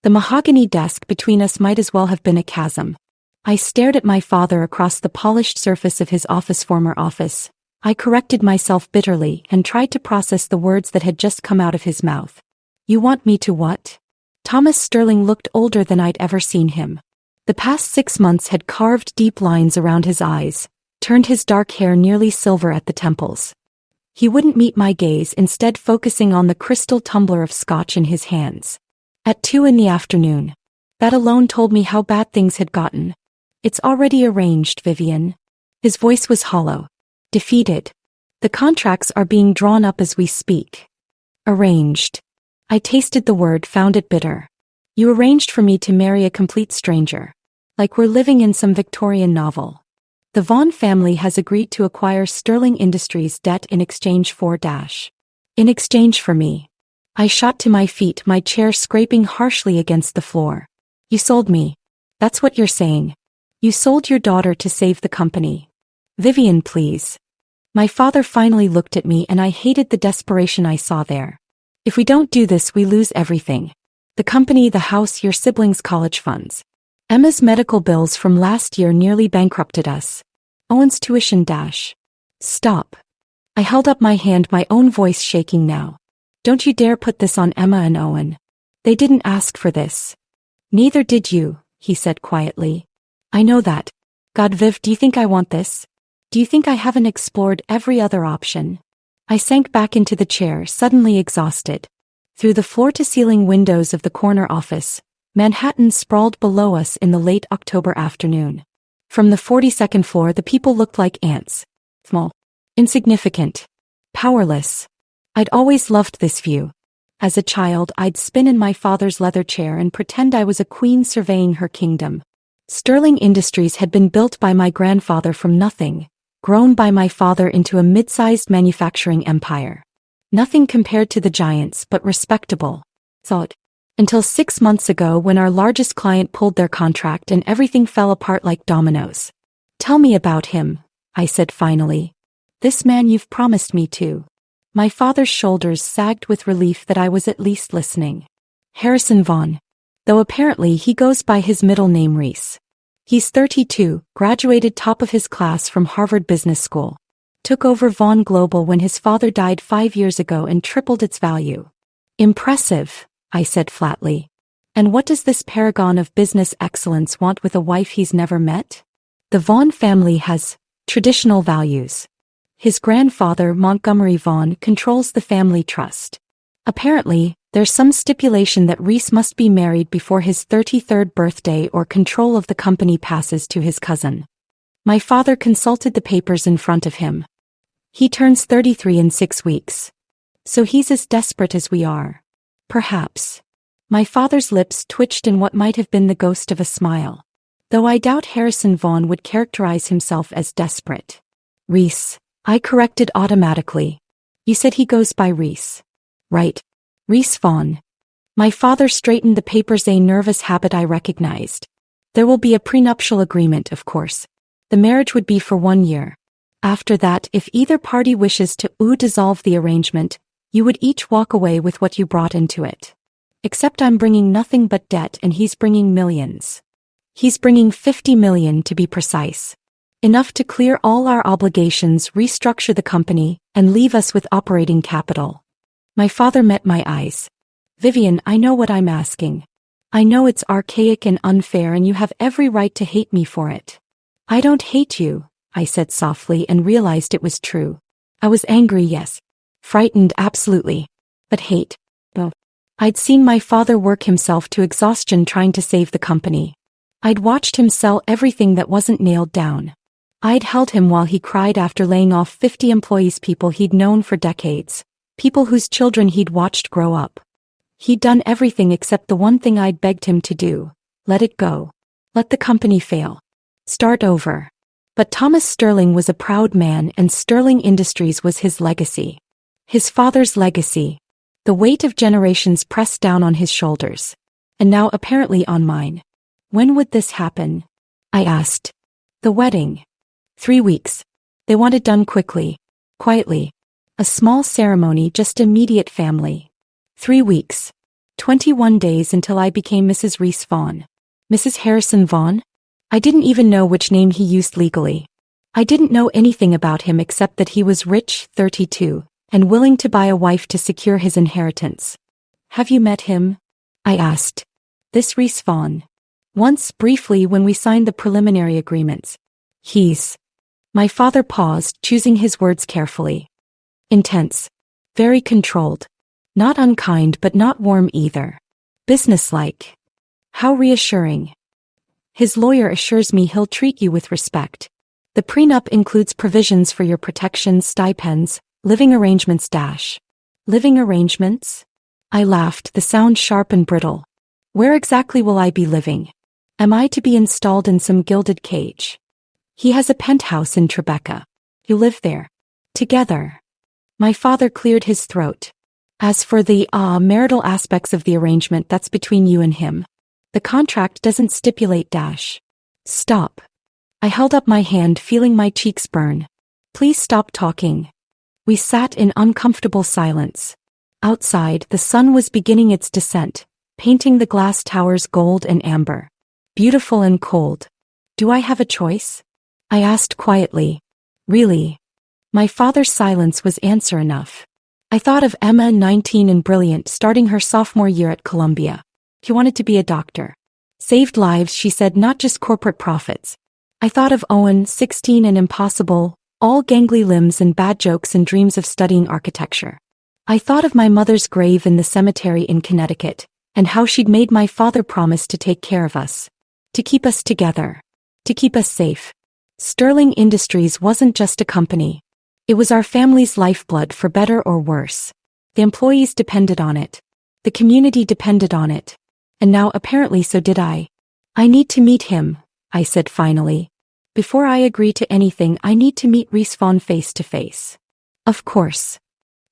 The mahogany desk between us might as well have been a chasm. I stared at my father across the polished surface of his former office. I corrected myself bitterly and tried to process the words that had just come out of his mouth. You want me to what? Thomas Sterling looked older than I'd ever seen him. The past 6 months had carved deep lines around his eyes, turned his dark hair nearly silver at the temples. He wouldn't meet my gaze, instead focusing on the crystal tumbler of scotch in his hands. At 2 in the afternoon. That alone told me how bad things had gotten. It's already arranged, Vivienne. His voice was hollow. Defeated. The contracts are being drawn up as we speak. Arranged. I tasted the word, found it bitter. You arranged for me to marry a complete stranger. Like we're living in some Victorian novel. The Vaughn family has agreed to acquire Sterling Industries debt in exchange for In exchange for me. I shot to my feet, my chair scraping harshly against the floor. You sold me. That's what you're saying. You sold your daughter to save the company. Vivienne, please. My father finally looked at me and I hated the desperation I saw there. If we don't do this, we lose everything. The company, the house, your siblings' college funds. Emma's medical bills from last year nearly bankrupted us. Owen's tuition. Stop. I held up my hand, my own voice shaking now. Don't you dare put this on Emma and Owen. They didn't ask for this. Neither did you, he said quietly. I know that. God, Viv, do you think I want this? Do you think I haven't explored every other option? I sank back into the chair, suddenly exhausted. Through the floor-to-ceiling windows of the corner office, Manhattan sprawled below us in the late October afternoon. From the 42nd floor, the people looked like ants. Small. Insignificant. Powerless. I'd always loved this view. As a child, I'd spin in my father's leather chair and pretend I was a queen surveying her kingdom. Sterling Industries had been built by my grandfather from nothing, grown by my father into a mid-sized manufacturing empire. Nothing compared to the giants, but respectable. Thought. Until 6 months ago, when our largest client pulled their contract and everything fell apart like dominoes. Tell me about him, I said finally. This man you've promised me to. My father's shoulders sagged with relief that I was at least listening. Harrison Vaughn. Though apparently he goes by his middle name Rhys. He's 32, graduated top of his class from Harvard Business School. Took over Vaughn Global when his father died 5 years ago and tripled its value. Impressive, I said flatly. And what does this paragon of business excellence want with a wife he's never met? The Vaughn family has traditional values. His grandfather, Montgomery Vaughn, controls the family trust. Apparently, there's some stipulation that Rhys must be married before his 33rd birthday or control of the company passes to his cousin. My father consulted the papers in front of him. He turns 33 in 6 weeks. So he's as desperate as we are. Perhaps. My father's lips twitched in what might have been the ghost of a smile. Though I doubt Harrison Vaughn would characterize himself as desperate. Rhys, I corrected automatically. You said he goes by Rhys. Right. Rhys Vaughn. My father straightened the papers, a nervous habit I recognized. There will be a prenuptial agreement, of course. The marriage would be for 1 year. After that, if either party wishes to dissolve the arrangement, you would each walk away with what you brought into it. Except I'm bringing nothing but debt and he's bringing millions. He's bringing 50 million to be precise. Enough to clear all our obligations, restructure the company, and leave us with operating capital. My father met my eyes. Vivienne, I know what I'm asking. I know it's archaic and unfair and you have every right to hate me for it. I don't hate you, I said softly and realized it was true. I was angry, yes. Frightened, absolutely. But hate, no. I'd seen my father work himself to exhaustion trying to save the company. I'd watched him sell everything that wasn't nailed down. I'd held him while he cried after laying off 50 employees, people he'd known for decades. People whose children he'd watched grow up. He'd done everything except the one thing I'd begged him to do. Let it go. Let the company fail. Start over. But Thomas Sterling was a proud man and Sterling Industries was his legacy. His father's legacy. The weight of generations pressed down on his shoulders. And now apparently on mine. When would this happen? I asked. The wedding. 3 weeks. They want it done quickly. Quietly. A small ceremony, just immediate family. 3 weeks. 21 days until I became Mrs. Rhys Vaughn. Mrs. Harrison Vaughn? I didn't even know which name he used legally. I didn't know anything about him except that he was rich, 32, and willing to buy a wife to secure his inheritance. Have you met him? I asked. This Rhys Vaughn. Once, briefly, when we signed the preliminary agreements. He's. My father paused, choosing his words carefully. Intense. Very controlled. Not unkind but not warm either. Businesslike. How reassuring. His lawyer assures me he'll treat you with respect. The prenup includes provisions for your protections, stipends, living arrangements - Living arrangements? I laughed, the sound sharp and brittle. Where exactly will I be living? Am I to be installed in some gilded cage? He has a penthouse in Tribeca. You live there. Together. My father cleared his throat. As for the, marital aspects of the arrangement, that's between you and him. The contract doesn't stipulate - Stop. I held up my hand, feeling my cheeks burn. Please stop talking. We sat in uncomfortable silence. Outside, the sun was beginning its descent, painting the glass towers gold and amber. Beautiful and cold. Do I have a choice? I asked quietly. Really? My father's silence was answer enough. I thought of Emma, 19 and brilliant, starting her sophomore year at Columbia. She wanted to be a doctor. Saved lives, she said, not just corporate profits. I thought of Owen, 16 and impossible, all gangly limbs and bad jokes and dreams of studying architecture. I thought of my mother's grave in the cemetery in Connecticut, and how she'd made my father promise to take care of us. To keep us together. To keep us safe. Sterling Industries wasn't just a company. It was our family's lifeblood, for better or worse. The employees depended on it. The community depended on it. And now apparently so did I. I need to meet him, I said finally. Before I agree to anything, I need to meet Rhys Vaughn face to face. Of course.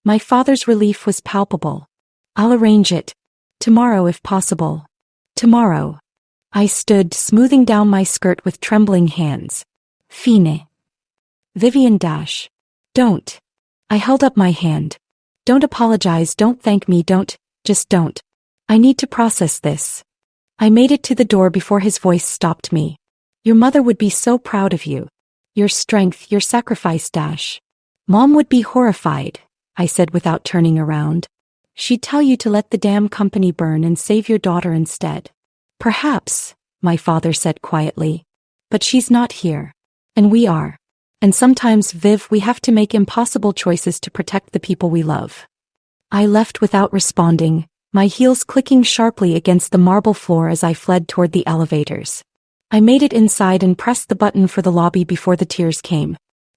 My father's relief was palpable. I'll arrange it. Tomorrow if possible. Tomorrow. I stood, smoothing down my skirt with trembling hands. Fine. Vivienne - Don't. I held up my hand. Don't apologize, don't thank me, just don't. I need to process this. I made it to the door before his voice stopped me. Your mother would be so proud of you. Your strength, your sacrifice - Mom would be horrified, I said without turning around. She'd tell you to let the damn company burn and save your daughter instead. Perhaps, my father said quietly. But she's not here. And we are. And sometimes, Viv, we have to make impossible choices to protect the people we love. I left without responding, my heels clicking sharply against the marble floor as I fled toward the elevators. I made it inside and pressed the button for the lobby before the tears came.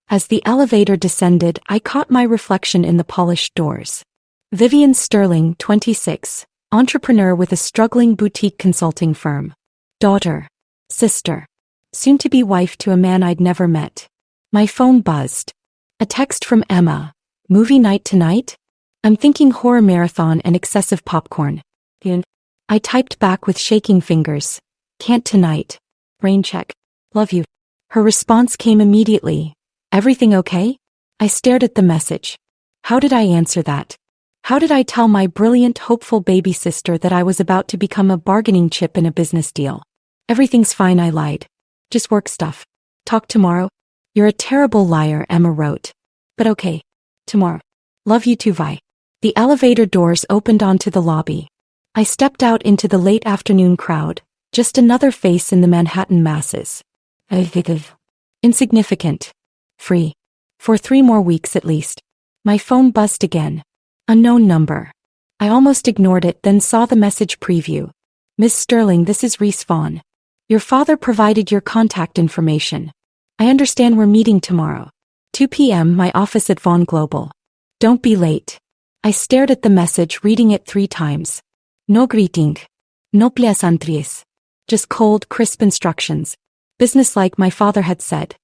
As the elevator descended, I caught my reflection in the polished doors. Vivienne Sterling, 26, entrepreneur with a struggling boutique consulting firm. Daughter. Sister. Soon-to-be wife to a man I'd never met. My phone buzzed. A text from Emma. Movie night tonight? I'm thinking horror marathon and excessive popcorn. I typed back with shaking fingers. Can't tonight. Rain check. Love you. Her response came immediately. Everything okay? I stared at the message. How did I answer that? How did I tell my brilliant, hopeful baby sister that I was about to become a bargaining chip in a business deal? Everything's fine, I lied. Just work stuff. Talk tomorrow? You're a terrible liar, Emma wrote. But okay. Tomorrow. Love you too, Vi. The elevator doors opened onto the lobby. I stepped out into the late afternoon crowd, just another face in the Manhattan masses. Insignificant. Free. For 3 more weeks at least. My phone buzzed again. Unknown number. I almost ignored it, then saw the message preview. Miss Sterling, this is Rhys Vaughn. Your father provided your contact information. I understand we're meeting tomorrow. 2 p.m. my office at Vaughn Global. Don't be late. I stared at the message, reading it 3 times. No greeting. No plaisanteries. Just cold, crisp instructions. Businesslike, my father had said.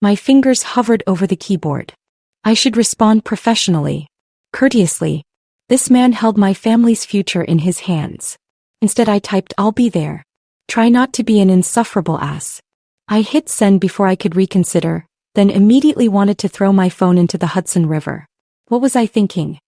My fingers hovered over the keyboard. I should respond professionally. Courteously. This man held my family's future in his hands. Instead I typed, I'll be there. Try not to be an insufferable ass. I hit send before I could reconsider, then immediately wanted to throw my phone into the Hudson River. What was I thinking?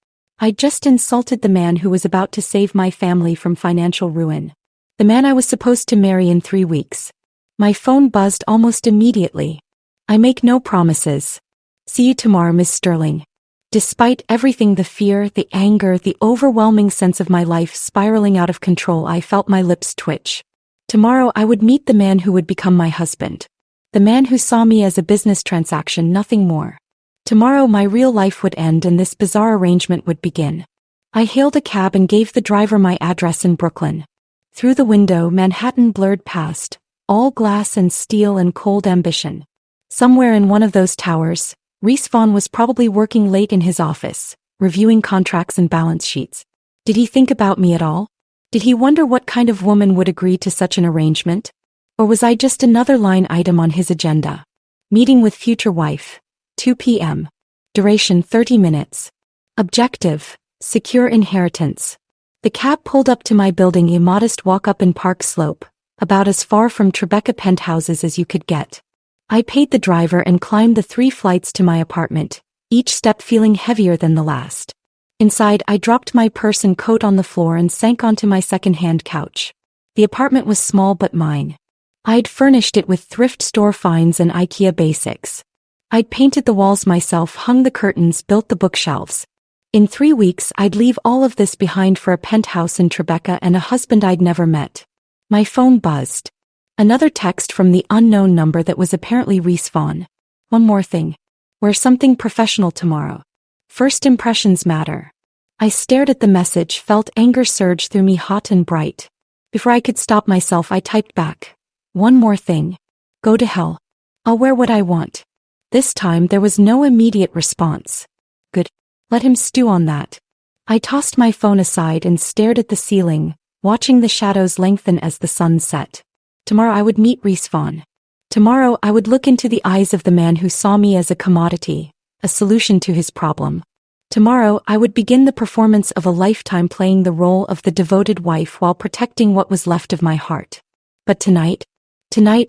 I just insulted the man who was about to save my family from financial ruin. The man I was supposed to marry in 3 weeks. My phone buzzed almost immediately. I make no promises. See you tomorrow, Miss Sterling. Despite everything, the fear, the anger, the overwhelming sense of my life spiraling out of control, I felt my lips twitch. Tomorrow I would meet the man who would become my husband. The man who saw me as a business transaction, nothing more. Tomorrow my real life would end and this bizarre arrangement would begin. I hailed a cab and gave the driver my address in Brooklyn. Through the window, Manhattan blurred past, all glass and steel and cold ambition. Somewhere in one of those towers, Rhys Vaughn was probably working late in his office, reviewing contracts and balance sheets. Did he think about me at all? Did he wonder what kind of woman would agree to such an arrangement? Or was I just another line item on his agenda? Meeting with future wife. 2 p.m. Duration 30 minutes. Objective: secure inheritance. The cab pulled up to my building, a modest walk up in Park Slope, about as far from Tribeca penthouses as you could get. I paid the driver and climbed the 3 flights to my apartment, each step feeling heavier than the last. Inside, I dropped my purse and coat on the floor and sank onto my second-hand couch. The apartment was small but mine. I'd furnished it with thrift store finds and IKEA basics. I'd painted the walls myself, hung the curtains, built the bookshelves. In 3 weeks, I'd leave all of this behind for a penthouse in Tribeca and a husband I'd never met. My phone buzzed. Another text from the unknown number that was apparently Rhys Vaughn. One more thing. Wear something professional tomorrow. First impressions matter. I stared at the message, felt anger surge through me hot and bright. Before I could stop myself, I typed back. One more thing. Go to hell. I'll wear what I want. This time there was no immediate response. Good. Let him stew on that. I tossed my phone aside and stared at the ceiling, watching the shadows lengthen as the sun set. Tomorrow I would meet Rhys Vaughn. Tomorrow I would look into the eyes of the man who saw me as a commodity, a solution to his problem. Tomorrow I would begin the performance of a lifetime, playing the role of the devoted wife while protecting what was left of my heart. But tonight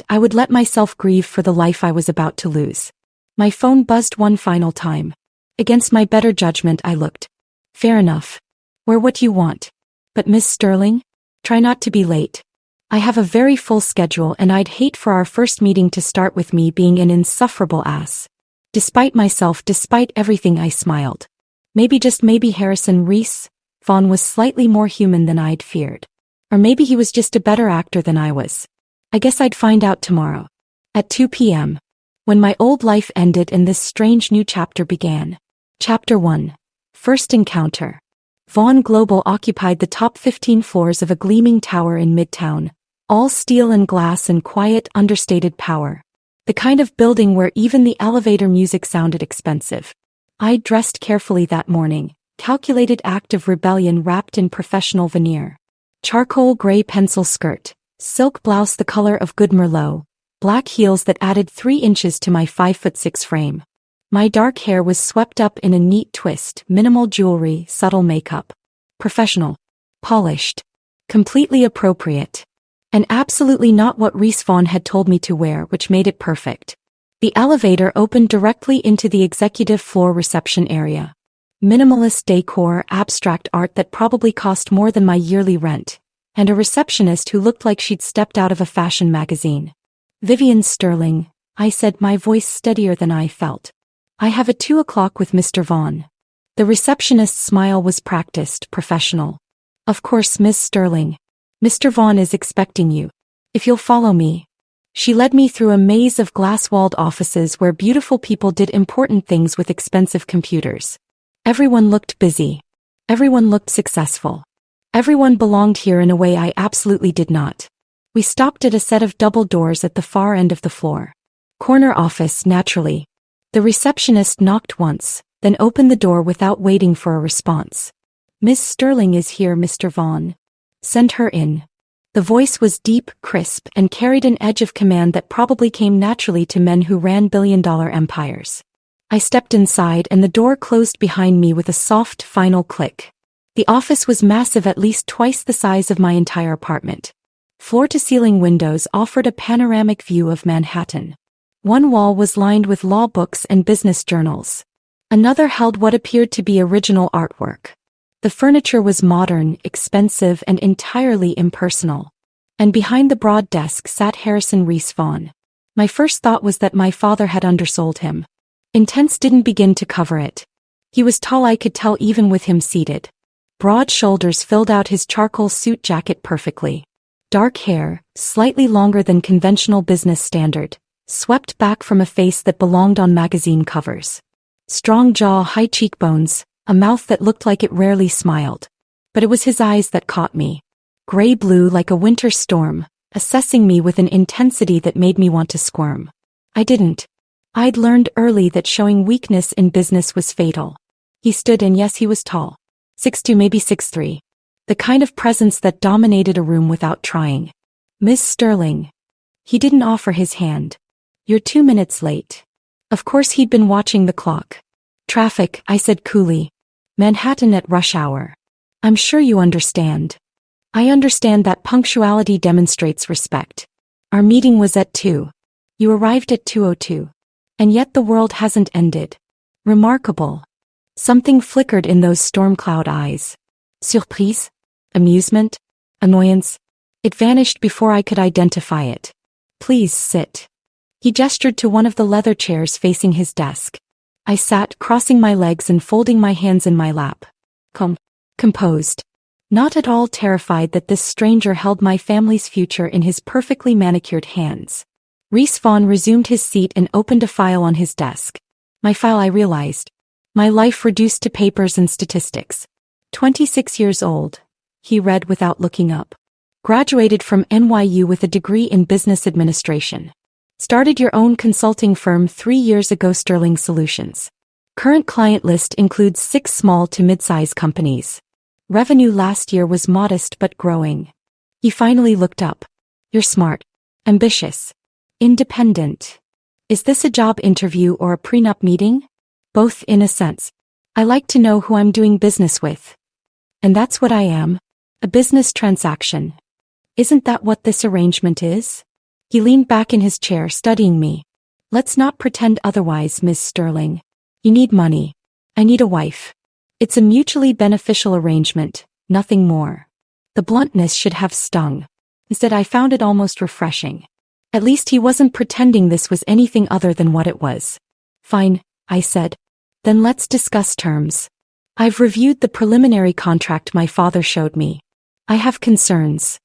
I would let myself grieve for the life I was about to lose. My phone buzzed one final time. Against my better judgment I looked. Fair enough. Wear what you want. But Miss Sterling? Try not to be late. I have a very full schedule and I'd hate for our first meeting to start with me being an insufferable ass. Despite myself, despite everything, I smiled. Maybe, just maybe, Rhys Vaughn was slightly more human than I'd feared. Or maybe he was just a better actor than I was. I guess I'd find out tomorrow. At 2 p.m. When my old life ended and this strange new chapter began. Chapter 1. First encounter. Vaughn Global occupied the top 15 floors of a gleaming tower in Midtown, all steel and glass and quiet, understated power. The kind of building where even the elevator music sounded expensive. I dressed carefully that morning, calculated act of rebellion wrapped in professional veneer. Charcoal gray pencil skirt, silk blouse the color of good Merlot, black heels that added 3 inches to my 5'6" frame. My dark hair was swept up in a neat twist, minimal jewelry, subtle makeup. Professional. Polished. Completely appropriate. And absolutely not what Rhys Vaughn had told me to wear, which made it perfect. The elevator opened directly into the executive floor reception area. Minimalist decor, abstract art that probably cost more than my yearly rent, and a receptionist who looked like she'd stepped out of a fashion magazine. Vivienne Sterling, I said, my voice steadier than I felt. I have a 2 o'clock with Mr. Vaughn. The receptionist's smile was practiced, professional. Of course, Miss Sterling. Mr. Vaughn is expecting you. If you'll follow me. She led me through a maze of glass-walled offices where beautiful people did important things with expensive computers. Everyone looked busy. Everyone looked successful. Everyone belonged here in a way I absolutely did not. We stopped at a set of double doors at the far end of the floor. Corner office, naturally. The receptionist knocked once, then opened the door without waiting for a response. Miss Sterling is here, Mr. Vaughn. Send her in. The voice was deep, crisp, and carried an edge of command that probably came naturally to men who ran billion-dollar empires. I stepped inside and the door closed behind me with a soft, final click. The office was massive, at least twice the size of my entire apartment. Floor-to-ceiling windows offered a panoramic view of Manhattan. One wall was lined with law books and business journals. Another held what appeared to be original artwork. The furniture was modern, expensive, and entirely impersonal. And behind the broad desk sat Rhys Vaughn. My first thought was that my father had undersold him. Intense didn't begin to cover it. He was tall, I could tell even with him seated. Broad shoulders filled out his charcoal suit jacket perfectly. Dark hair, slightly longer than conventional business standard, swept back from a face that belonged on magazine covers. Strong jaw, high cheekbones, a mouth that looked like it rarely smiled. But it was his eyes that caught me. Gray-blue like a winter storm, assessing me with an intensity that made me want to squirm. I'd learned early that showing weakness in business was fatal. He stood, and yes, he was tall. 6'2", maybe 6'3". The kind of presence that dominated a room without trying. "Miss Sterling." He didn't offer his hand. "You're 2 minutes late." Of course he'd been watching the clock. "Traffic," I said coolly. "Manhattan at rush hour. I'm sure you understand." "I understand that punctuality demonstrates respect. Our meeting was at 2. You arrived at 2:02. And yet the world hasn't ended. Remarkable." Something flickered in those storm cloud eyes. Surprise? Amusement? Annoyance? It vanished before I could identify it. "Please sit." He gestured to one of the leather chairs facing his desk. I sat, crossing my legs and folding my hands in my lap. Composed. Not at all terrified that this stranger held my family's future in his perfectly manicured hands. Rhys Vaughn resumed his seat and opened a file on his desk. My file, I realized. My life reduced to papers and statistics. 26 years old. He read without looking up. Graduated from NYU with a degree in business administration. Started your own consulting firm 3 years ago, Sterling Solutions. Current client list includes 6 small to mid-size companies. Revenue last year was modest but growing. He finally looked up. "You're smart. Ambitious. Independent. Is this a job interview or a prenup meeting?" "Both, in a sense. I like to know who I'm doing business with." "And that's what I am. A business transaction. Isn't that what this arrangement is?" He leaned back in his chair, studying me. "Let's not pretend otherwise, Miss Sterling. You need money. I need a wife. It's a mutually beneficial arrangement, nothing more." The bluntness should have stung. Instead, I found it almost refreshing. At least he wasn't pretending this was anything other than what it was. "Fine," I said. "Then let's discuss terms. I've reviewed the preliminary contract my father showed me. I have concerns."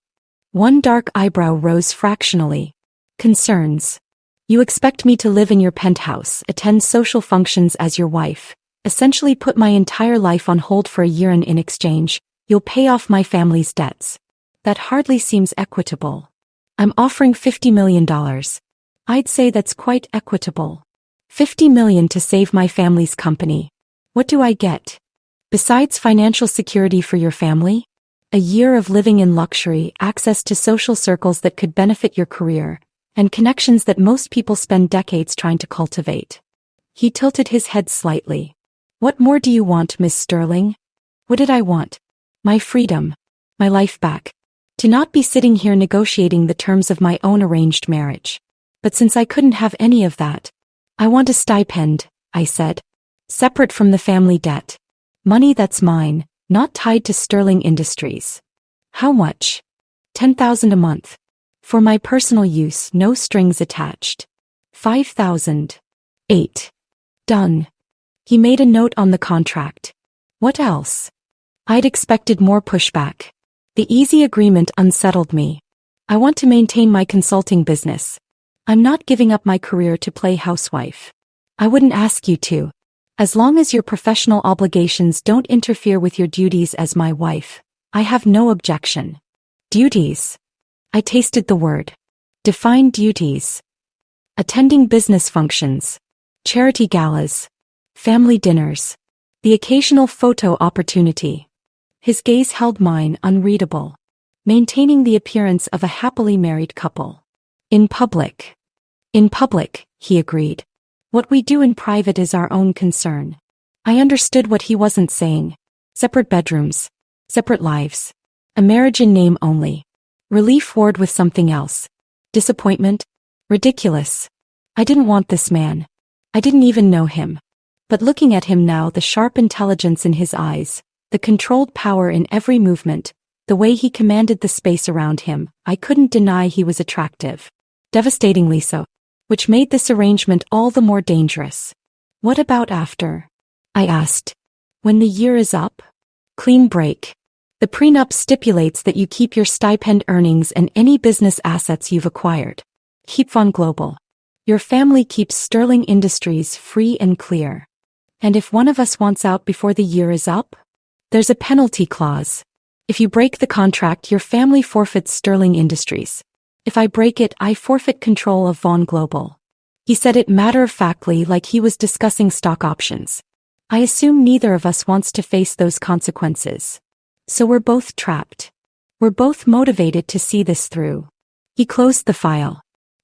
One dark eyebrow rose fractionally. "Concerns? You expect me to live in your penthouse, attend social functions as your wife, essentially put my entire life on hold for a year, and in exchange, you'll pay off my family's debts. That hardly seems equitable." "I'm offering $50 million. I'd say that's quite equitable. $50 million to save my family's company. What do I get? Besides financial security for your family? A year of living in luxury, access to social circles that could benefit your career, and connections that most people spend decades trying to cultivate." He tilted his head slightly. "What more do you want, Miss Sterling?" What did I want? My freedom. My life back. To not be sitting here negotiating the terms of my own arranged marriage. But since I couldn't have any of that, "I want a stipend," I said. "Separate from the family debt. Money that's mine, not tied to Sterling Industries." "How much?" $10,000 a month. For my personal use, no strings attached. $5,000. 8. Done. He made a note on the contract. What else? I'd expected more pushback. The easy agreement unsettled me. "I want to maintain my consulting business. I'm not giving up my career to play housewife. I wouldn't ask you to. As long as your professional obligations don't interfere with your duties as my wife, I have no objection." Duties. I tasted the word. Define duties. Attending business functions. Charity galas. Family dinners. The occasional photo opportunity. His gaze held mine, unreadable. Maintaining the appearance of a happily married couple. In public. In public, he agreed. What we do in private is our own concern. I understood what he wasn't saying. Separate bedrooms. Separate lives. A marriage in name only. Relief ward with something else. Disappointment? Ridiculous. I didn't want this man. I didn't even know him. But looking at him now, the sharp intelligence in his eyes, the the controlled power in every movement, the way he commanded the space around him. I couldn't deny he was attractive. Devastatingly so. Which made this arrangement all the more dangerous. What about after? I asked. When the year is up? Clean break. The prenup stipulates that you keep your stipend earnings and any business assets you've acquired. Keep Vaughn Global. Your family keeps Sterling Industries free and clear. And if one of us wants out before the year is up? There's a penalty clause. If you break the contract, your family forfeits Sterling Industries. If I break it, I forfeit control of Vaughn Global. He said it matter-of-factly, like he was discussing stock options. I assume neither of us wants to face those consequences. So we're both trapped. We're both motivated to see this through. He closed the file.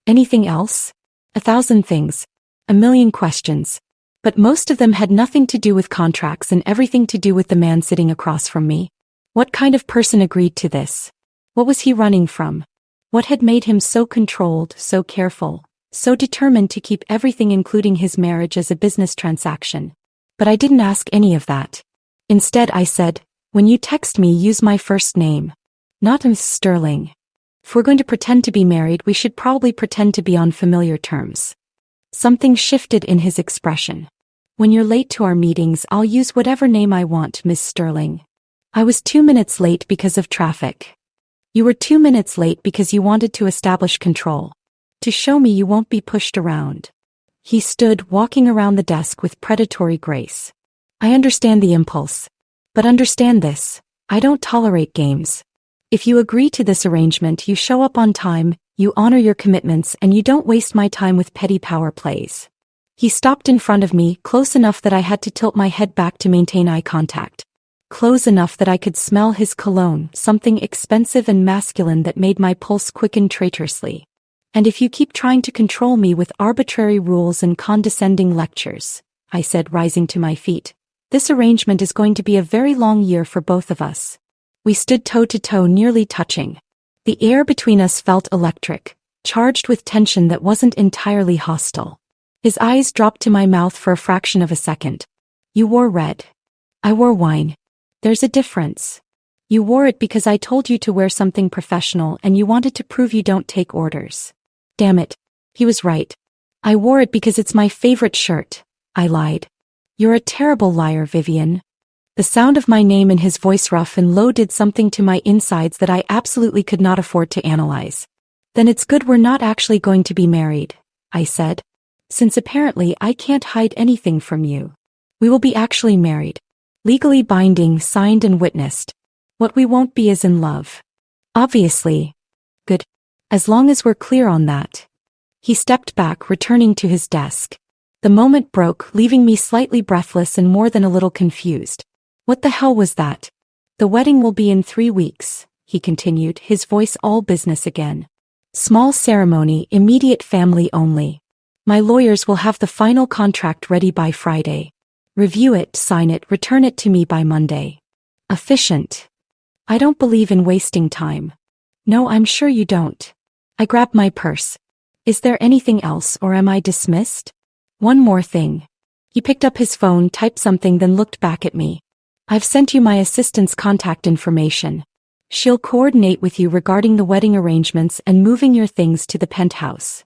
Anything else? 1,000 things. 1,000,000 questions. But most of them had nothing to do with contracts and everything to do with the man sitting across from me. What kind of person agreed to this? What was he running from? What had made him so controlled, so careful, so determined to keep everything including his marriage as a business transaction? But I didn't ask any of that. Instead I said, when you text me, use my first name. Not Ms. Sterling. If we're going to pretend to be married, we should probably pretend to be on familiar terms. Something shifted in his expression. When you're late to our meetings, I'll use whatever name I want, Ms. Sterling. I was 2 minutes late because of traffic. You were 2 minutes late because you wanted to establish control. To show me you won't be pushed around. He stood, walking around the desk with predatory grace. I understand the impulse. But understand this. I don't tolerate games. If you agree to this arrangement, you show up on time, you honor your commitments, and you don't waste my time with petty power plays. He stopped in front of me, close enough that I had to tilt my head back to maintain eye contact. Close enough that I could smell his cologne, something expensive and masculine that made my pulse quicken traitorously. And if you keep trying to control me with arbitrary rules and condescending lectures, I said, rising to my feet, this arrangement is going to be a very long year for both of us. We stood toe to toe, nearly touching. The air between us felt electric, charged with tension that wasn't entirely hostile. His eyes dropped to my mouth for a fraction of a second. You wore red. I wore wine. There's a difference. You wore it because I told you to wear something professional and you wanted to prove you don't take orders. Damn it. He was right. I wore it because it's my favorite shirt. I lied. You're a terrible liar, Vivienne. The sound of my name and his voice, rough and low, did something to my insides that I absolutely could not afford to analyze. Then it's good we're not actually going to be married, I said. Since apparently I can't hide anything from you. We will be actually married. Legally binding, signed and witnessed. What we won't be is in love. Obviously. Good. As long as we're clear on that. He stepped back, returning to his desk. The moment broke, leaving me slightly breathless and more than a little confused. What the hell was that? The wedding will be in 3 weeks, he continued, his voice all business again. Small ceremony, immediate family only. My lawyers will have the final contract ready by Friday. Review it, sign it, return it to me by Monday. Efficient. I don't believe in wasting time. No, I'm sure you don't. I grabbed my purse. Is there anything else, or am I dismissed? One more thing. He picked up his phone, typed something, then looked back at me. I've sent you my assistant's contact information. She'll coordinate with you regarding the wedding arrangements and moving your things to the penthouse.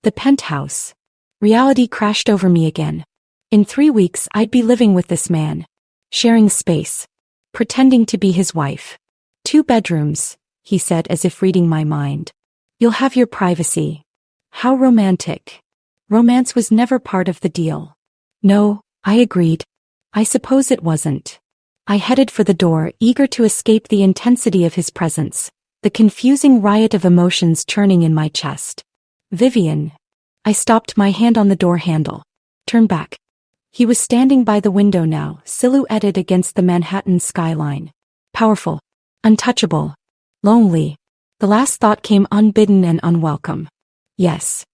The penthouse. Reality crashed over me again. In 3 weeks, I'd be living with this man. Sharing space. Pretending to be his wife. 2 bedrooms, he said as if reading my mind. You'll have your privacy. How romantic. Romance was never part of the deal. No, I agreed. I suppose it wasn't. I headed for the door, eager to escape the intensity of his presence, the confusing riot of emotions churning in my chest. Vivienne. I stopped, my hand on the door handle. Turn back. He was standing by the window now, silhouetted against the Manhattan skyline. Powerful. Untouchable. Lonely. The last thought came unbidden and unwelcome. Yes.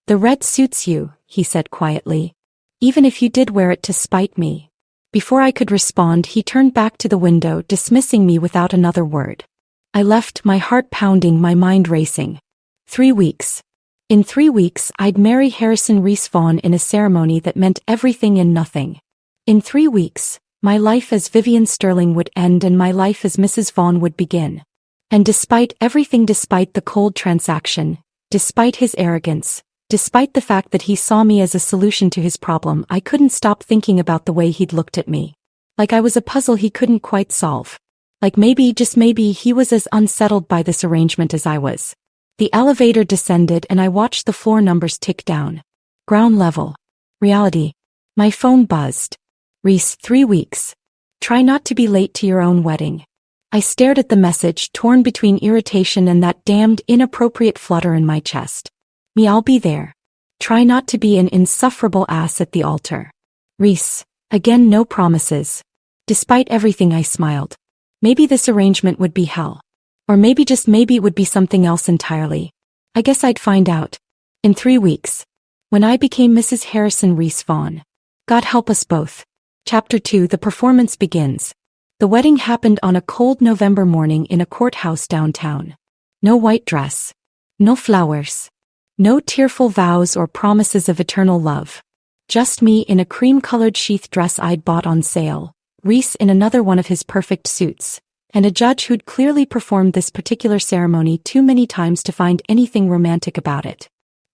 The red suits you, he said quietly. Even if you did wear it to spite me. Before I could respond, he turned back to the window, dismissing me without another word. I left, my heart pounding, my mind racing. 3 weeks. In 3 weeks, I'd marry Rhys Vaughn in a ceremony that meant everything and nothing. In 3 weeks, My life as Vivienne Sterling would end and my life as Mrs. Vaughn would begin. And despite everything, despite the cold transaction, despite his arrogance, despite the fact that he saw me as a solution to his problem, I couldn't stop thinking about the way he'd looked at me. Like I was a puzzle he couldn't quite solve. Like maybe, just maybe, he was as unsettled by this arrangement as I was. The elevator descended and I watched the floor numbers tick down. Ground level. Reality. My phone buzzed. Rhys, 3 weeks. Try not to be late to your own wedding. I stared at the message, torn between irritation and that damned inappropriate flutter in my chest. Me, I'll be there. Try not to be an insufferable ass at the altar. Rhys. Again, no promises. Despite everything, I smiled. Maybe this arrangement would be hell. Or maybe, just maybe, it would be something else entirely. I guess I'd find out. In 3 weeks. When I became Mrs. Harrison Rhys Vaughn. God help us both. Chapter 2. The performance begins. The wedding happened on a cold November morning in a courthouse downtown. No white dress. No flowers. No tearful vows or promises of eternal love. Just me in a cream-colored sheath dress I'd bought on sale, Rhys in another one of his perfect suits, and a judge who'd clearly performed this particular ceremony too many times to find anything romantic about it.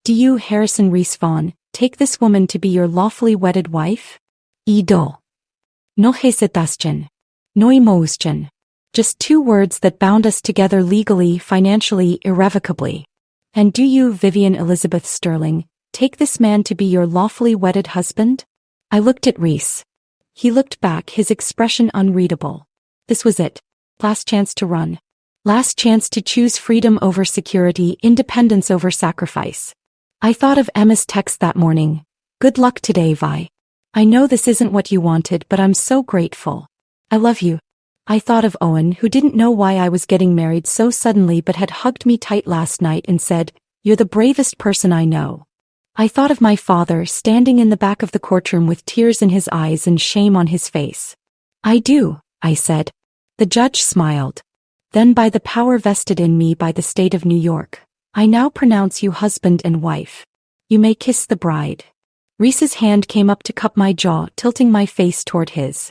Do you, Harrison Rhys Vaughn, take this woman to be your lawfully wedded wife? Ido. No hesitation. No emotion. Just 2 words that bound us together legally, financially, irrevocably. And do you, Vivienne Elizabeth Sterling, take this man to be your lawfully wedded husband? I looked at Rhys. He looked back, his expression unreadable. This was it. Last chance to run. Last chance to choose freedom over security, independence over sacrifice. I thought of Emma's text that morning. Good luck today, Vi. I know this isn't what you wanted, but I'm so grateful. I love you. I thought of Owen, who didn't know why I was getting married so suddenly but had hugged me tight last night and said, "You're the bravest person I know." I thought of my father standing in the back of the courtroom with tears in his eyes and shame on his face. I do, I said. The judge smiled. Then, by the power vested in me by the state of New York, I now pronounce you husband and wife. You may kiss the bride. Rhys's hand came up to cup my jaw, tilting my face toward his.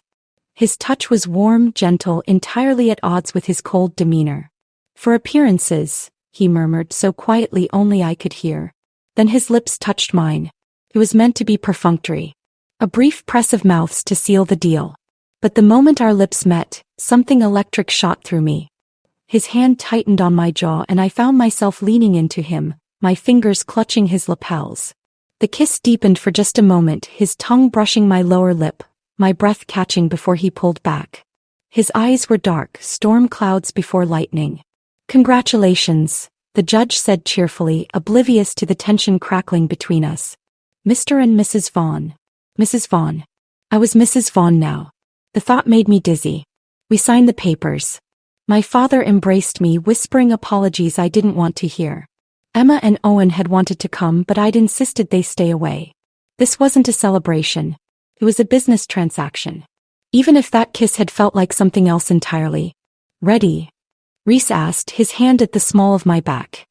His touch was warm, gentle, entirely at odds with his cold demeanor. For appearances, he murmured so quietly only I could hear. Then his lips touched mine. It was meant to be perfunctory. A brief press of mouths to seal the deal. But the moment our lips met, something electric shot through me. His hand tightened on my jaw and I found myself leaning into him, my fingers clutching his lapels. The kiss deepened for just a moment, his tongue brushing my lower lip, my breath catching before he pulled back. His eyes were dark, storm clouds before lightning. Congratulations, the judge said cheerfully, oblivious to the tension crackling between us. Mr. and Mrs. Vaughn. Mrs. Vaughn. I was Mrs. Vaughn now. The thought made me dizzy. We signed the papers. My father embraced me, whispering apologies I didn't want to hear. Emma and Owen had wanted to come, but I'd insisted they stay away. This wasn't a celebration. It was a business transaction. Even if that kiss had felt like something else entirely. Ready? Rhys asked, his hand at the small of my back.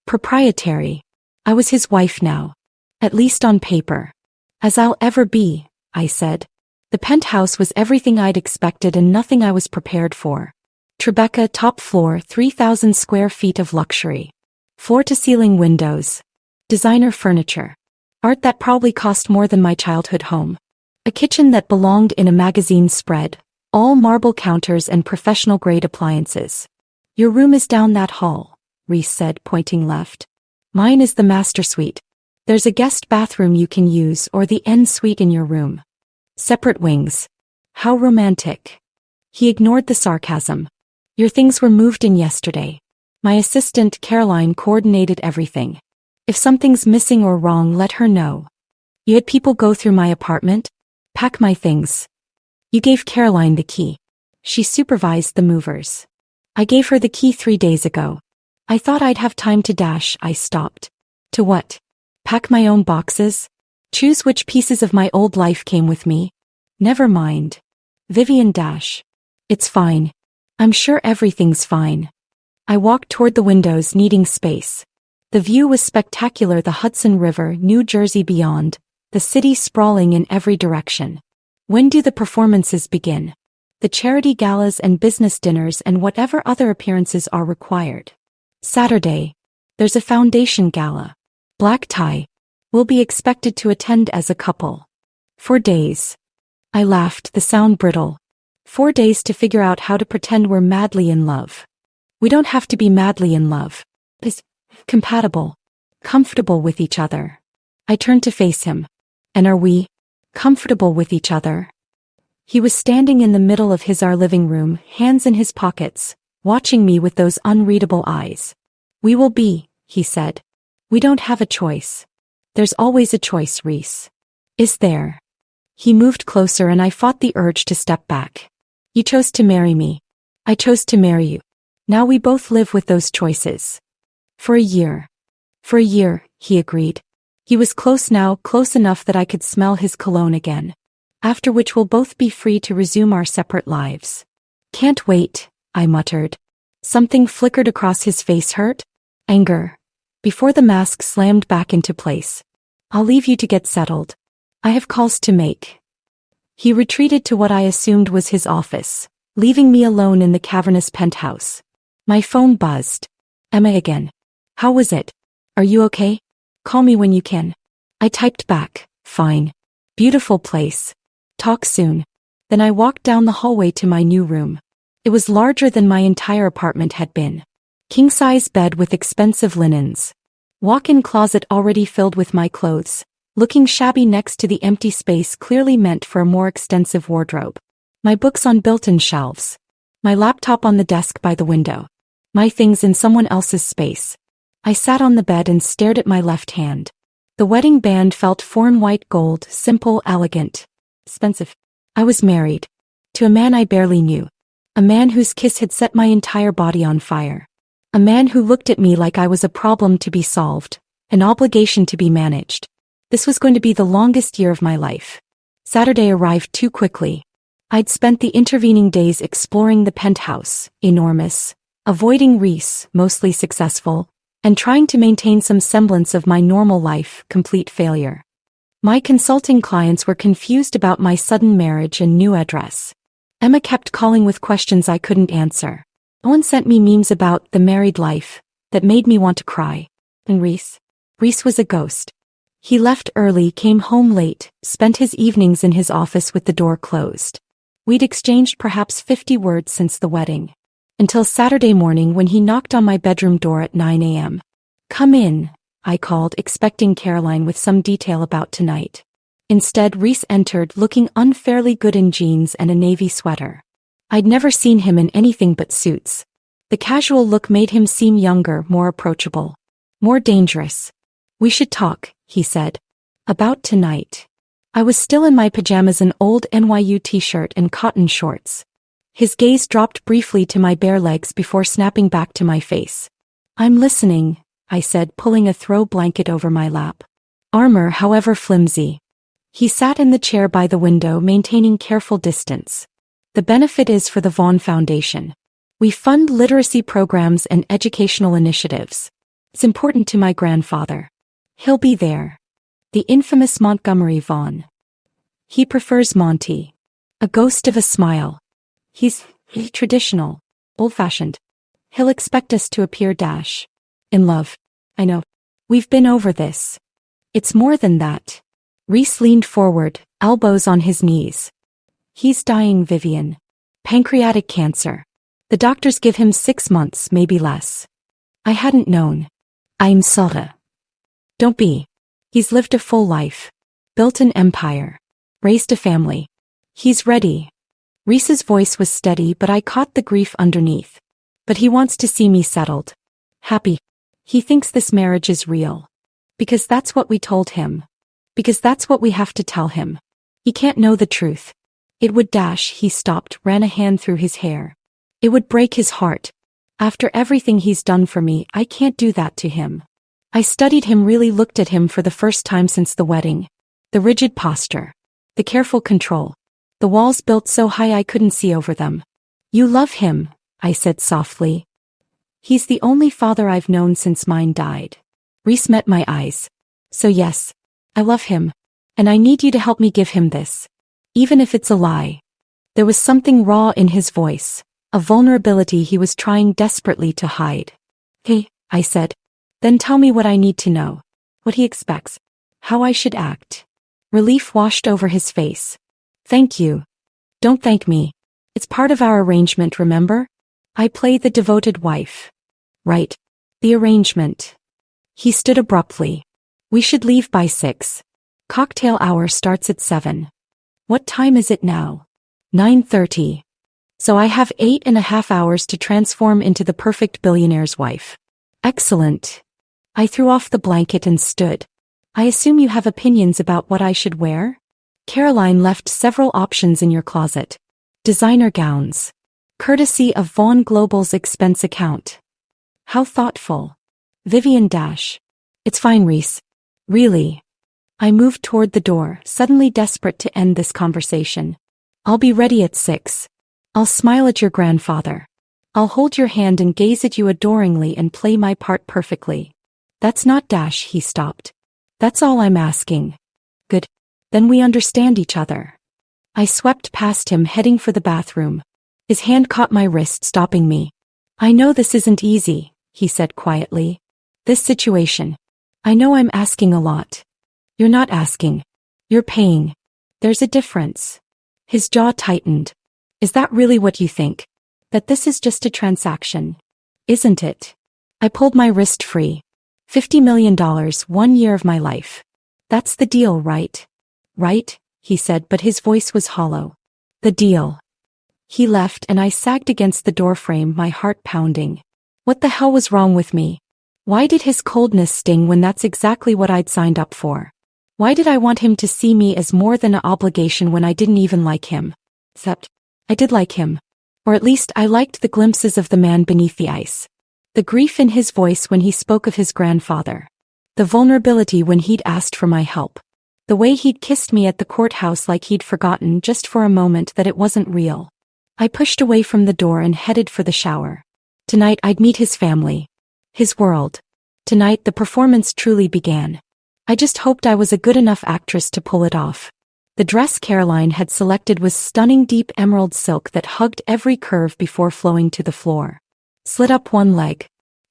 Proprietary. I was his wife now. At least on paper. As I'll ever be, I said. The penthouse was everything I'd expected and nothing I was prepared for. Tribeca, top floor, 3,000 square feet of luxury. Floor-to-ceiling windows. Designer furniture. Art that probably cost more than my childhood home. A kitchen that belonged in a magazine spread. All marble counters and professional-grade appliances. Your room is down that hall, Rhys said, pointing left. Mine is the master suite. There's a guest bathroom you can use or the en suite in your room. Separate wings. How romantic. He ignored the sarcasm. Your things were moved in yesterday. My assistant, Caroline, coordinated everything. If something's missing or wrong, let her know. You had people go through my apartment? Pack my things. You gave Caroline the key. She supervised the movers. I gave her the key 3 days ago. I thought I'd have time to dash. I stopped. To what? Pack my own boxes? Choose which pieces of my old life came with me? Never mind. Vivienne dash. It's fine. I'm sure everything's fine. I walked toward the windows, needing space. The view was spectacular, the Hudson River, New Jersey beyond, the city sprawling in every direction. When do the performances begin? The charity galas and business dinners and whatever other appearances are required. Saturday. There's a foundation gala. Black tie. We'll be expected to attend as a couple. 4 days. I laughed, the sound brittle. 4 days to figure out how to pretend we're madly in love. We don't have to be madly in love. It's compatible. Comfortable with each other. I turned to face him. And are we comfortable with each other? He was standing in the middle of our living room, hands in his pockets, watching me with those unreadable eyes. We will be, he said. We don't have a choice. There's always a choice, Rhys. Is there? He moved closer and I fought the urge to step back. You chose to marry me. I chose to marry you. Now we both live with those choices. For a year. For a year, he agreed. He was close now, close enough that I could smell his cologne again. After which we'll both be free to resume our separate lives. Can't wait, I muttered. Something flickered across his face. Hurt? Anger. Before the mask slammed back into place. I'll leave you to get settled. I have calls to make. He retreated to what I assumed was his office, leaving me alone in the cavernous penthouse. My phone buzzed. Emma again. How was it? Are you okay? Call me when you can. I typed back, fine. Beautiful place. Talk soon. Then I walked down the hallway to my new room. It was larger than my entire apartment had been. King-size bed with expensive linens. Walk-in closet already filled with my clothes, looking shabby next to the empty space clearly meant for a more extensive wardrobe. My books on built-in shelves. My laptop on the desk by the window. My things in someone else's space. I sat on the bed and stared at my left hand. The wedding band felt foreign white gold, simple, elegant. Expensive. I was married. To a man I barely knew. A man whose kiss had set my entire body on fire. A man who looked at me like I was a problem to be solved, an obligation to be managed. This was going to be the longest year of my life. Saturday arrived too quickly. I'd spent the intervening days exploring the penthouse, enormous, avoiding Rhys, mostly successful, and trying to maintain some semblance of my normal life, complete failure. My consulting clients were confused about my sudden marriage and new address. Emma kept calling with questions I couldn't answer. Owen sent me memes about the married life that made me want to cry. And Rhys? Rhys was a ghost. He left early, came home late, spent his evenings in his office with the door closed. We'd exchanged perhaps 50 words since the wedding. Until Saturday morning when he knocked on my bedroom door at 9 a.m. Come in, I called, expecting Caroline with some detail about tonight. Instead, Rhys entered looking unfairly good in jeans and a navy sweater. I'd never seen him in anything but suits. The casual look made him seem younger, more approachable. More dangerous. We should talk, he said. About tonight. I was still in my pajamas, an old NYU t-shirt and cotton shorts. His gaze dropped briefly to my bare legs before snapping back to my face. I'm listening, I said, pulling a throw blanket over my lap. Armor, however flimsy. He sat in the chair by the window, maintaining careful distance. The benefit is for the Vaughn Foundation. We fund literacy programs and educational initiatives. It's important to my grandfather. He'll be there. The infamous Montgomery Vaughn. He prefers Monty. A ghost of a smile. He's traditional, old-fashioned. He'll expect us to appear in love. I know. We've been over this. It's more than that. Rhys leaned forward, elbows on his knees. He's dying, Vivienne. Pancreatic cancer. The doctors give him 6 months, maybe less. I hadn't known. I'm sorry. Don't be. He's lived a full life. Built an empire. Raised a family. He's ready. Rhys's voice was steady, but I caught the grief underneath. But he wants to see me settled. Happy. He thinks this marriage is real. Because that's what we told him. Because that's what we have to tell him. He can't know the truth. It would he stopped, ran a hand through his hair. It would break his heart. After everything he's done for me, I can't do that to him. I studied him, really looked at him for the first time since the wedding. The rigid posture. The careful control. The walls built so high I couldn't see over them. You love him, I said softly. He's the only father I've known since mine died. Rhys met my eyes. So yes, I love him. And I need you to help me give him this. Even if it's a lie. There was something raw in his voice, a vulnerability he was trying desperately to hide. Hey, I said. Then tell me what I need to know. What he expects. How I should act. Relief washed over his face. Thank you. Don't thank me. It's part of our arrangement, remember? I play the devoted wife. Right. The arrangement. He stood abruptly. We should leave by 6. Cocktail hour starts at 7. What time is it now? 9:30. So I have 8.5 hours to transform into the perfect billionaire's wife. Excellent. I threw off the blanket and stood. I assume you have opinions about what I should wear? Caroline left several options in your closet. Designer gowns. Courtesy of Vaughn Global's expense account. How thoughtful. Vivienne dash. It's fine, Rhys. Really. I moved toward the door, suddenly desperate to end this conversation. I'll be ready at 6. I'll smile at your grandfather. I'll hold your hand and gaze at you adoringly and play my part perfectly. That's not dash, he stopped. That's all I'm asking. Good. Then we understand each other. I swept past him, heading for the bathroom. His hand caught my wrist, stopping me. I know this isn't easy, he said quietly. This situation. I know I'm asking a lot. You're not asking. You're paying. There's a difference. His jaw tightened. Is that really what you think? That this is just a transaction? Isn't it? I pulled my wrist free. $50 million, 1 year of my life. That's the deal, right? Right, he said, but his voice was hollow. The deal. He left and I sagged against the doorframe, my heart pounding. What the hell was wrong with me? Why did his coldness sting when that's exactly what I'd signed up for? Why did I want him to see me as more than an obligation when I didn't even like him? Except, I did like him. Or at least I liked the glimpses of the man beneath the ice. The grief in his voice when he spoke of his grandfather. The vulnerability when he'd asked for my help. The way he'd kissed me at the courthouse like he'd forgotten just for a moment that it wasn't real. I pushed away from the door and headed for the shower. Tonight I'd meet his family. His world. Tonight the performance truly began. I just hoped I was a good enough actress to pull it off. The dress Caroline had selected was stunning deep emerald silk that hugged every curve before flowing to the floor. Slid up one leg.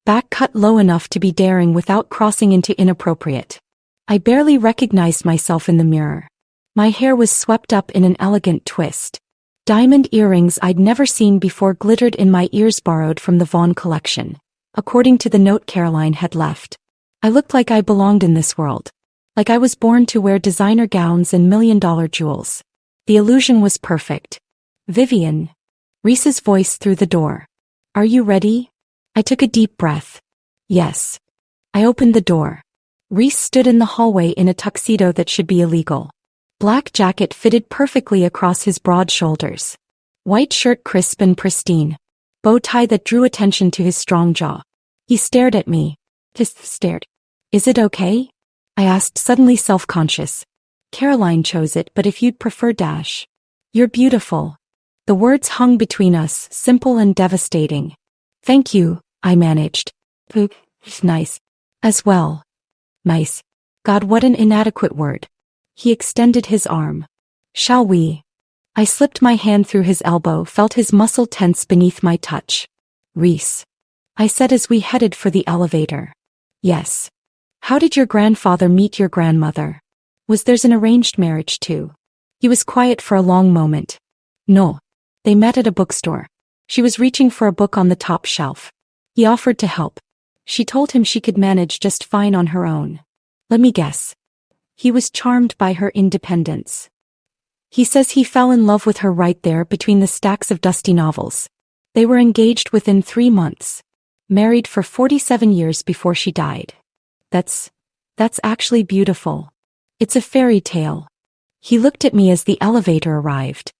Back cut low enough to be daring without crossing into inappropriate. I barely recognized myself in the mirror. My hair was swept up in an elegant twist. Diamond earrings I'd never seen before glittered in my ears, borrowed from the Vaughn collection. According to the note Caroline had left. I looked like I belonged in this world. Like I was born to wear designer gowns and million-dollar jewels. The illusion was perfect. Vivienne. Rhys's voice through the door. Are you ready? I took a deep breath. Yes. I opened the door. Rhys stood in the hallway in a tuxedo that should be illegal. Black jacket fitted perfectly across his broad shoulders. White shirt crisp and pristine. Bow tie that drew attention to his strong jaw. He stared at me. Just stared. Is it okay? I asked, suddenly self-conscious. Caroline chose it, but if you'd prefer dash. You're beautiful. The words hung between us, simple and devastating. Thank you, I managed. Nice. As well. Nice. God, what an inadequate word. He extended his arm. Shall we? I slipped my hand through his elbow, felt his muscle tense beneath my touch. Rhys. I said as we headed for the elevator. Yes. How did your grandfather meet your grandmother? Was theirs an arranged marriage too? He was quiet for a long moment. No. They met at a bookstore. She was reaching for a book on the top shelf. He offered to help. She told him she could manage just fine on her own. Let me guess. He was charmed by her independence. He says he fell in love with her right there between the stacks of dusty novels. They were engaged within 3 months. Married for 47 years before she died. That's actually beautiful. It's a fairy tale. He looked at me as the elevator arrived.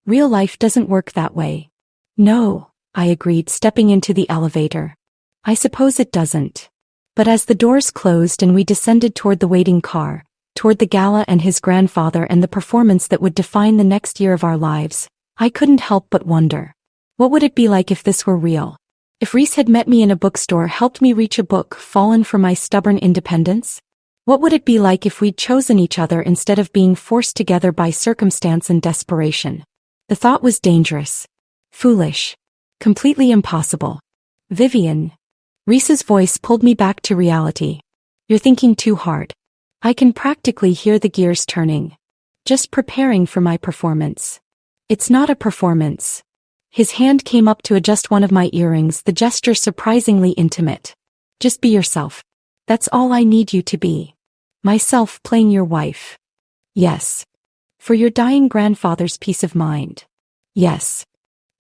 Real life doesn't work that way. No, I agreed, stepping into the elevator. I suppose it doesn't. But as the doors closed and we descended toward the waiting car, toward the gala and his grandfather and the performance that would define the next year of our lives, I couldn't help but wonder. What would it be like if this were real? If Rhys had met me in a bookstore, helped me reach a book, fallen for my stubborn independence? What would it be like if we'd chosen each other instead of being forced together by circumstance and desperation? The thought was dangerous. Foolish. Completely impossible. Vivienne. Rhys's voice pulled me back to reality. You're thinking too hard. I can practically hear the gears turning. Just preparing for my performance. It's not a performance. His hand came up to adjust one of my earrings, the gesture surprisingly intimate. Just be yourself. That's all I need you to be. Myself playing your wife. Yes. For your dying grandfather's peace of mind. Yes.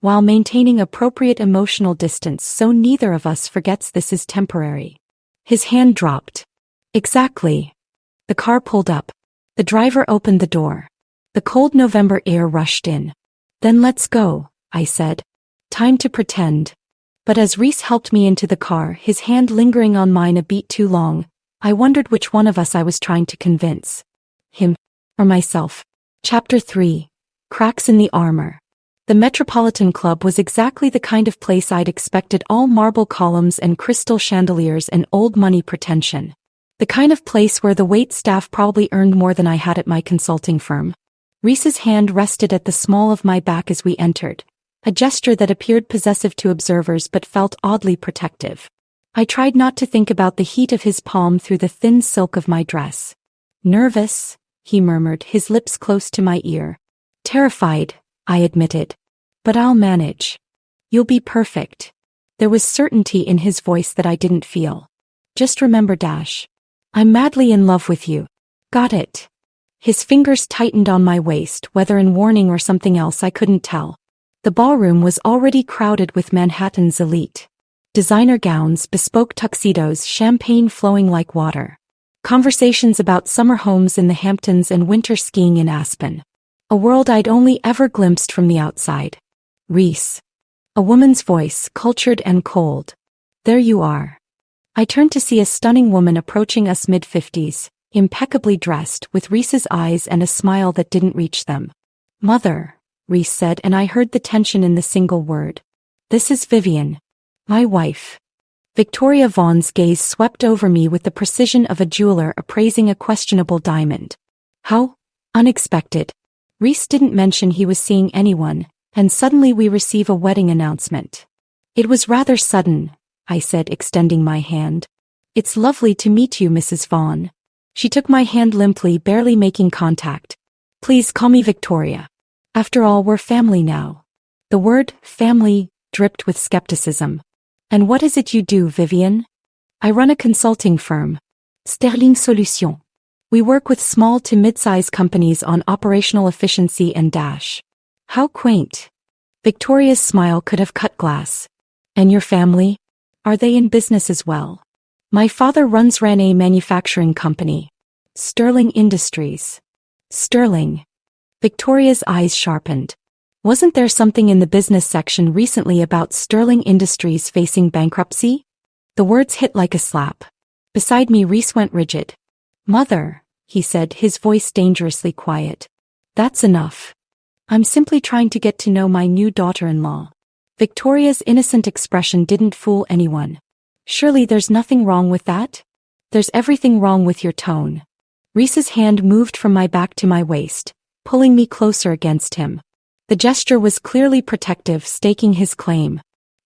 While maintaining appropriate emotional distance so neither of us forgets this is temporary. His hand dropped. Exactly. The car pulled up. The driver opened the door. The cold November air rushed in. Then let's go, I said. Time to pretend. But as Rhys helped me into the car, his hand lingering on mine a beat too long, I wondered which one of us I was trying to convince. Him or myself. Chapter 3. Cracks in the Armor. The Metropolitan Club was exactly the kind of place I'd expected, all marble columns and crystal chandeliers and old money pretension. The kind of place where the wait staff probably earned more than I had at my consulting firm. Rhys's hand rested at the small of my back as we entered, a gesture that appeared possessive to observers but felt oddly protective. I tried not to think about the heat of his palm through the thin silk of my dress. Nervous, he murmured, his lips close to my ear. Terrified, I admitted. But I'll manage. You'll be perfect. There was certainty in his voice that I didn't feel. Just remember, I'm madly in love with you. Got it. His fingers tightened on my waist, whether in warning or something else I couldn't tell. The ballroom was already crowded with Manhattan's elite. Designer gowns, bespoke tuxedos, champagne flowing like water. Conversations about summer homes in the Hamptons and winter skiing in Aspen. A world I'd only ever glimpsed from the outside. Rhys. A woman's voice, cultured and cold. There you are. I turned to see a stunning woman approaching us mid-50s, impeccably dressed, with Rhys's eyes and a smile that didn't reach them. Mother, Rhys said, and I heard the tension in the single word. This is Vivienne. My wife. Victoria Vaughn's gaze swept over me with the precision of a jeweler appraising a questionable diamond. How unexpected. Rhys didn't mention he was seeing anyone, and suddenly we receive a wedding announcement. It was rather sudden, I said, extending my hand. It's lovely to meet you, Mrs. Vaughn. She took my hand limply, barely making contact. Please call me Victoria. After all, we're family now. The word family dripped with skepticism. And what is it you do, Vivienne? I run a consulting firm. Sterling Solutions. We work with small to mid-size companies on operational efficiency and How quaint. Victoria's smile could have cut glass. And your family? Are they in business as well? My father ran a manufacturing company. Sterling Industries. Sterling. Victoria's eyes sharpened. Wasn't there something in the business section recently about Sterling Industries facing bankruptcy? The words hit like a slap. Beside me, Rhys went rigid. Mother, he said, his voice dangerously quiet. That's enough. I'm simply trying to get to know my new daughter-in-law. Victoria's innocent expression didn't fool anyone. Surely there's nothing wrong with that? There's everything wrong with your tone. Rhys's hand moved from my back to my waist, pulling me closer against him. The gesture was clearly protective, staking his claim.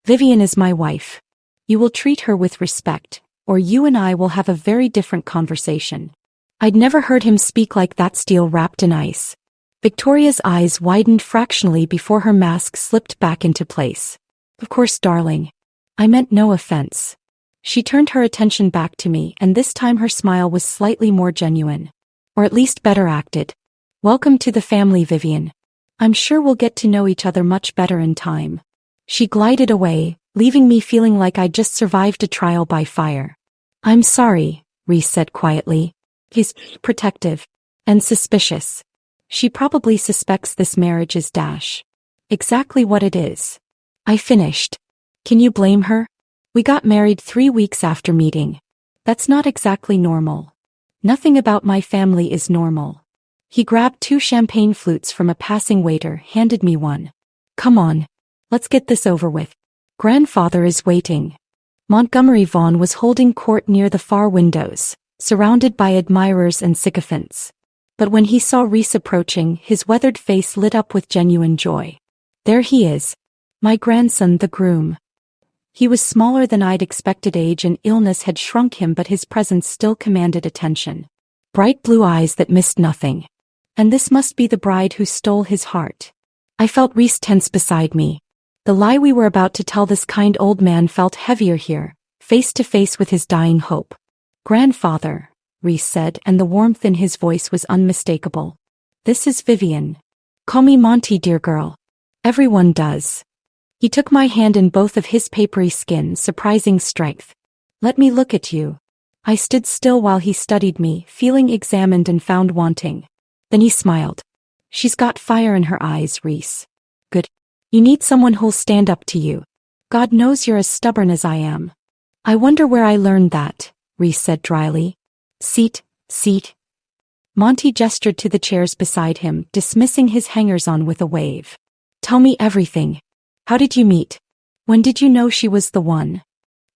Vivienne is my wife. You will treat her with respect, or you and I will have a very different conversation. I'd never heard him speak like that, steel wrapped in ice. Victoria's eyes widened fractionally before her mask slipped back into place. Of course, darling. I meant no offense. She turned her attention back to me, and this time her smile was slightly more genuine. Or at least better acted. Welcome to the family, Vivienne. I'm sure we'll get to know each other much better in time. She glided away, leaving me feeling like I'd just survived a trial by fire. I'm sorry, Rhys said quietly. He's protective. And suspicious. She probably suspects this marriage is exactly what it is. I finished. Can you blame her? We got married 3 weeks after meeting. That's not exactly normal. Nothing about my family is normal. He grabbed 2 champagne flutes from a passing waiter, handed me one. Come on. Let's get this over with. Grandfather is waiting. Montgomery Vaughn was holding court near the far windows, surrounded by admirers and sycophants. But when he saw Rhys approaching, his weathered face lit up with genuine joy. There he is. My grandson, the groom. He was smaller than I'd expected. Age and illness had shrunk him, but his presence still commanded attention. Bright blue eyes that missed nothing. And this must be the bride who stole his heart. I felt Rhys tense beside me. The lie we were about to tell this kind old man felt heavier here, face to face with his dying hope. Grandfather, Rhys said, and the warmth in his voice was unmistakable. This is Vivienne. Call me Monty, dear girl. Everyone does. He took my hand in both of his papery skin, surprising strength. Let me look at you. I stood still while he studied me, feeling examined and found wanting. Then he smiled. She's got fire in her eyes, Rhys. Good. You need someone who'll stand up to you. God knows you're as stubborn as I am. I wonder where I learned that, Rhys said dryly. Seat. Monty gestured to the chairs beside him, dismissing his hangers-on with a wave. Tell me everything. How did you meet? When did you know she was the one?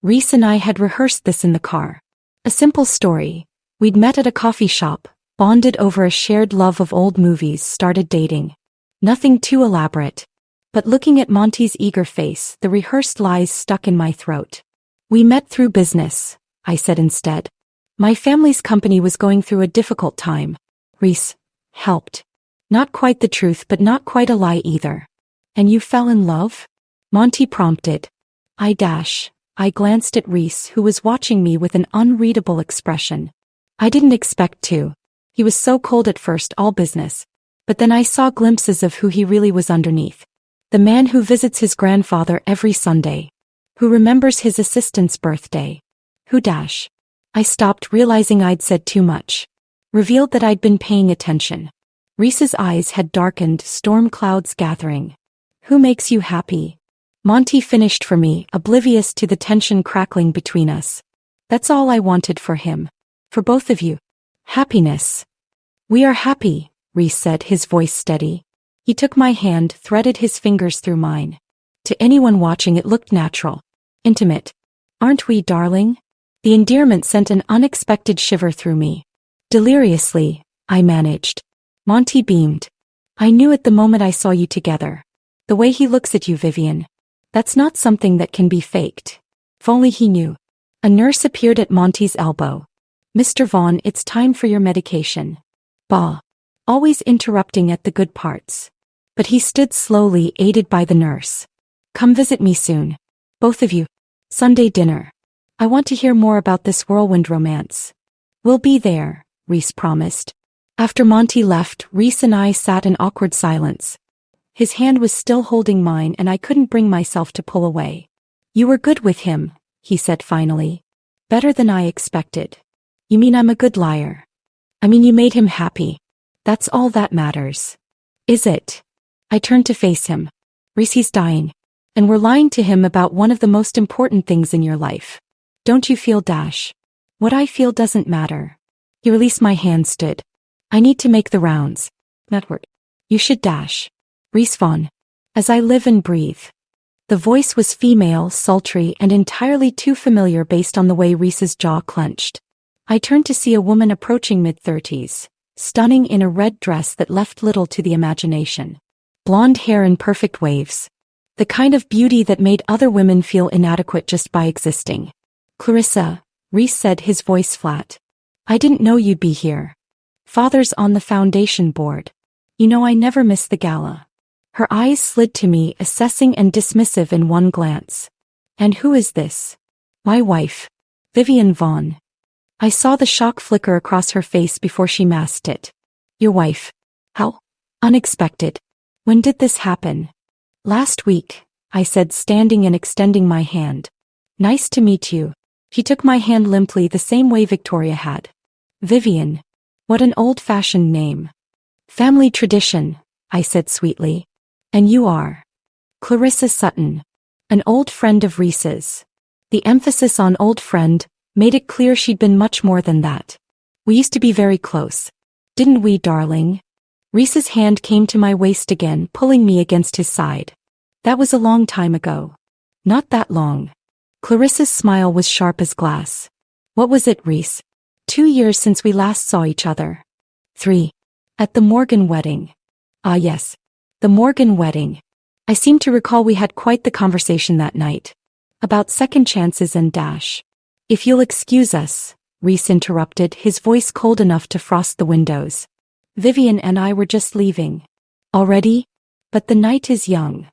Rhys and I had rehearsed this in the car. A simple story. We'd met at a coffee shop, bonded over a shared love of old movies, started dating. Nothing too elaborate. But looking at Monty's eager face, the rehearsed lies stuck in my throat. We met through business, I said instead. My family's company was going through a difficult time. Rhys helped. Not quite the truth, but not quite a lie either. And you fell in love? Monty prompted. I glanced at Rhys, who was watching me with an unreadable expression. I didn't expect to. He was so cold at first, all business. But then I saw glimpses of who he really was underneath. The man who visits his grandfather every Sunday. Who remembers his assistant's birthday. Who I stopped, realizing I'd said too much. Revealed that I'd been paying attention. Rhys's eyes had darkened, storm clouds gathering. Who makes you happy? Monty finished for me, oblivious to the tension crackling between us. That's all I wanted for him. For both of you. Happiness. We are happy, Rhys said, his voice steady. He took my hand, threaded his fingers through mine. To anyone watching, it looked natural. Intimate. Aren't we, darling? The endearment sent an unexpected shiver through me. Deliriously, I managed. Monty beamed. I knew at the moment I saw you together. The way he looks at you, Vivienne. That's not something that can be faked. If only he knew. A nurse appeared at Monty's elbow. Mr. Vaughn, it's time for your medication. Bah. Always interrupting at the good parts. But he stood slowly, aided by the nurse. Come visit me soon. Both of you. Sunday dinner. I want to hear more about this whirlwind romance. We'll be there, Rhys promised. After Monty left, Rhys and I sat in awkward silence. His hand was still holding mine and I couldn't bring myself to pull away. You were good with him, he said finally. Better than I expected. You mean I'm a good liar? I mean you made him happy. That's all that matters. Is it? I turned to face him. Rhys, he's dying. And we're lying to him about one of the most important things in your life. Don't you feel? What I feel doesn't matter. He released my hand, stood. I need to make the rounds. Network. You should. Rhys Vaughn. As I live and breathe. The voice was female, sultry, and entirely too familiar based on the way Rhys's jaw clenched. I turned to see a woman approaching mid-30s, stunning in a red dress that left little to the imagination. Blonde hair in perfect waves. The kind of beauty that made other women feel inadequate just by existing. Clarissa, Rhys said, his voice flat. I didn't know you'd be here. Father's on the foundation board. You know I never miss the gala. Her eyes slid to me, assessing and dismissive in one glance. And who is this? My wife. Vivienne Vaughn. I saw the shock flicker across her face before she masked it. Your wife. How? Unexpected. When did this happen? Last week, I said, standing and extending my hand. Nice to meet you. She took my hand limply, the same way Victoria had. Vivienne. What an old-fashioned name. Family tradition, I said sweetly. And you are? Clarissa Sutton. An old friend of Rhys's. The emphasis on old friend made it clear she'd been much more than that. We used to be very close. Didn't we, darling? Rhys's hand came to my waist again, pulling me against his side. That was a long time ago. Not that long. Clarissa's smile was sharp as glass. What was it, Rhys? 2 years since we last saw each other. 3. At the Morgan wedding. Ah yes. The Morgan wedding. I seem to recall we had quite the conversation that night. About second chances and dash. If you'll excuse us, Rhys interrupted, his voice cold enough to frost the windows. Vivienne and I were just leaving. Already? But the night is young.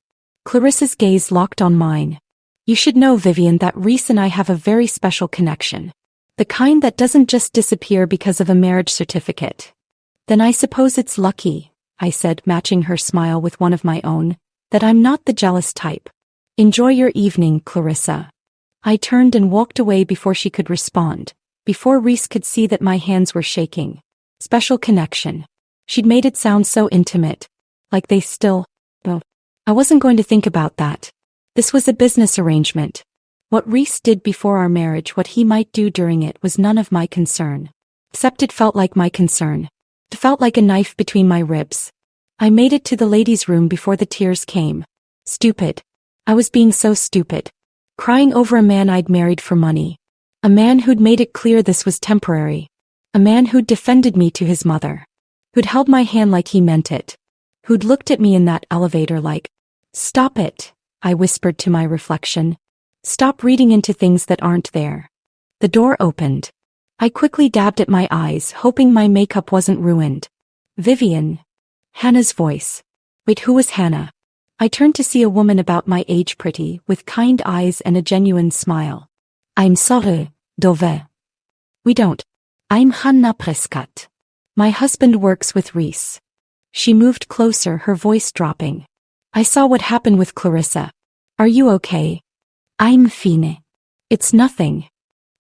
Clarissa's gaze locked on mine. You should know, Vivienne, that Rhys and I have a very special connection. The kind that doesn't just disappear because of a marriage certificate. Then I suppose it's lucky, I said, matching her smile with one of my own, that I'm not the jealous type. Enjoy your evening, Clarissa. I turned and walked away before she could respond, before Rhys could see that my hands were shaking. Special connection. She'd made it sound so intimate. Like they still... Well, I wasn't going to think about that. This was a business arrangement. What Rhys did before our marriage, what he might do during it, was none of my concern. Except it felt like my concern. It felt like a knife between my ribs. I made it to the ladies' room before the tears came. Stupid. I was being so stupid. Crying over a man I'd married for money. A man who'd made it clear this was temporary. A man who'd defended me to his mother. Who'd held my hand like he meant it. Who'd looked at me in that elevator like, "Stop it," I whispered to my reflection. "Stop reading into things that aren't there." The door opened. I quickly dabbed at my eyes, hoping my makeup wasn't ruined. Vivienne. Hannah's voice. Wait, who was Hannah? I turned to see a woman about my age, pretty, with kind eyes and a genuine smile. I'm sorry, Dove. We don't. I'm Hannah Prescott. My husband works with Rhys. She moved closer, her voice dropping. I saw what happened with Clarissa. Are you okay? I'm fine. It's nothing.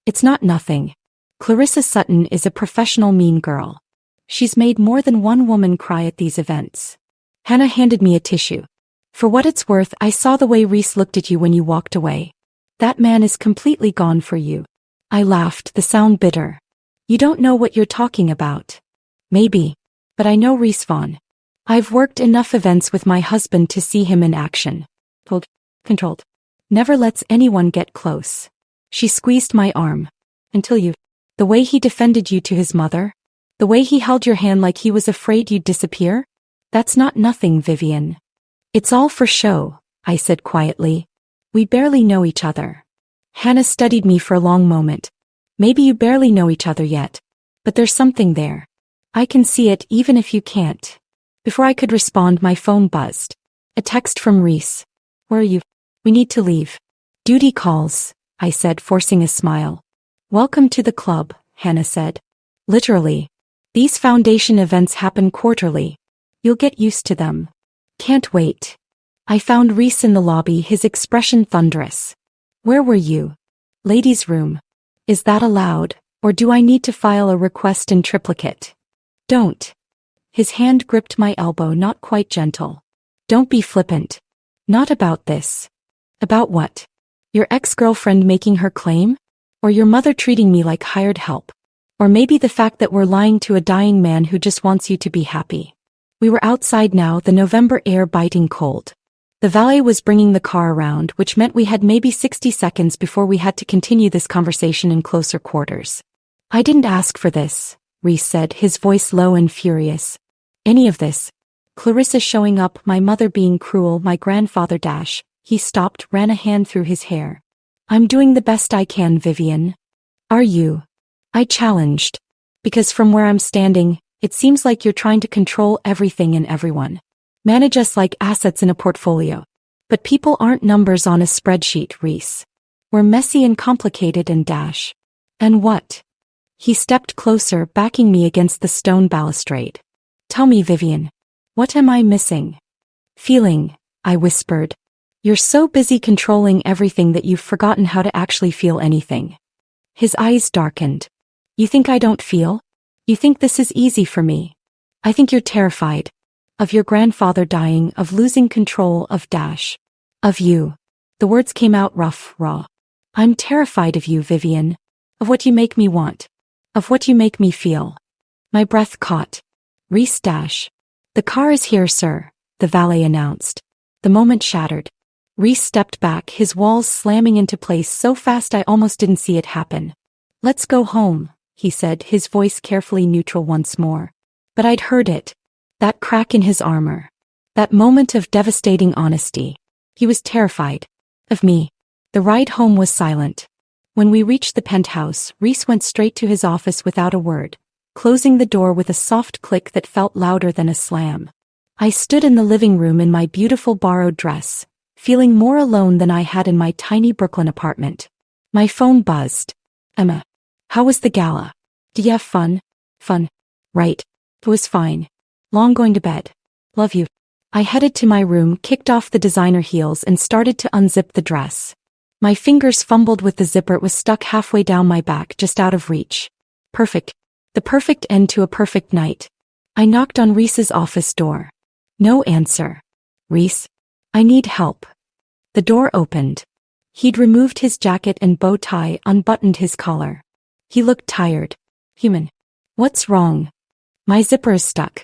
It's not nothing. Clarissa Sutton is a professional mean girl. She's made more than one woman cry at these events. Hannah handed me a tissue. For what it's worth, I saw the way Rhys looked at you when you walked away. That man is completely gone for you. I laughed, the sound bitter. You don't know what you're talking about. Maybe. But I know Rhys Vaughn. I've worked enough events with my husband to see him in action. Controlled. Never lets anyone get close. She squeezed my arm. Until you. The way he defended you to his mother? The way he held your hand like he was afraid you'd disappear? That's not nothing, Vivienne. It's all for show, I said quietly. We barely know each other. Hannah studied me for a long moment. Maybe you barely know each other yet. But there's something there. I can see it even if you can't. Before I could respond, my phone buzzed. A text from Rhys. Where are you? We need to leave. Duty calls, I said, forcing a smile. Welcome to the club, Hannah said. Literally. These foundation events happen quarterly. You'll get used to them. Can't wait. I found Rhys in the lobby, his expression thunderous. Where were you? Ladies' room. Is that allowed, or do I need to file a request in triplicate? Don't. His hand gripped my elbow, not quite gentle. Don't be flippant. Not about this. About what? Your ex-girlfriend making her claim? Or your mother treating me like hired help? Or maybe the fact that we're lying to a dying man who just wants you to be happy. We were outside now, the November air biting cold. The valet was bringing the car around, which meant we had maybe 60 seconds before we had to continue this conversation in closer quarters. I didn't ask for this, Rhys said, his voice low and furious. Any of this. Clarissa showing up, my mother being cruel, my grandfather dash. He stopped, ran a hand through his hair. I'm doing the best I can, Vivienne. Are you? I challenged. Because from where I'm standing, it seems like you're trying to control everything and everyone. Manage us like assets in a portfolio. But people aren't numbers on a spreadsheet, Rhys. We're messy and complicated and dash. And what? He stepped closer, backing me against the stone balustrade. Tell me, Vivienne. What am I missing? Feeling, I whispered. You're so busy controlling everything that you've forgotten how to actually feel anything. His eyes darkened. You think I don't feel? You think this is easy for me? I think you're terrified. Of your grandfather dying, of losing control, of dash. Of you. The words came out rough, raw. I'm terrified of you, Vivienne. Of what you make me want. Of what you make me feel. My breath caught. Rhys dash. The car is here, sir, the valet announced. The moment shattered. Rhys stepped back, his walls slamming into place so fast I almost didn't see it happen. Let's go home, he said, his voice carefully neutral once more. But I'd heard it. That crack in his armor. That moment of devastating honesty. He was terrified. Of me. The ride home was silent. When we reached the penthouse, Rhys went straight to his office without a word, closing the door with a soft click that felt louder than a slam. I stood in the living room in my beautiful borrowed dress, feeling more alone than I had in my tiny Brooklyn apartment. My phone buzzed. Emma. How was the gala? Did you have fun? Fun. Right. It was fine. Long going to bed. Love you. I headed to my room, kicked off the designer heels and started to unzip the dress. My fingers fumbled with the zipper. It was stuck halfway down my back, just out of reach. Perfect. The perfect end to a perfect night. I knocked on Rhys's office door. No answer. Rhys? I need help. The door opened. He'd removed his jacket and bow tie, unbuttoned his collar. He looked tired. Human. What's wrong? My zipper is stuck.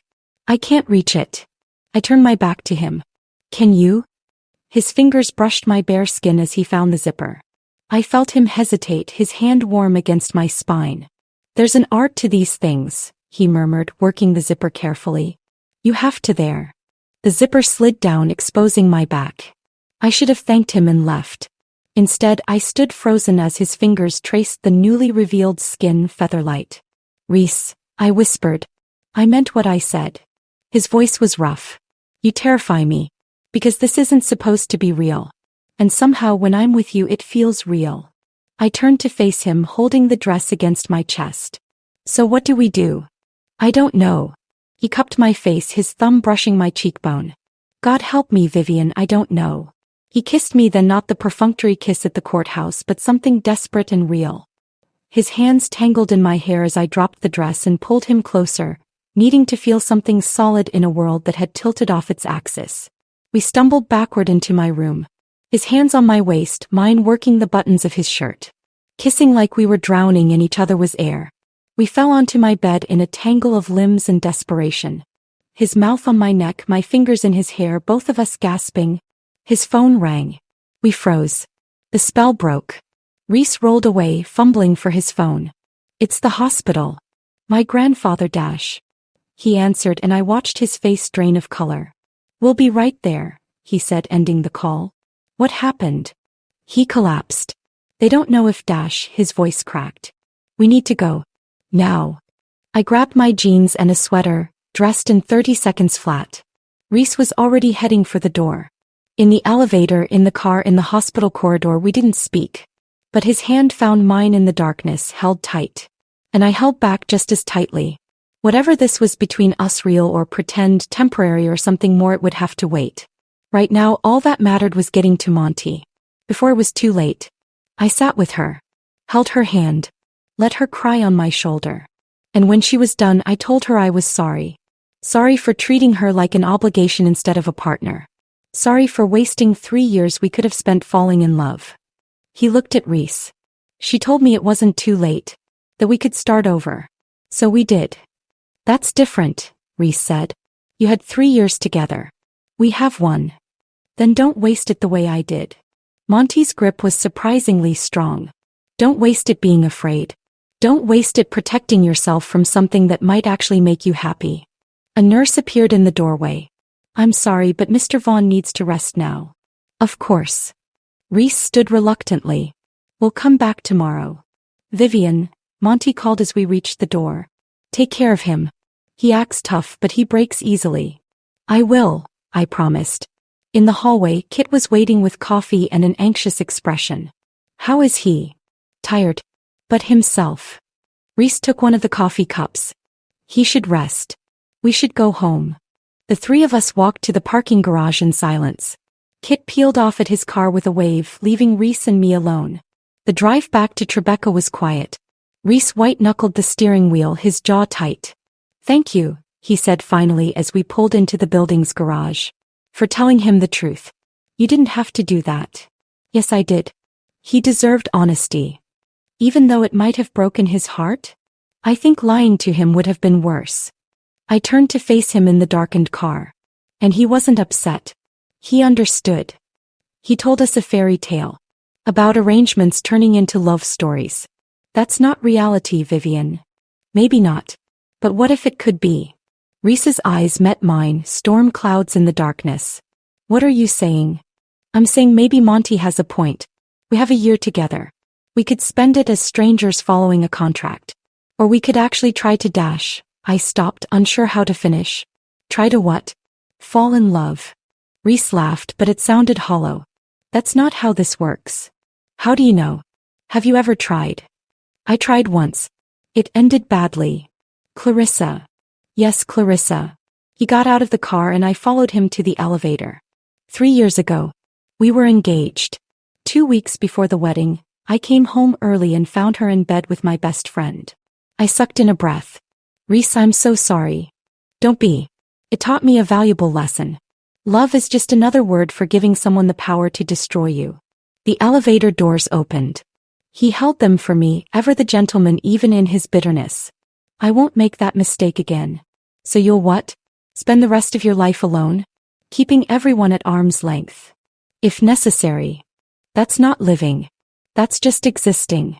I can't reach it. I turned my back to him. Can you? His fingers brushed my bare skin as he found the zipper. I felt him hesitate, his hand warm against my spine. There's an art to these things, he murmured, working the zipper carefully. You have to there. The zipper slid down, exposing my back. I should have thanked him and left. Instead, I stood frozen as his fingers traced the newly revealed skin featherlight. Rhys, I whispered. I meant what I said. His voice was rough. You terrify me. Because this isn't supposed to be real. And somehow when I'm with you it feels real. I turned to face him, holding the dress against my chest. So what do we do? I don't know. He cupped my face, his thumb brushing my cheekbone. God help me, Vivienne, I don't know. He kissed me, then not the perfunctory kiss at the courthouse, but something desperate and real. His hands tangled in my hair as I dropped the dress and pulled him closer, needing to feel something solid in a world that had tilted off its axis. We stumbled backward into my room. His hands on my waist, mine working the buttons of his shirt. Kissing like we were drowning in each other was air. We fell onto my bed in a tangle of limbs and desperation. His mouth on my neck, my fingers in his hair, both of us gasping. His phone rang. We froze. The spell broke. Rhys rolled away, fumbling for his phone. It's the hospital. My grandfather Dash. He answered and I watched his face drain of color. We'll be right there, he said, ending the call. What happened? He collapsed. They don't know if Dash, his voice cracked. We need to go. Now. I grabbed my jeans and a sweater, dressed in 30 seconds flat. Rhys was already heading for the door. In the elevator, in the car, in the hospital corridor, we didn't speak. But his hand found mine in the darkness, held tight. And I held back just as tightly. Whatever this was between us, real or pretend, temporary or something more, it would have to wait. Right now, all that mattered was getting to Monty. Before it was too late. I sat with her. Held her hand. Let her cry on my shoulder. And when she was done, I told her I was sorry. Sorry for treating her like an obligation instead of a partner. Sorry for wasting 3 years we could have spent falling in love. He looked at Rhys. She told me it wasn't too late. That we could start over. So we did. That's different, Rhys said. You had 3 years together. We have 1. Then don't waste it the way I did. Monty's grip was surprisingly strong. Don't waste it being afraid. Don't waste it protecting yourself from something that might actually make you happy. A nurse appeared in the doorway. I'm sorry, but Mr. Vaughn needs to rest now. Of course. Rhys stood reluctantly. We'll come back tomorrow. Vivienne, Monty called as we reached the door. Take care of him. He acts tough, but he breaks easily. I will, I promised. In the hallway, Kit was waiting with coffee and an anxious expression. How is he? Tired. But himself. Rhys took one of the coffee cups. He should rest. We should go home. The 3 of us walked to the parking garage in silence. Kit peeled off at his car with a wave, leaving Rhys and me alone. The drive back to Tribeca was quiet. Rhys white-knuckled the steering wheel, his jaw tight. Thank you, he said finally as we pulled into the building's garage. For telling him the truth. You didn't have to do that. Yes, I did. He deserved honesty. Even though it might have broken his heart? I think lying to him would have been worse. I turned to face him in the darkened car. And he wasn't upset. He understood. He told us a fairy tale. About arrangements turning into love stories. That's not reality, Vivienne. Maybe not. But what if it could be? Rhys's eyes met mine, storm clouds in the darkness. What are you saying? I'm saying maybe Monty has a point. We have a year together. We could spend it as strangers following a contract. Or we could actually try to dash. I stopped, unsure how to finish. Try to what? Fall in love. Rhys laughed, but it sounded hollow. That's not how this works. How do you know? Have you ever tried? I tried once. It ended badly. Clarissa. Yes, Clarissa. He got out of the car and I followed him to the elevator. 3 years ago. We were engaged. 2 weeks before the wedding, I came home early and found her in bed with my best friend. I sucked in a breath. Rhys, I'm so sorry. Don't be. It taught me a valuable lesson. Love is just another word for giving someone the power to destroy you. The elevator doors opened. He held them for me, ever the gentleman even in his bitterness. I won't make that mistake again. So you'll what? Spend the rest of your life alone? Keeping everyone at arm's length. If necessary. That's not living. That's just existing.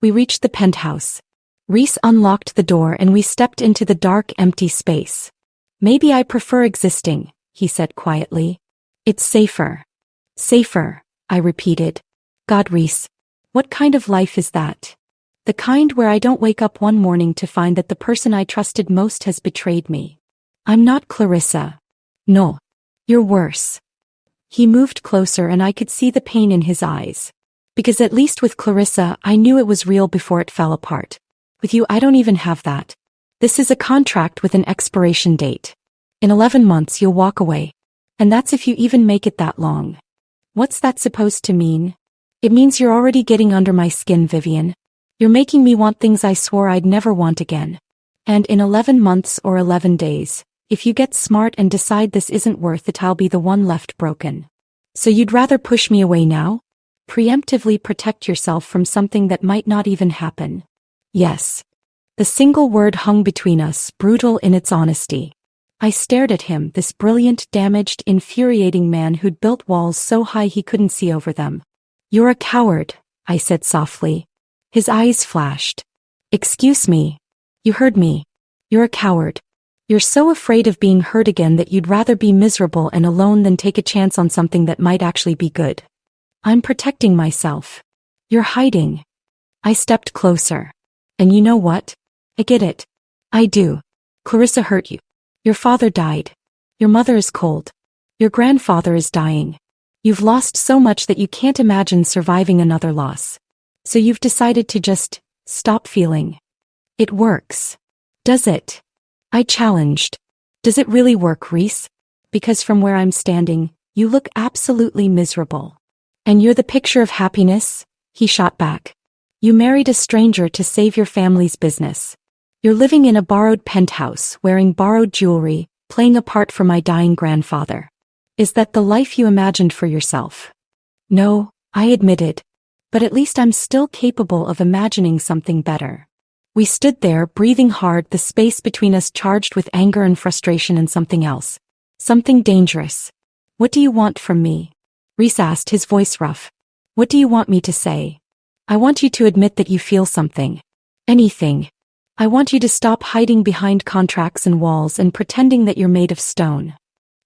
We reached the penthouse. Rhys unlocked the door and we stepped into the dark, empty space. Maybe I prefer existing, he said quietly. It's safer. Safer, I repeated. God, Rhys. What kind of life is that? The kind where I don't wake up one morning to find that the person I trusted most has betrayed me. I'm not Clarissa. No. You're worse. He moved closer and I could see the pain in his eyes. Because at least with Clarissa, I knew it was real before it fell apart. With you, I don't even have that. This is a contract with an expiration date. In 11 months, you'll walk away. And that's if you even make it that long. What's that supposed to mean? It means you're already getting under my skin, Vivienne. You're making me want things I swore I'd never want again. And in 11 months or 11 days, if you get smart and decide this isn't worth it, I'll be the one left broken. So you'd rather push me away now? Preemptively protect yourself from something that might not even happen. Yes. The single word hung between us, brutal in its honesty. I stared at him, this brilliant, damaged, infuriating man who'd built walls so high he couldn't see over them. You're a coward, I said softly. His eyes flashed. Excuse me. You heard me. You're a coward. You're so afraid of being hurt again that you'd rather be miserable and alone than take a chance on something that might actually be good. I'm protecting myself. You're hiding. I stepped closer. And you know what? I get it. I do. Clarissa hurt you. Your father died. Your mother is cold. Your grandfather is dying. You've lost so much that you can't imagine surviving another loss. So you've decided to just stop feeling. It works. Does it? I challenged. Does it really work, Rhys? Because from where I'm standing, you look absolutely miserable. And you're the picture of happiness, he shot back. You married a stranger to save your family's business. You're living in a borrowed penthouse, wearing borrowed jewelry, playing a part for my dying grandfather. Is that the life you imagined for yourself? No, I admitted. But at least I'm still capable of imagining something better. We stood there, breathing hard, the space between us charged with anger and frustration and something else. Something dangerous. What do you want from me? Rhys asked, his voice rough. What do you want me to say? I want you to admit that you feel something. Anything. I want you to stop hiding behind contracts and walls and pretending that you're made of stone.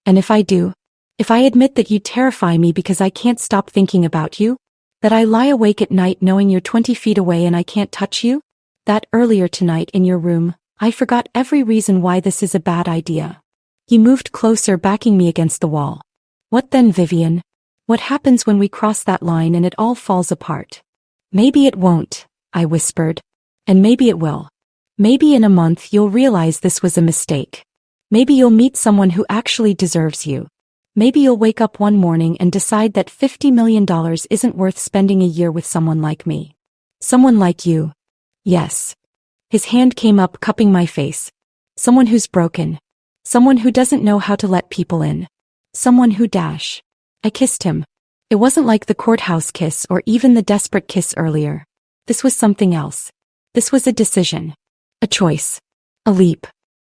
And if I do, if I admit that you terrify me because I can't stop thinking about you, that I lie awake at night knowing you're 20 feet away and I can't touch you, that earlier tonight in your room, I forgot every reason why this is a bad idea. He moved closer, backing me against the wall. What then, Vivienne? What happens when we cross that line and it all falls apart? Maybe it won't, I whispered. And maybe it will. Maybe in a month you'll realize this was a mistake. Maybe you'll meet someone who actually deserves you. Maybe you'll wake up one morning and decide that $50 million isn't worth spending a year with someone like me. Someone like you. Yes. His hand came up, cupping my face. Someone who's broken. Someone who doesn't know how to let people in. Someone who dash. I kissed him. It wasn't like the courthouse kiss or even the desperate kiss earlier. This was something else. This was a decision. A choice. A leap.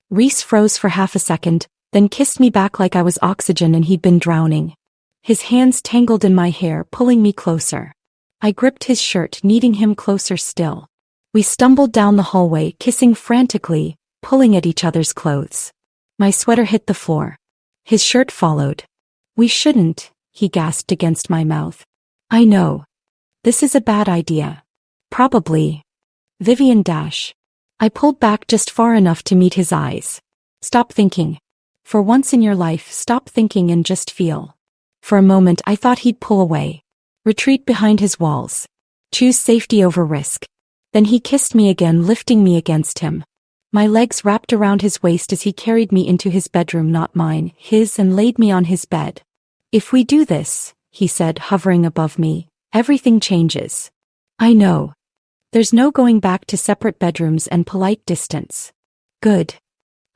Rhys froze for half a second, then kissed me back like I was oxygen and he'd been drowning. His hands tangled in my hair, pulling me closer. I gripped his shirt, needing him closer still. We stumbled down the hallway, kissing frantically, pulling at each other's clothes. My sweater hit the floor. His shirt followed. We shouldn't, he gasped against my mouth. I know. This is a bad idea. Probably. Vivienne dash. I pulled back just far enough to meet his eyes. Stop thinking. For once in your life, stop thinking and just feel. For a moment I thought he'd pull away. Retreat behind his walls. Choose safety over risk. Then he kissed me again, lifting me against him. My legs wrapped around his waist as he carried me into his bedroom, not mine, his, and laid me on his bed. If we do this, he said, hovering above me, everything changes. I know. There's no going back to separate bedrooms and polite distance. Good.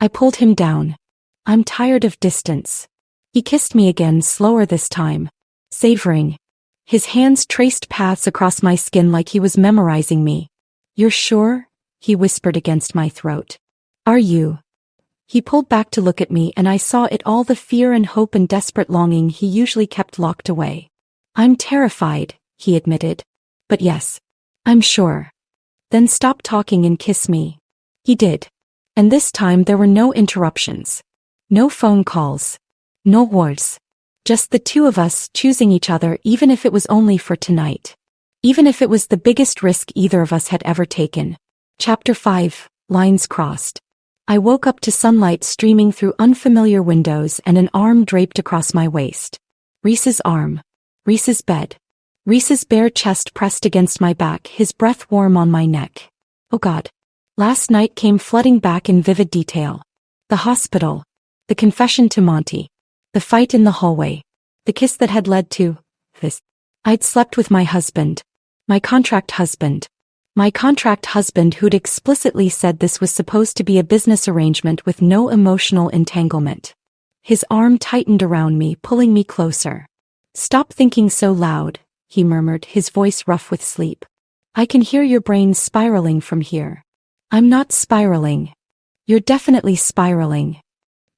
I pulled him down. I'm tired of distance. He kissed me again, slower this time. Savoring. His hands traced paths across my skin like he was memorizing me. You're sure? He whispered against my throat. Are you? He pulled back to look at me and I saw it all, the fear and hope and desperate longing he usually kept locked away. I'm terrified, he admitted. But yes. I'm sure. Then stop talking and kiss me. He did. And this time there were no interruptions. No phone calls. No words. Just the two of us choosing each other, even if it was only for tonight. Even if it was the biggest risk either of us had ever taken. Chapter 5, Lines Crossed. I woke up to sunlight streaming through unfamiliar windows and an arm draped across my waist. Rhys's arm. Rhys's bed. Rhys's bare chest pressed against my back, his breath warm on my neck. Oh God. Last night came flooding back in vivid detail. The hospital. The confession to Monty. The fight in the hallway. The kiss that had led to this. I'd slept with my husband. My contract husband. My contract husband who'd explicitly said this was supposed to be a business arrangement with no emotional entanglement. His arm tightened around me, pulling me closer. Stop thinking so loud, he murmured, his voice rough with sleep. I can hear your brain spiraling from here. I'm not spiraling. You're definitely spiraling.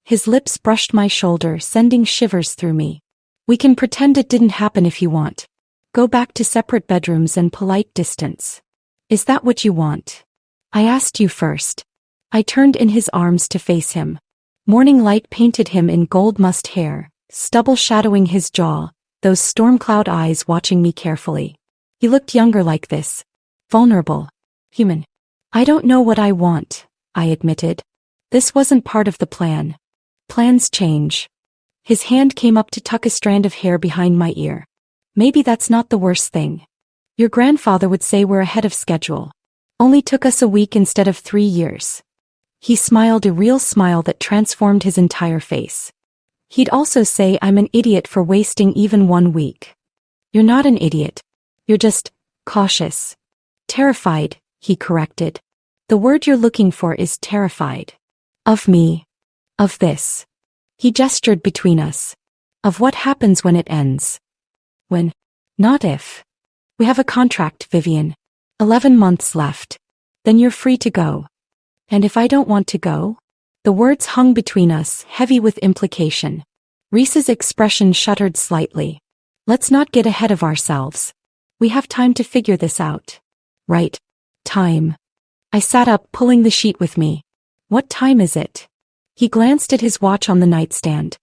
His lips brushed my shoulder, sending shivers through me. We can pretend it didn't happen if you want. Go back to separate bedrooms and polite distance. Is that what you want? I asked you first. I turned in his arms to face him. Morning light painted him in gold mussed hair, stubble shadowing his jaw, those storm cloud eyes watching me carefully. He looked younger like this. Vulnerable. Human. I don't know what I want, I admitted. This wasn't part of the plan. Plans change. His hand came up to tuck a strand of hair behind my ear. Maybe that's not the worst thing. Your grandfather would say we're ahead of schedule. Only took us a week instead of 3 years. He smiled, a real smile that transformed his entire face. He'd also say I'm an idiot for wasting even 1 week. You're not an idiot. You're just cautious. Terrified, he corrected. The word you're looking for is terrified. Of me. Of this. He gestured between us. Of what happens when it ends. When. Not if. We have a contract, Vivienne. 11 months left. Then you're free to go. And if I don't want to go? The words hung between us, heavy with implication. Rhys's expression shuddered slightly. Let's not get ahead of ourselves. We have time to figure this out. Right. Time. I sat up, pulling the sheet with me. What time is it? He glanced at his watch on the nightstand.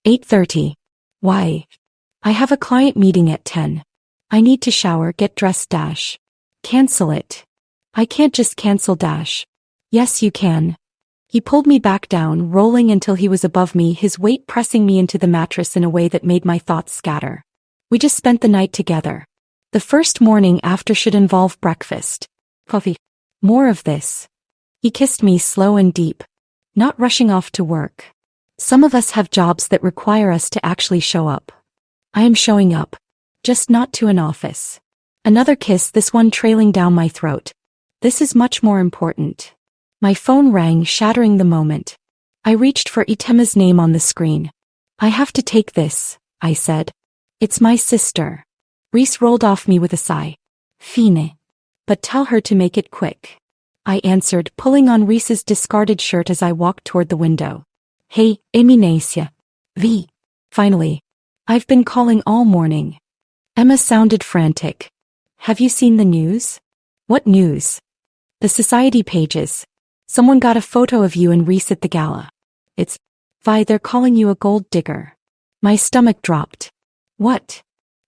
8:30. Why? I have a client meeting at 10. I need to shower, get dressed dash. Cancel it. I can't just cancel dash. Yes, you can. He pulled me back down, rolling until he was above me, his weight pressing me into the mattress in a way that made my thoughts scatter. We just spent the night together. The first morning after should involve breakfast. Coffee. More of this. He kissed me slow and deep. Not rushing off to work. Some of us have jobs that require us to actually show up. I am showing up. Just not to an office. Another kiss, this one trailing down my throat. This is much more important. My phone rang, shattering the moment. I reached for Itema's name on the screen. I have to take this, I said. It's my sister. Rhys rolled off me with a sigh. Fine. But tell her to make it quick. I answered, pulling on Rhys's discarded shirt as I walked toward the window. Hey, Eminesia. V. Finally. I've been calling all morning. Emma sounded frantic. Have you seen the news? What news? The society pages. Someone got a photo of you and Rhys at the gala. It's, Vi, they're calling you a gold digger. My stomach dropped. What?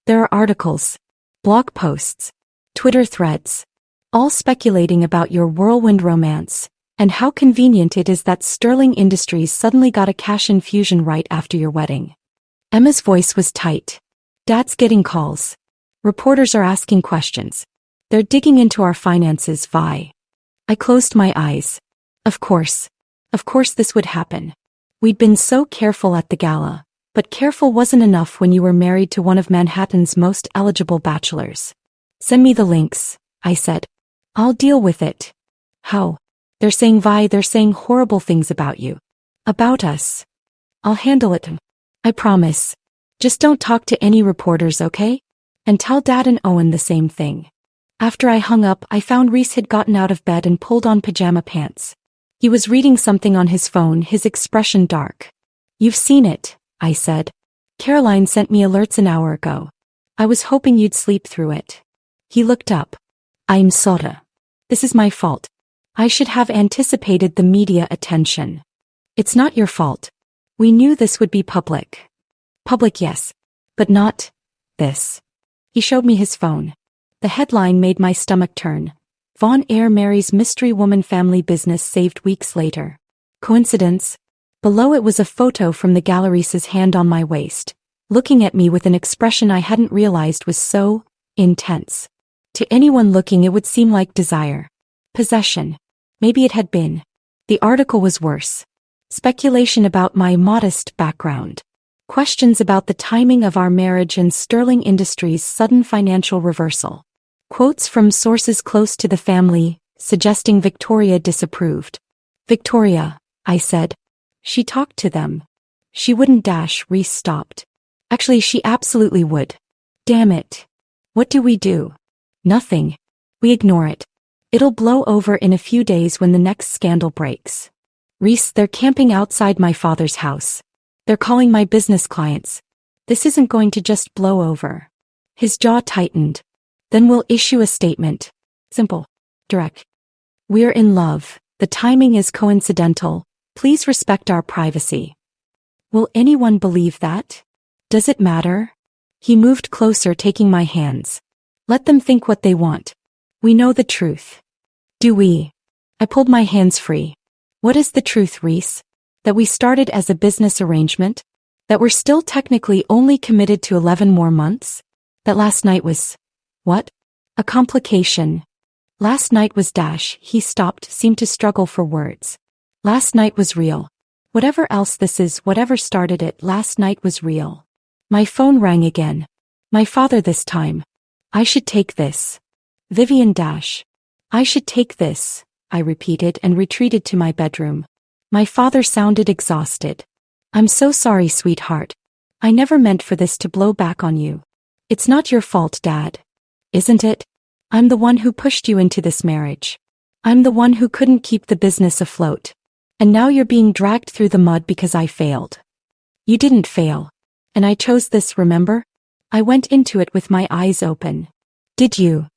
There are articles, blog posts, Twitter threads, all speculating about your whirlwind romance, and how convenient it is that Sterling Industries suddenly got a cash infusion right after your wedding. Emma's voice was tight. Dad's getting calls. Reporters are asking questions. They're digging into our finances, Vi. I closed my eyes. Of course this would happen. We'd been so careful at the gala, but careful wasn't enough when you were married to one of Manhattan's most eligible bachelors. Send me the links, I said. I'll deal with it. How? They're saying, Vi, they're saying horrible things about you. About us. I'll handle it. I promise. Just don't talk to any reporters, okay? And tell Dad and Owen the same thing. After I hung up, I found Rhys had gotten out of bed and pulled on pajama pants. He was reading something on his phone, his expression dark. You've seen it, I said. Caroline sent me alerts an hour ago. I was hoping you'd sleep through it. He looked up. I'm sorry. This is my fault. I should have anticipated the media attention. It's not your fault. We knew this would be public. Public, yes. But not this. He showed me his phone. The headline made my stomach turn. Vaughn heir marries mystery woman, family business saved weeks later. Coincidence? Below it was a photo from the gallery's hand on my waist, looking at me with an expression I hadn't realized was so intense. To anyone looking, it would seem like desire. Possession. Maybe it had been. The article was worse. Speculation about my modest background. Questions about the timing of our marriage and Sterling Industries' sudden financial reversal. Quotes from sources close to the family, suggesting Victoria disapproved. Victoria, I said. She talked to them. She wouldn't. Rhys stopped. Actually, she absolutely would. Damn it. What do? Nothing. We ignore it. It'll blow over in a few days when the next scandal breaks. Rhys, they're camping outside my father's house. They're calling my business clients. This isn't going to just blow over. His jaw tightened. Then we'll issue a statement. Simple. Direct. We're in love. The timing is coincidental. Please respect our privacy. Will anyone believe that? Does it matter? He moved closer, taking my hands. Let them think what they want. We know the truth. Do we? I pulled my hands free. What is the truth, Rhys? That we started as a business arrangement? That we're still technically only committed to 11 more months? That last night was... What? A complication. Last night was ... He stopped, seemed to struggle for words. Last night was real. Whatever else this is, whatever started it, last night was real. My phone rang again. My father this time. I should take this. Vivienne ... I should take this, I repeated and retreated to my bedroom. My father sounded exhausted. I'm so sorry, sweetheart. I never meant for this to blow back on you. It's not your fault, Dad. Isn't it? I'm the one who pushed you into this marriage. I'm the one who couldn't keep the business afloat. And now you're being dragged through the mud because I failed. You didn't fail. And I chose this, remember? I went into it with my eyes open. Did you?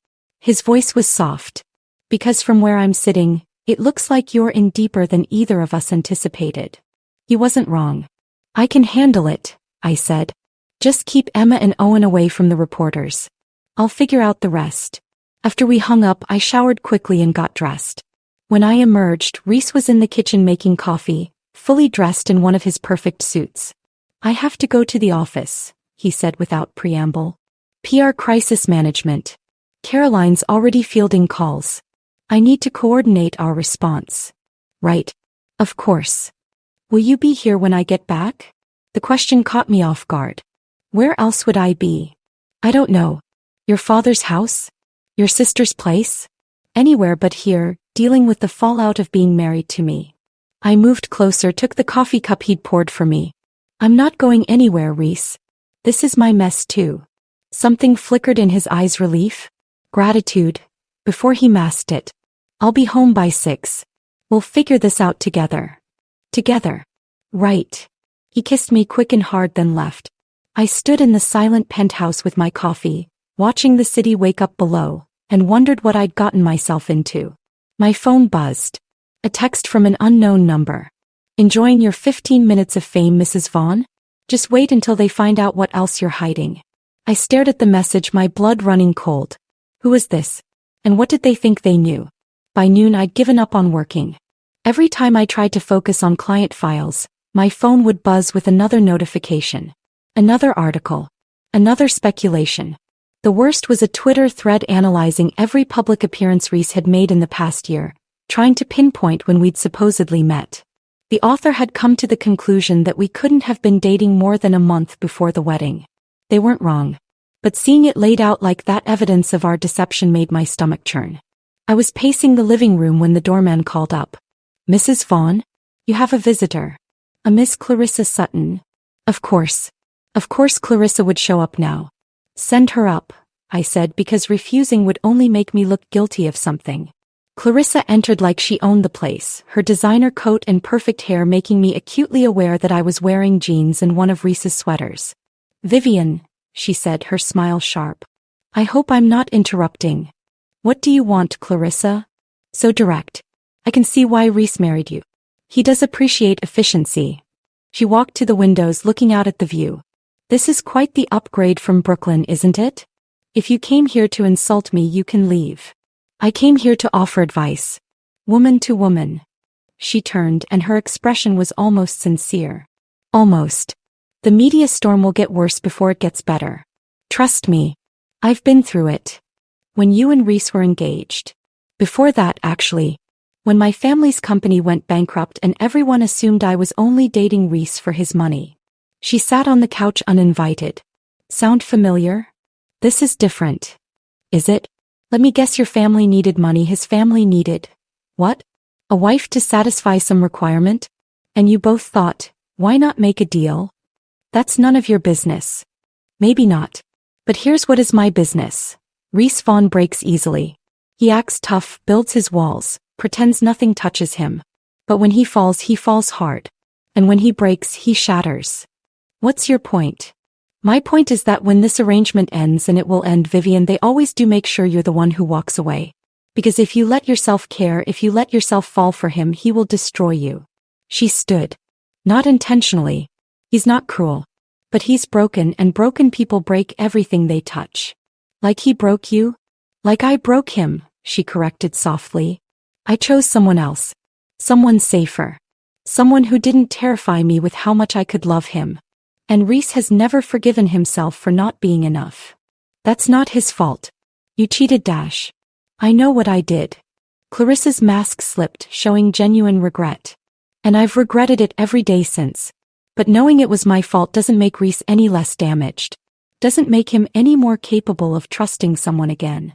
His voice was soft. Because from where I'm sitting, it looks like you're in deeper than either of us anticipated. He wasn't wrong. I can handle it, I said. Just keep Emma and Owen away from the reporters. I'll figure out the rest. After we hung up, I showered quickly and got dressed. When I emerged, Rhys was in the kitchen making coffee, fully dressed in one of his perfect suits. I have to go to the office, he said without preamble. PR crisis management. Caroline's already fielding calls. I need to coordinate our response. Right. Of course. Will you be here when I get back? The question caught me off guard. Where else would I be? I don't know. Your father's house? Your sister's place? Anywhere but here, dealing with the fallout of being married to me. I moved closer, took the coffee cup he'd poured for me. I'm not going anywhere, Rhys. This is my mess too. Something flickered in his eyes, relief? Gratitude. Before he masked it. I'll be home by 6. We'll figure this out together. Together. Right. He kissed me quick and hard, then left. I stood in the silent penthouse with my coffee, watching the city wake up below, and wondered what I'd gotten myself into. My phone buzzed. A text from an unknown number. Enjoying your 15 minutes of fame, Mrs. Vaughn? Just wait until they find out what else you're hiding. I stared at the message, my blood running cold. Who was this? And what did they think they knew? By noon I'd given up on working. Every time I tried to focus on client files, my phone would buzz with another notification. Another article. Another speculation. The worst was a Twitter thread analyzing every public appearance Rhys had made in the past year, trying to pinpoint when we'd supposedly met. The author had come to the conclusion that we couldn't have been dating more than a month before the wedding. They weren't wrong. But seeing it laid out like that, evidence of our deception made my stomach churn. I was pacing the living room when the doorman called up. Mrs. Vaughn? You have a visitor. A Miss Clarissa Sutton. Of course. Of course Clarissa would show up now. Send her up, I said, because refusing would only make me look guilty of something. Clarissa entered like she owned the place, her designer coat and perfect hair making me acutely aware that I was wearing jeans and one of Rhys's sweaters. Vivienne, she said, her smile sharp. I hope I'm not interrupting. What do you want, Clarissa? So direct. I can see why Rhys married you. He does appreciate efficiency. She walked to the windows, looking out at the view. This is quite the upgrade from Brooklyn, isn't it? If you came here to insult me, you can leave. I came here to offer advice. Woman to woman. She turned, and her expression was almost sincere. Almost. The media storm will get worse before it gets better. Trust me. I've been through it. When you and Rhys were engaged. Before that, actually. When my family's company went bankrupt and everyone assumed I was only dating Rhys for his money. She sat on the couch uninvited. Sound familiar? This is different. Is it? Let me guess, your family needed money, his family needed. What? A wife to satisfy some requirement? And you both thought, why not make a deal? That's none of your business. Maybe not. But here's what is my business. Rhys Vaughn breaks easily. He acts tough, builds his walls, pretends nothing touches him. But when he falls hard. And when he breaks, he shatters. What's your point? My point is that when this arrangement ends, and it will end, Vivienne, they always do make sure you're the one who walks away. Because if you let yourself care, if you let yourself fall for him, he will destroy you. She stood. Not intentionally. He's not cruel. But he's broken, and broken people break everything they touch. Like he broke you? Like I broke him, she corrected softly. I chose someone else. Someone safer. Someone who didn't terrify me with how much I could love him. And Rhys has never forgiven himself for not being enough. That's not his fault. You cheated, Dash. I know what I did. Clarissa's mask slipped, showing genuine regret. And I've regretted it every day since. But knowing it was my fault doesn't make Rhys any less damaged. Doesn't make him any more capable of trusting someone again.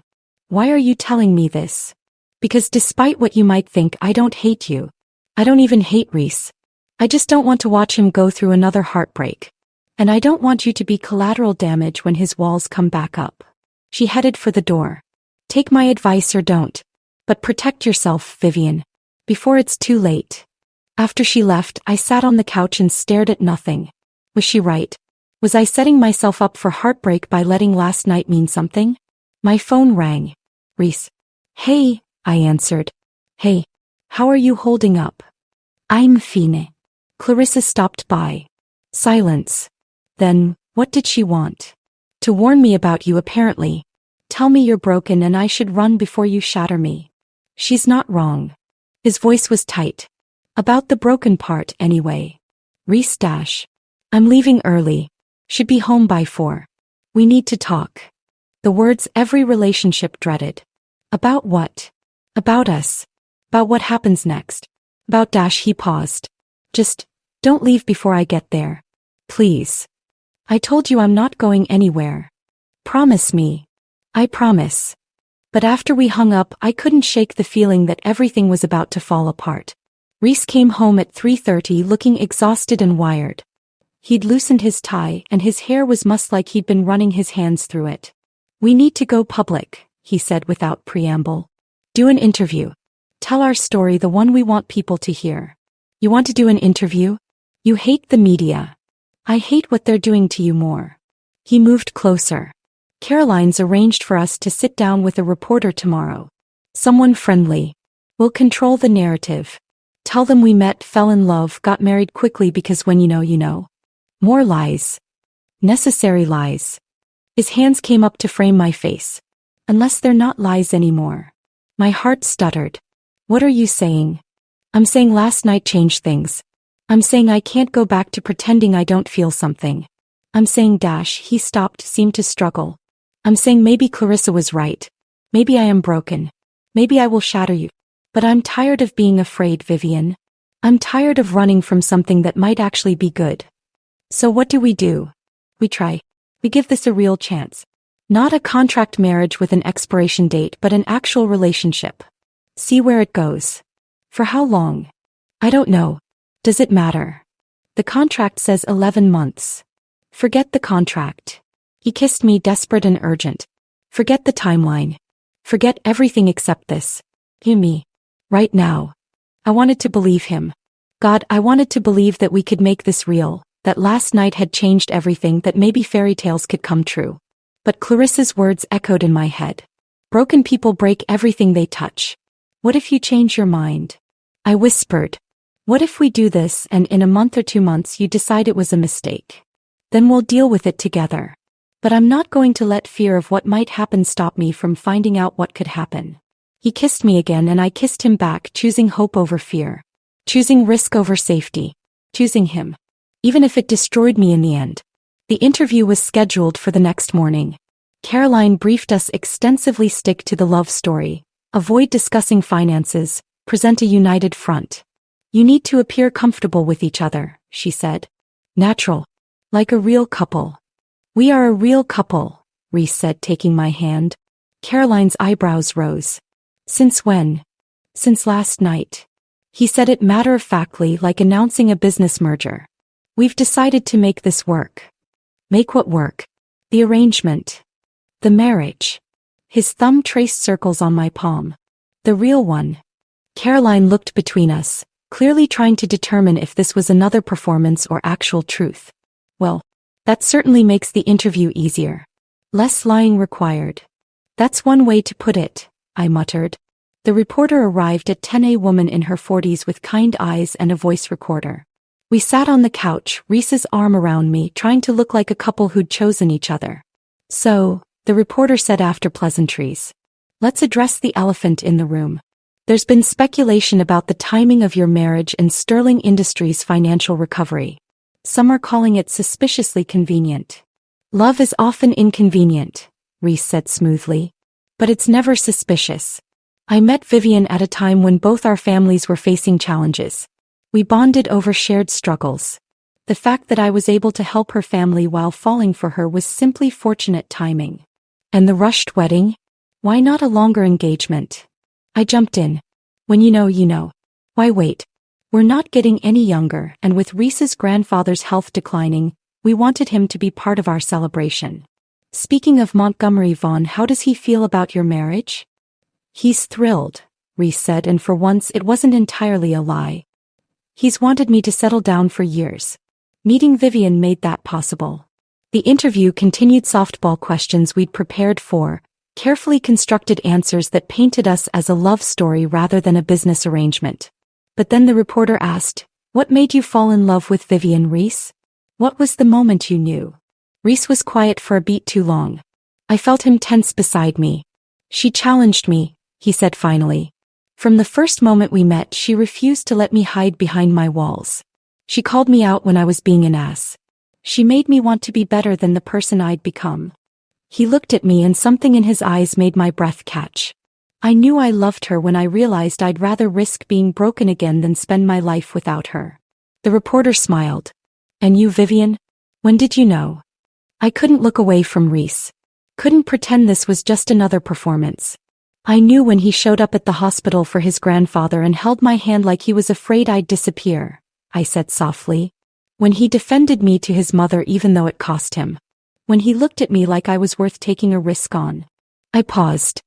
Why are you telling me this? Because despite what you might think, I don't hate you. I don't even hate Rhys. I just don't want to watch him go through another heartbreak. And I don't want you to be collateral damage when his walls come back up. She headed for the door. Take my advice or don't. But protect yourself, Vivienne. Before it's too late. After she left, I sat on the couch and stared at nothing. Was she right? Was I setting myself up for heartbreak by letting last night mean something? My phone rang. Rhys. Hey, I answered. Hey. How are you holding up? I'm fine. Clarissa stopped by. Silence. Then, what did she want? To warn me about you, apparently. Tell me you're broken and I should run before you shatter me. She's not wrong. His voice was tight. About the broken part, anyway. Rhys Dash. I'm leaving early. Should be home by 4. We need to talk. The words every relationship dreaded. About what? About us. About what happens next. About Dash. He paused. Just, don't leave before I get there. Please. I told you I'm not going anywhere. Promise me. I promise. But after we hung up, I couldn't shake the feeling that everything was about to fall apart. Rhys came home at 3:30 looking exhausted and wired. He'd loosened his tie and his hair was mussed like he'd been running his hands through it. We need to go public, he said without preamble. Do an interview. Tell our story, the one we want people to hear. You want to do an interview? You hate the media. I hate what they're doing to you more. He moved closer. Caroline's arranged for us to sit down with a reporter tomorrow. Someone friendly. We'll control the narrative. Tell them we met, fell in love, got married quickly because when you know, you know. More lies. Necessary lies. His hands came up to frame my face. Unless they're not lies anymore. My heart stuttered. What are you saying? I'm saying last night changed things. I'm saying I can't go back to pretending I don't feel something. I'm saying he stopped, seemed to struggle. I'm saying maybe Clarissa was right. Maybe I am broken. Maybe I will shatter you. But I'm tired of being afraid, Vivienne. I'm tired of running from something that might actually be good. So what do? We try. We give this a real chance. Not a contract marriage with an expiration date but an actual relationship. See where it goes. For how long? I don't know. Does it matter? The contract says 11 months. Forget the contract. He kissed me, desperate and urgent. Forget the timeline. Forget everything except this. Hear me. Right now. I wanted to believe him. God, I wanted to believe that we could make this real, that last night had changed everything, that maybe fairy tales could come true. But Clarissa's words echoed in my head. Broken people break everything they touch. What if you change your mind? I whispered. What if we do this and in a month or 2 months you decide it was a mistake? Then we'll deal with it together. But I'm not going to let fear of what might happen stop me from finding out what could happen. He kissed me again and I kissed him back, choosing hope over fear. Choosing risk over safety. Choosing him. Even if it destroyed me in the end. The interview was scheduled for the next morning. Caroline briefed us extensively. Stick to the love story. Avoid discussing finances. Present a united front. You need to appear comfortable with each other, she said. Natural. Like a real couple. We are a real couple, Rhys said, taking my hand. Caroline's eyebrows rose. Since when? Since last night. He said it matter-of-factly, like announcing a business merger. We've decided to make this work. Make what work? The arrangement. The marriage. His thumb traced circles on my palm. The real one. Caroline looked between us, clearly trying to determine if this was another performance or actual truth. Well, that certainly makes the interview easier. Less lying required. That's one way to put it, I muttered. The reporter arrived at 10, a woman in her 40s with kind eyes and a voice recorder. We sat on the couch, Rhys's arm around me, trying to look like a couple who'd chosen each other. So, the reporter said after pleasantries. Let's address the elephant in the room. There's been speculation about the timing of your marriage and Sterling Industries' financial recovery. Some are calling it suspiciously convenient. Love is often inconvenient, Rhys said smoothly. But it's never suspicious. I met Vivienne at a time when both our families were facing challenges. We bonded over shared struggles. The fact that I was able to help her family while falling for her was simply fortunate timing. And the rushed wedding? Why not a longer engagement? I jumped in. When you know, you know. Why wait? We're not getting any younger, and with Rhys's grandfather's health declining, we wanted him to be part of our celebration. Speaking of Montgomery Vaughn, how does he feel about your marriage? He's thrilled, Rhys said, and for once it wasn't entirely a lie. He's wanted me to settle down for years. Meeting Vivienne made that possible. The interview continued. Softball questions we'd prepared for, carefully constructed answers that painted us as a love story rather than a business arrangement. But then the reporter asked, what made you fall in love with Vivienne, Rhys? What was the moment you knew? Rhys was quiet for a beat too long. I felt him tense beside me. She challenged me, he said finally. From the first moment we met, she refused to let me hide behind my walls. She called me out when I was being an ass. She made me want to be better than the person I'd become. He looked at me and something in his eyes made my breath catch. I knew I loved her when I realized I'd rather risk being broken again than spend my life without her. The reporter smiled. And you, Vivienne? When did you know? I couldn't look away from Rhys. Couldn't pretend this was just another performance. I knew when he showed up at the hospital for his grandfather and held my hand like he was afraid I'd disappear, I said softly. When he defended me to his mother even though it cost him. When he looked at me like I was worth taking a risk on. I paused.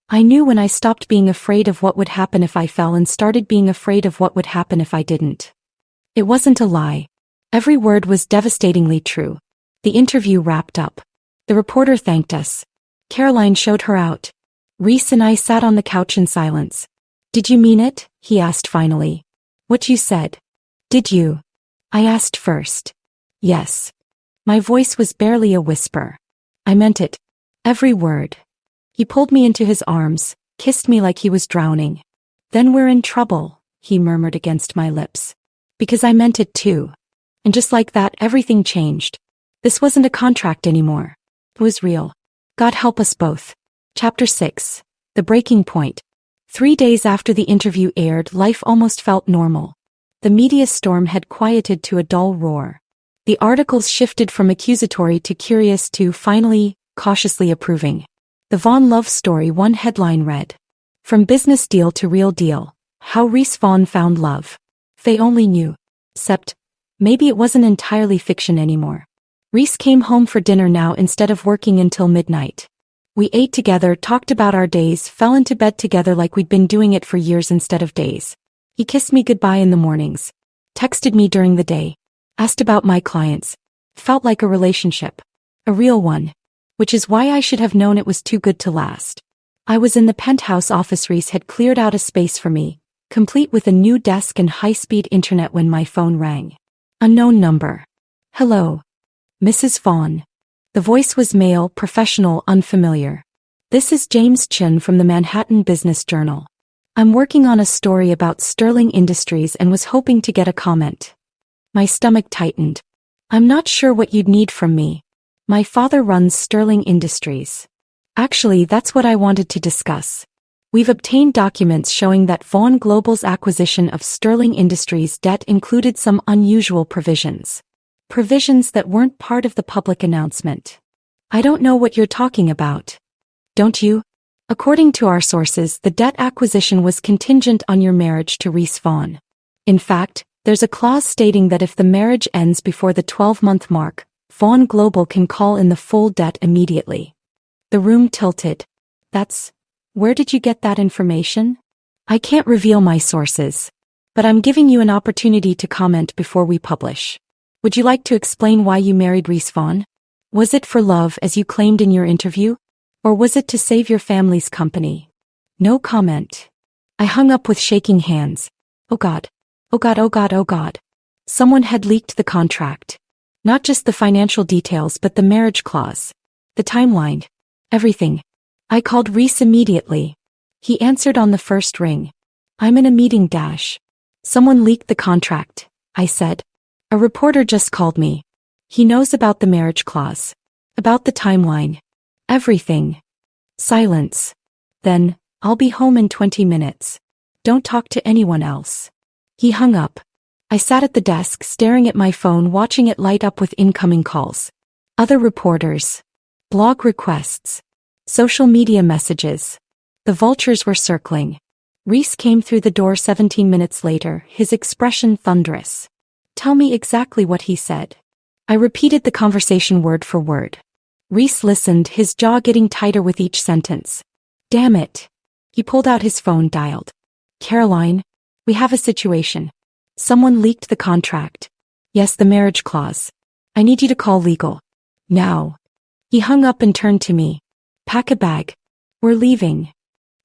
I knew when I stopped being afraid of what would happen if I fell and started being afraid of what would happen if I didn't. It wasn't a lie. Every word was devastatingly true. The interview wrapped up. The reporter thanked us. Caroline showed her out. Rhys and I sat on the couch in silence. Did you mean it? He asked finally. What you said. Did you? I asked first. Yes. My voice was barely a whisper. I meant it. Every word. He pulled me into his arms, kissed me like he was drowning. Then we're in trouble, he murmured against my lips. Because I meant it too. And just like that, everything changed. This wasn't a contract anymore. It was real. God help us both. Chapter 6. The Breaking Point. 3 days after the interview aired, life almost felt normal. The media storm had quieted to a dull roar. The articles shifted from accusatory to curious to, finally, cautiously approving. The Vaughn love story, one headline read. From business deal to real deal, how Rhys Vaughn found love. They only knew. Except, maybe it wasn't entirely fiction anymore. Rhys came home for dinner now instead of working until midnight. We ate together, talked about our days, fell into bed together like we'd been doing it for years instead of days. He kissed me goodbye in the mornings. Texted me during the day. Asked about my clients. Felt like a relationship. A real one. Which is why I should have known it was too good to last. I was in the penthouse office. Rhys had cleared out a space for me, complete with a new desk and high-speed internet, when my phone rang. Unknown number. Hello. Mrs. Vaughn. The voice was male, professional, unfamiliar. This is James Chin from the Manhattan Business Journal. I'm working on a story about Sterling Industries and was hoping to get a comment. My stomach tightened. I'm not sure what you'd need from me. My father runs Sterling Industries. Actually, that's what I wanted to discuss. We've obtained documents showing that Vaughn Global's acquisition of Sterling Industries' debt included some unusual provisions. Provisions that weren't part of the public announcement. I don't know what you're talking about. Don't you? According to our sources, the debt acquisition was contingent on your marriage to Rhys Vaughn. In fact, there's a clause stating that if the marriage ends before the 12-month mark, Vaughn Global can call in the full debt immediately. The room tilted. Where did you get that information? I can't reveal my sources. But I'm giving you an opportunity to comment before we publish. Would you like to explain why you married Rhys Vaughn? Was it for love, as you claimed in your interview? Or was it to save your family's company? No comment. I hung up with shaking hands. Oh God. Oh God, oh God, oh God. Someone had leaked the contract. Not just the financial details, but the marriage clause. The timeline. Everything. I called Rhys immediately. He answered on the first ring. I'm in a meeting. Someone leaked the contract, I said. A reporter just called me. He knows about the marriage clause. About the timeline. Everything. Silence. Then, I'll be home in 20 minutes. Don't talk to anyone else. He hung up. I sat at the desk staring at my phone, watching it light up with incoming calls. Other reporters. Blog requests. Social media messages. The vultures were circling. Rhys came through the door 17 minutes later, his expression thunderous. Tell me exactly what he said. I repeated the conversation word for word. Rhys listened, his jaw getting tighter with each sentence. Damn it. He pulled out his phone, dialed. Caroline, we have a situation. Someone leaked the contract. Yes, the marriage clause. I need you to call legal. Now. He hung up and turned to me. Pack a bag. We're leaving.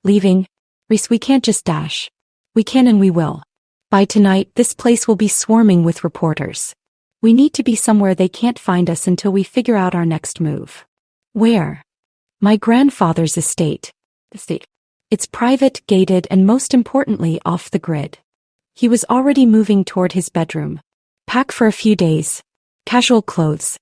Leaving? Rhys, we can't just dash. We can and we will. By tonight, this place will be swarming with reporters. We need to be somewhere they can't find us until we figure out our next move. Where? My grandfather's estate. It's private, gated, and most importantly, off the grid. He was already moving toward his bedroom. Pack for a few days. Casual clothes.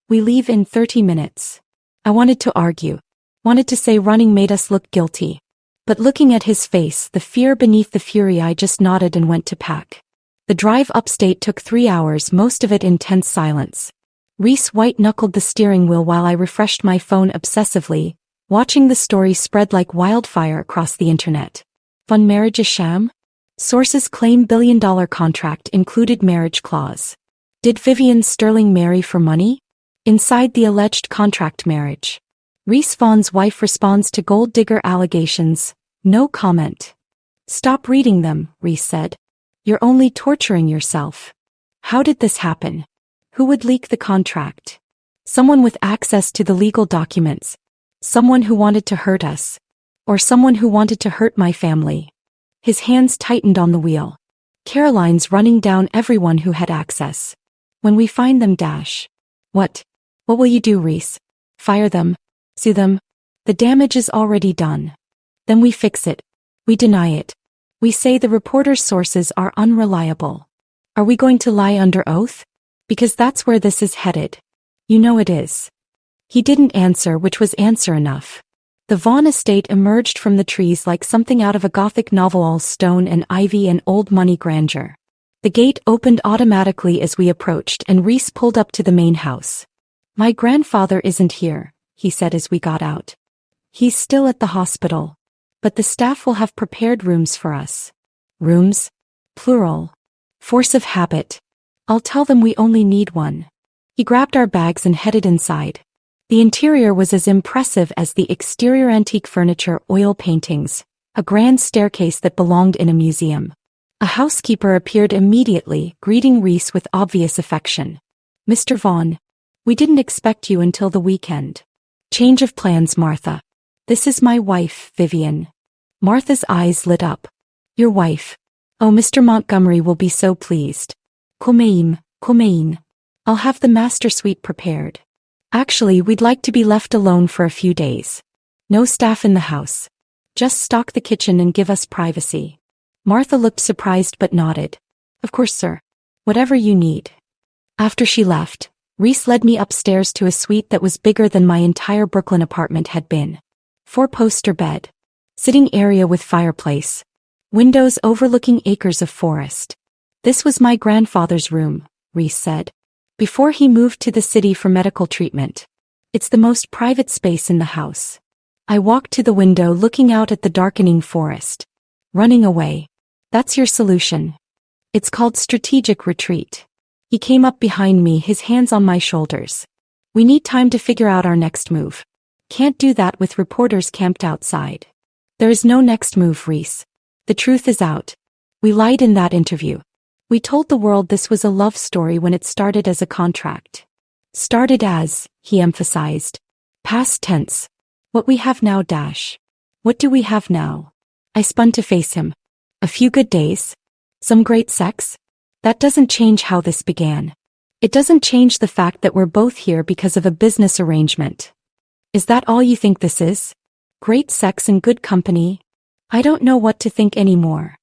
We leave in 30 minutes. I wanted to argue. Wanted to say running made us look guilty. But looking at his face, the fear beneath the fury, I just nodded and went to pack. The drive upstate took 3 hours, most of it in tense silence. Rhys white-knuckled the steering wheel while I refreshed my phone obsessively, watching the story spread like wildfire across the internet. Fun marriage a sham? Sources claim billion-dollar contract included marriage clause. Did Vivienne Sterling marry for money? Inside the alleged contract marriage. Rhys Vaughn's wife responds to gold digger allegations. No comment. Stop reading them, Rhys said. You're only torturing yourself. How did this happen? Who would leak the contract? Someone with access to the legal documents. Someone who wanted to hurt us. Or someone who wanted to hurt my family. His hands tightened on the wheel. Caroline's running down everyone who had access. When we find them dash. What? What will you do, Rhys? Fire them? Sue them? The damage is already done. Then we fix it. We deny it. We say the reporter's sources are unreliable. Are we going to lie under oath? Because that's where this is headed. You know it is. He didn't answer, which was answer enough. The Vaughn estate emerged from the trees like something out of a Gothic novel, all stone and ivy and old money grandeur. The gate opened automatically as we approached, and Rhys pulled up to the main house. My grandfather isn't here, he said as we got out. He's still at the hospital. But the staff will have prepared rooms for us. Rooms? Plural. Force of habit. I'll tell them we only need one. He grabbed our bags and headed inside. The interior was as impressive as the exterior: antique furniture, oil paintings, a grand staircase that belonged in a museum. A housekeeper appeared immediately, greeting Rhys with obvious affection. Mr. Vaughn, we didn't expect you until the weekend. Change of plans, Martha. This is my wife, Vivienne. Martha's eyes lit up. Your wife. Oh, Mr. Montgomery will be so pleased. Come. I'll have the master suite prepared. Actually, we'd like to be left alone for a few days. No staff in the house. Just stock the kitchen and give us privacy. Martha looked surprised but nodded. Of course, sir. Whatever you need. After she left, Rhys led me upstairs to a suite that was bigger than my entire Brooklyn apartment had been. 4-poster bed. Sitting area with fireplace. Windows overlooking acres of forest. This was my grandfather's room, Rhys said, before he moved to the city for medical treatment. It's the most private space in the house. I walked to the window, looking out at the darkening forest. Running away. That's your solution. It's called strategic retreat. He came up behind me, his hands on my shoulders. We need time to figure out our next move. Can't do that with reporters camped outside. There is no next move, Rhys. The truth is out. We lied in that interview. We told the world this was a love story when it started as a contract. Started as, he emphasized. Past tense. What we have now dash. What do we have now? I spun to face him. A few good days? Some great sex? That doesn't change how this began. It doesn't change the fact that we're both here because of a business arrangement. Is that all you think this is? Great sex and good company? I don't know what to think anymore.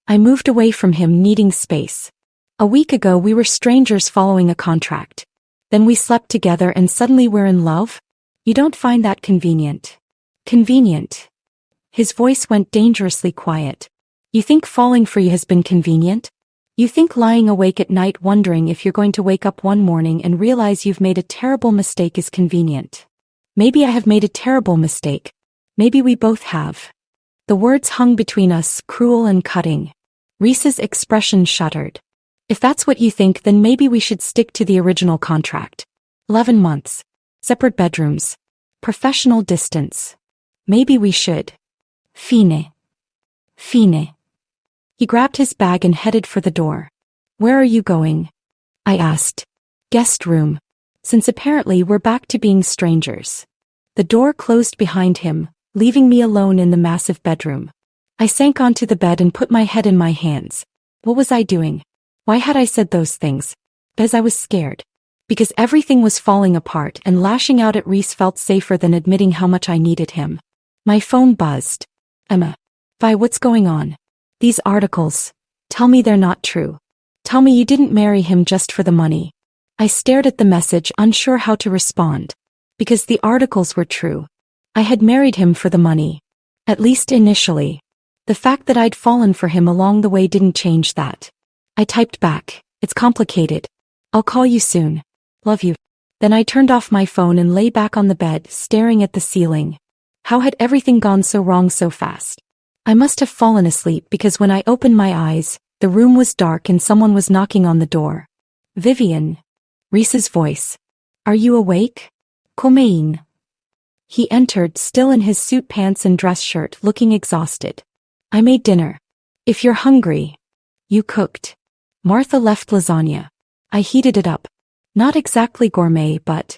I moved away from him, needing space. A week ago we were strangers following a contract. Then we slept together and suddenly we're in love? You don't find that convenient? Convenient? His voice went dangerously quiet. You think falling for you has been convenient? You think lying awake at night wondering if you're going to wake up one morning and realize you've made a terrible mistake is convenient? Maybe I have made a terrible mistake. Maybe we both have. The words hung between us, cruel and cutting. Rhys's expression shuddered. If that's what you think, then maybe we should stick to the original contract. 11 months. Separate bedrooms. Professional distance. Maybe we should. Fine. He grabbed his bag and headed for the door. Where are you going? I asked. Guest room. Since apparently we're back to being strangers. The door closed behind him, leaving me alone in the massive bedroom. I sank onto the bed and put my head in my hands. What was I doing? Why had I said those things? Because I was scared. Because everything was falling apart, and lashing out at Rhys felt safer than admitting how much I needed him. My phone buzzed. Emma. Vi, what's going on? These articles. Tell me they're not true. Tell me you didn't marry him just for the money. I stared at the message, unsure how to respond. Because the articles were true. I had married him for the money. At least initially. The fact that I'd fallen for him along the way didn't change that. I typed back. It's complicated. I'll call you soon. Love you. Then I turned off my phone and lay back on the bed, staring at the ceiling. How had everything gone so wrong so fast? I must have fallen asleep because when I opened my eyes, the room was dark and someone was knocking on the door. Vivienne. Rhys's voice. Are you awake? Come in. He entered, still in his suit pants and dress shirt, looking exhausted. I made dinner. If you're hungry. You cooked. Martha left lasagna. I heated it up. Not exactly gourmet, but...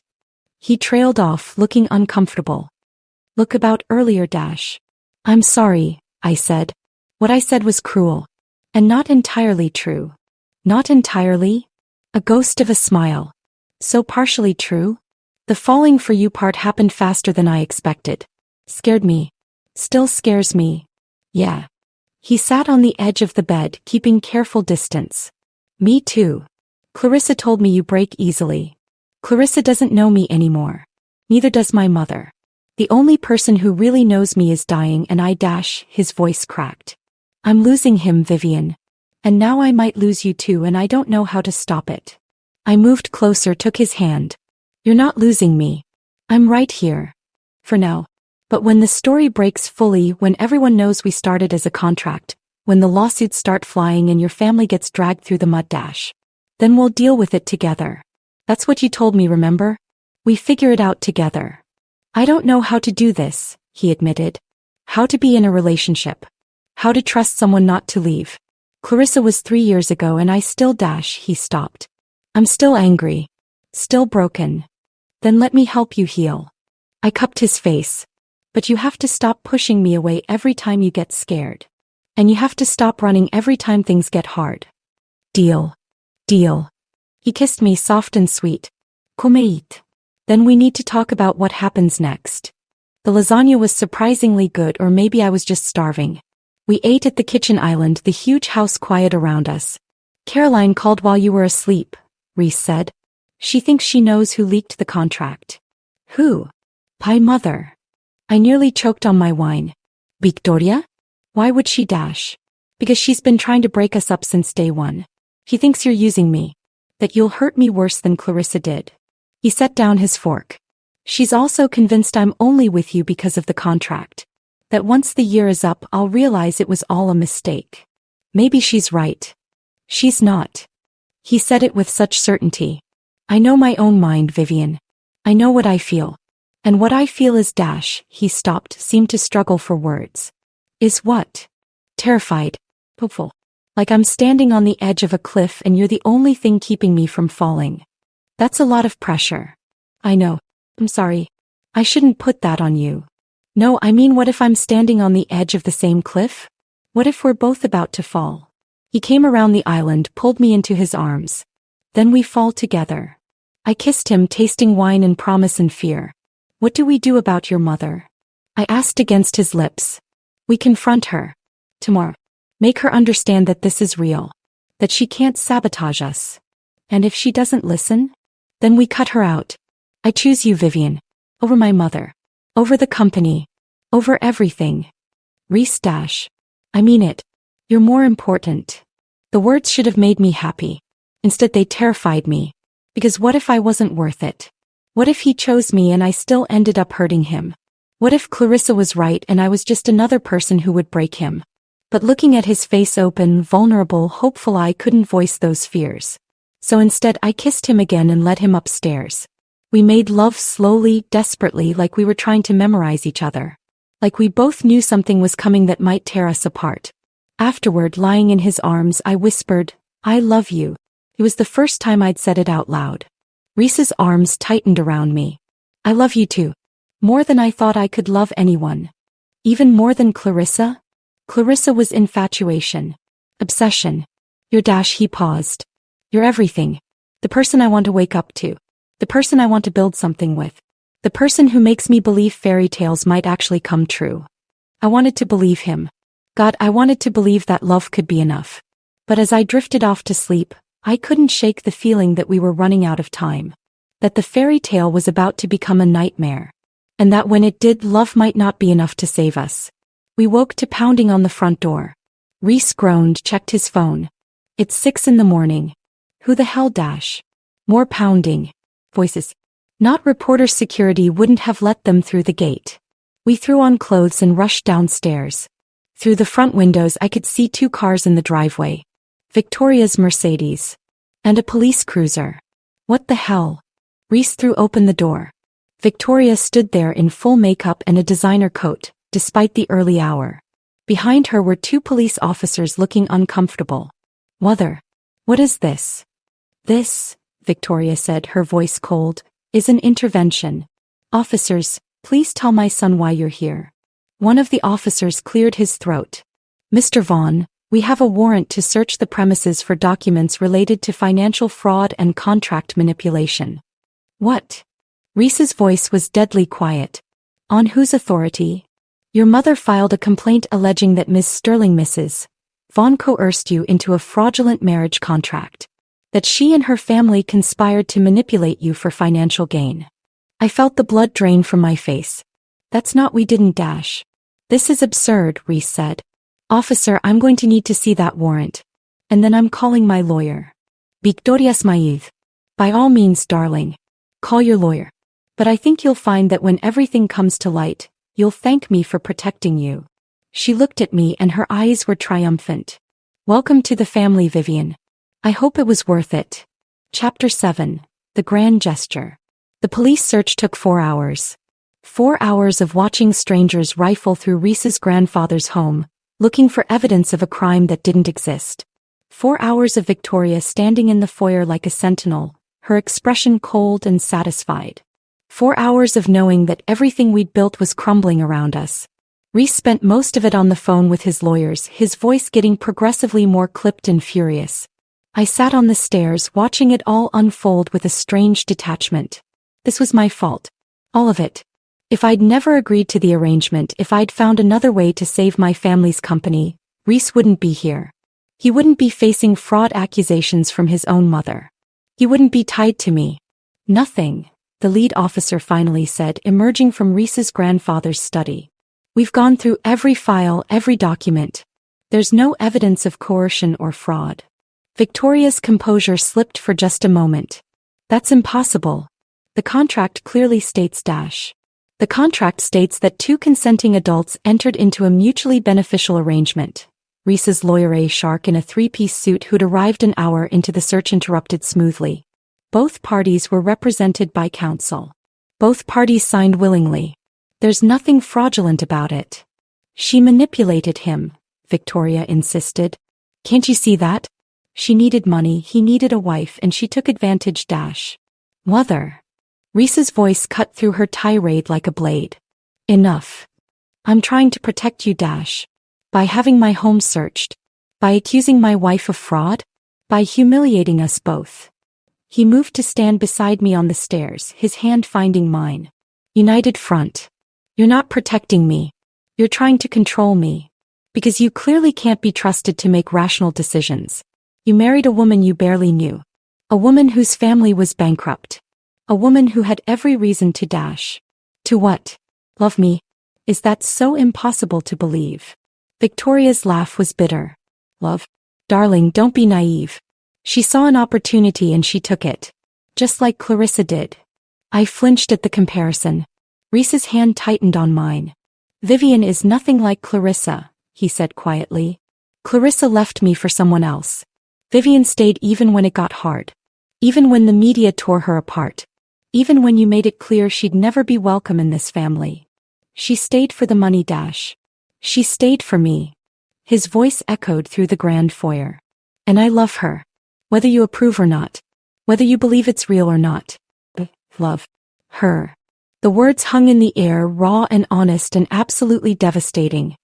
He trailed off, looking uncomfortable. Look about earlier dash. I'm sorry, I said. What I said was cruel. And not entirely true. Not entirely? A ghost of a smile. So partially true? The falling for you part happened faster than I expected. Scared me. Still scares me. Yeah. He sat on the edge of the bed, keeping careful distance. Me too. Clarissa told me you break easily. Clarissa doesn't know me anymore. Neither does my mother. The only person who really knows me is dying and his voice cracked. I'm losing him, Vivienne. And now I might lose you too, and I don't know how to stop it. I moved closer, took his hand. You're not losing me. I'm right here. For now. But when the story breaks fully, when everyone knows we started as a contract, when the lawsuits start flying and your family gets dragged through the mud, then we'll deal with it together. That's what you told me, remember? We figure it out together. I don't know how to do this, he admitted. How to be in a relationship. How to trust someone not to leave. Clarissa was 3 years ago and I still he stopped. I'm still angry. Still broken. Then let me help you heal. I cupped his face. But you have to stop pushing me away every time you get scared. And you have to stop running every time things get hard. Deal. Deal. He kissed me soft and sweet. Komeit. Then we need to talk about what happens next. The lasagna was surprisingly good, or maybe I was just starving. We ate at the kitchen island, the huge house quiet around us. Caroline called while you were asleep, Rhys said. She thinks she knows who leaked the contract. Who? Pie mother. I nearly choked on my wine. Victoria? Why would she? Because she's been trying to break us up since day one. She thinks you're using me. That you'll hurt me worse than Clarissa did. He set down his fork. She's also convinced I'm only with you because of the contract. That once the year is up, I'll realize it was all a mistake. Maybe she's right. She's not. He said it with such certainty. I know my own mind, Vivienne. I know what I feel. And what I feel is he stopped, seemed to struggle for words. Is what? Terrified. Hopeful. Like I'm standing on the edge of a cliff and you're the only thing keeping me from falling. That's a lot of pressure. I know. I'm sorry. I shouldn't put that on you. No, I mean, what if I'm standing on the edge of the same cliff? What if we're both about to fall? He came around the island, pulled me into his arms. Then we fall together. I kissed him, tasting wine and promise and fear. What do we do about your mother? I asked against his lips. We confront her. Tomorrow. Make her understand that this is real. That she can't sabotage us. And if she doesn't listen? Then we cut her out. I choose you, Vivienne. Over my mother. Over the company. Over everything. Rhys. I mean it. You're more important. The words should have made me happy. Instead they terrified me. Because what if I wasn't worth it? What if he chose me and I still ended up hurting him? What if Clarissa was right and I was just another person who would break him? But looking at his face, open, vulnerable, hopeful, I couldn't voice those fears. So instead I kissed him again and led him upstairs. We made love slowly, desperately, like we were trying to memorize each other. Like we both knew something was coming that might tear us apart. Afterward, lying in his arms, I whispered, I love you. It was the first time I'd said it out loud. Rhys's arms tightened around me. I love you too. More than I thought I could love anyone. Even more than Clarissa? Clarissa was infatuation. Obsession. You're he paused. You're everything. The person I want to wake up to. The person I want to build something with. The person who makes me believe fairy tales might actually come true. I wanted to believe him. God, I wanted to believe that love could be enough. But as I drifted off to sleep, I couldn't shake the feeling that we were running out of time. That the fairy tale was about to become a nightmare. And that when it did, love might not be enough to save us. We woke to pounding on the front door. Rhys groaned, checked his phone. It's 6 a.m. Who the hell? More pounding. Voices. Not reporter. Security wouldn't have let them through the gate. We threw on clothes and rushed downstairs. Through the front windows I could see 2 cars in the driveway. Victoria's Mercedes. And a police cruiser. What the hell? Rhys threw open the door. Victoria stood there in full makeup and a designer coat, despite the early hour. Behind her were 2 police officers looking uncomfortable. Mother. What is this? This, Victoria said, her voice cold, is an intervention. Officers, please tell my son why you're here. One of the officers cleared his throat. Mr. Vaughn, we have a warrant to search the premises for documents related to financial fraud and contract manipulation. What? Rhys's voice was deadly quiet. On whose authority? Your mother filed a complaint alleging that Mrs. Vaughn coerced you into a fraudulent marriage contract. That she and her family conspired to manipulate you for financial gain. I felt the blood drain from my face. That's not we didn't. This is absurd, Rhys said. Officer, I'm going to need to see that warrant. And then I'm calling my lawyer. Victoria's Maíz. By all means, darling. Call your lawyer. But I think you'll find that when everything comes to light, you'll thank me for protecting you. She looked at me and her eyes were triumphant. Welcome to the family, Vivienne. I hope it was worth it. Chapter 7. The Grand Gesture. The police search took 4 hours. 4 hours of watching strangers rifle through Rhys's grandfather's home, looking for evidence of a crime that didn't exist. 4 hours of Victoria standing in the foyer like a sentinel, her expression cold and satisfied. 4 hours of knowing that everything we'd built was crumbling around us. Rhys spent most of it on the phone with his lawyers, his voice getting progressively more clipped and furious. I sat on the stairs watching it all unfold with a strange detachment. This was my fault. All of it. If I'd never agreed to the arrangement, if I'd found another way to save my family's company, Rhys wouldn't be here. He wouldn't be facing fraud accusations from his own mother. He wouldn't be tied to me. Nothing, the lead officer finally said, emerging from Rhys's grandfather's study. We've gone through every file, every document. There's no evidence of coercion or fraud. Victoria's composure slipped for just a moment. That's impossible. The contract clearly states . The contract states that 2 consenting adults entered into a mutually beneficial arrangement. Rhys's lawyer, a shark in a 3-piece suit who'd arrived an hour into the search, interrupted smoothly. Both parties were represented by counsel. Both parties signed willingly. There's nothing fraudulent about it. She manipulated him, Victoria insisted. Can't you see that? She needed money, he needed a wife, and she took advantage. Mother. Rhys's voice cut through her tirade like a blade. Enough. I'm trying to protect you. By having my home searched. By accusing my wife of fraud. By humiliating us both. He moved to stand beside me on the stairs, his hand finding mine. United front. You're not protecting me. You're trying to control me. Because you clearly can't be trusted to make rational decisions. You married a woman you barely knew. A woman whose family was bankrupt. A woman who had every reason to . To what? Love me? Is that so impossible to believe? Victoria's laugh was bitter. Love? Darling, don't be naive. She saw an opportunity and she took it. Just like Clarissa did. I flinched at the comparison. Rhys's hand tightened on mine. Vivienne is nothing like Clarissa, he said quietly. Clarissa left me for someone else. Vivienne stayed even when it got hard. Even when the media tore her apart. Even when you made it clear she'd never be welcome in this family. She stayed for the money . She stayed for me. His voice echoed through the grand foyer. And I love her. Whether you approve or not. Whether you believe it's real or not. Love her. The words hung in the air, raw and honest and absolutely devastating.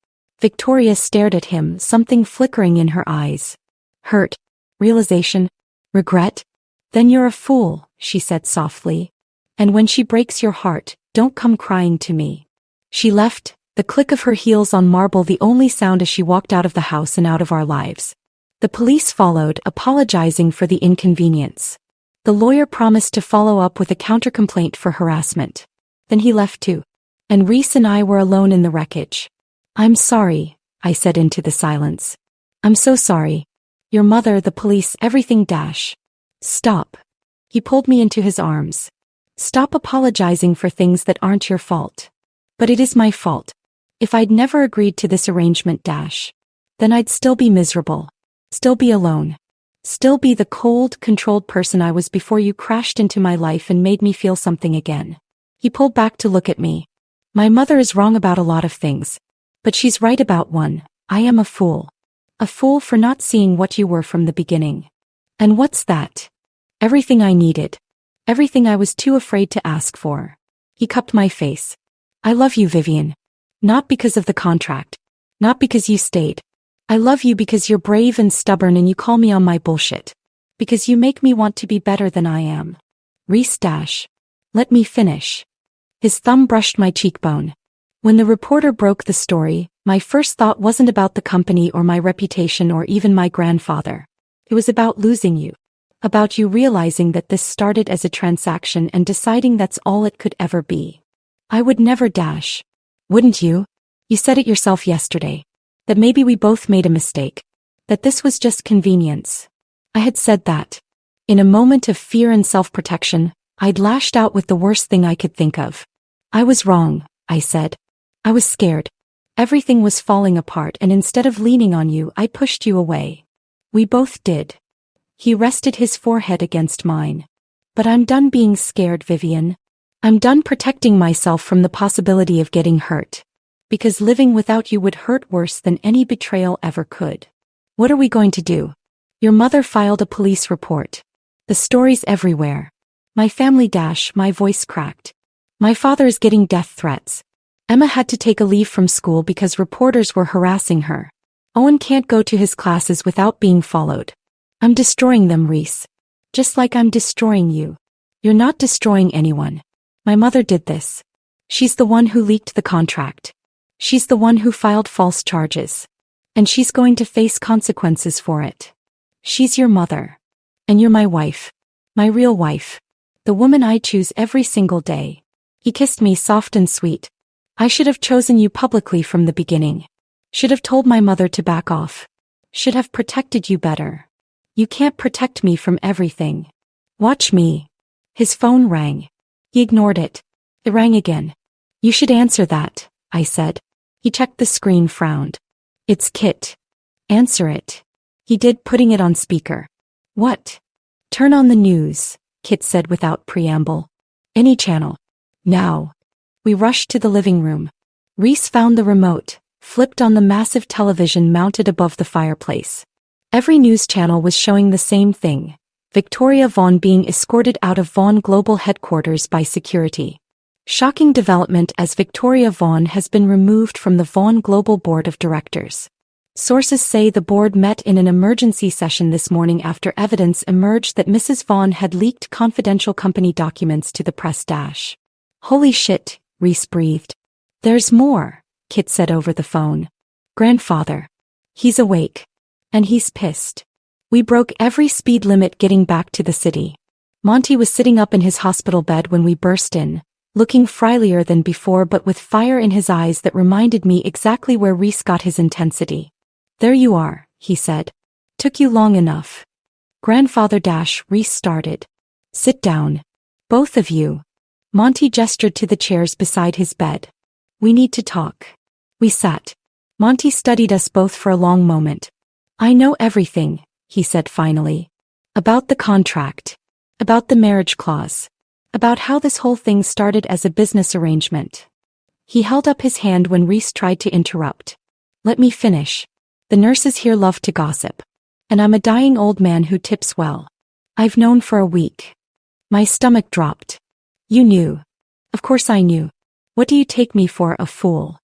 Victoria stared at him, something flickering in her eyes. Hurt. Realization. Regret. Then you're a fool, she said softly. And when she breaks your heart, don't come crying to me. She left, the click of her heels on marble the only sound as she walked out of the house and out of our lives. The police followed, apologizing for the inconvenience. The lawyer promised to follow up with a counter-complaint for harassment. Then he left too. And Rhys and I were alone in the wreckage. I'm sorry, I said into the silence. I'm so sorry. Your mother, the police, everything . Stop. He pulled me into his arms. Stop apologizing for things that aren't your fault. But it is my fault. If I'd never agreed to this arrangement . Then I'd still be miserable. Still be alone. Still be the cold, controlled person I was before you crashed into my life and made me feel something again. He pulled back to look at me. My mother is wrong about a lot of things. But she's right about one. I am a fool. A fool for not seeing what you were from the beginning. And what's that? Everything I needed. Everything I was too afraid to ask for. He cupped my face. I love you, Vivienne. Not because of the contract. Not because you stayed. I love you because you're brave and stubborn and you call me on my bullshit. Because you make me want to be better than I am. Rhys dash. Let me finish. His thumb brushed my cheekbone. When the reporter broke the story, my first thought wasn't about the company or my reputation or even my grandfather. It was about losing you. About you realizing that this started as a transaction and deciding that's all it could ever be. I would never dash. Wouldn't you? You said it yourself yesterday. That maybe we both made a mistake. That this was just convenience. I had said that. In a moment of fear and self-protection, I'd lashed out with the worst thing I could think of. I was wrong, I said. I was scared. Everything was falling apart and instead of leaning on you, I pushed you away. We both did. He rested his forehead against mine. But I'm done being scared, Vivienne. I'm done protecting myself from the possibility of getting hurt. Because living without you would hurt worse than any betrayal ever could. What are we going to do? Your mother filed a police report. The story's everywhere. My family dash, my voice cracked. My father is getting death threats. Emma had to take a leave from school because reporters were harassing her. Owen can't go to his classes without being followed. I'm destroying them, Rhys. Just like I'm destroying you. You're not destroying anyone. My mother did this. She's the one who leaked the contract. She's the one who filed false charges. And she's going to face consequences for it. She's your mother. And you're my wife. My real wife. The woman I choose every single day. He kissed me soft and sweet. I should have chosen you publicly from the beginning. Should have told my mother to back off. Should have protected you better. You can't protect me from everything. Watch me. His phone rang. He ignored it. It rang again. You should answer that, I said. He checked the screen, frowned. It's Kit. Answer it. He did, putting it on speaker. What? Turn on the news, Kit said without preamble. Any channel. Now. We rushed to the living room. Rhys found the remote, flipped on the massive television mounted above the fireplace. Every news channel was showing the same thing. Victoria Vaughn being escorted out of Vaughn Global Headquarters by security. Shocking development as Victoria Vaughn has been removed from the Vaughn Global Board of Directors. Sources say the board met in an emergency session this morning after evidence emerged that Mrs. Vaughn had leaked confidential company documents to the press. Holy shit, Rhys breathed. There's more, Kit said over the phone. Grandfather. He's awake. And he's pissed. We broke every speed limit getting back to the city. Monty was sitting up in his hospital bed when we burst in, looking friendlier than before but with fire in his eyes that reminded me exactly where Rhys got his intensity. There you are, he said. Took you long enough. Grandfather Rhys started. Sit down. Both of you. Monty gestured to the chairs beside his bed. We need to talk. We sat. Monty studied us both for a long moment. I know everything, he said finally. About the contract. About the marriage clause. About how this whole thing started as a business arrangement. He held up his hand when Rhys tried to interrupt. Let me finish. The nurses here love to gossip. And I'm a dying old man who tips well. I've known for a week. My stomach dropped. You knew. Of course I knew. What do you take me for, a fool?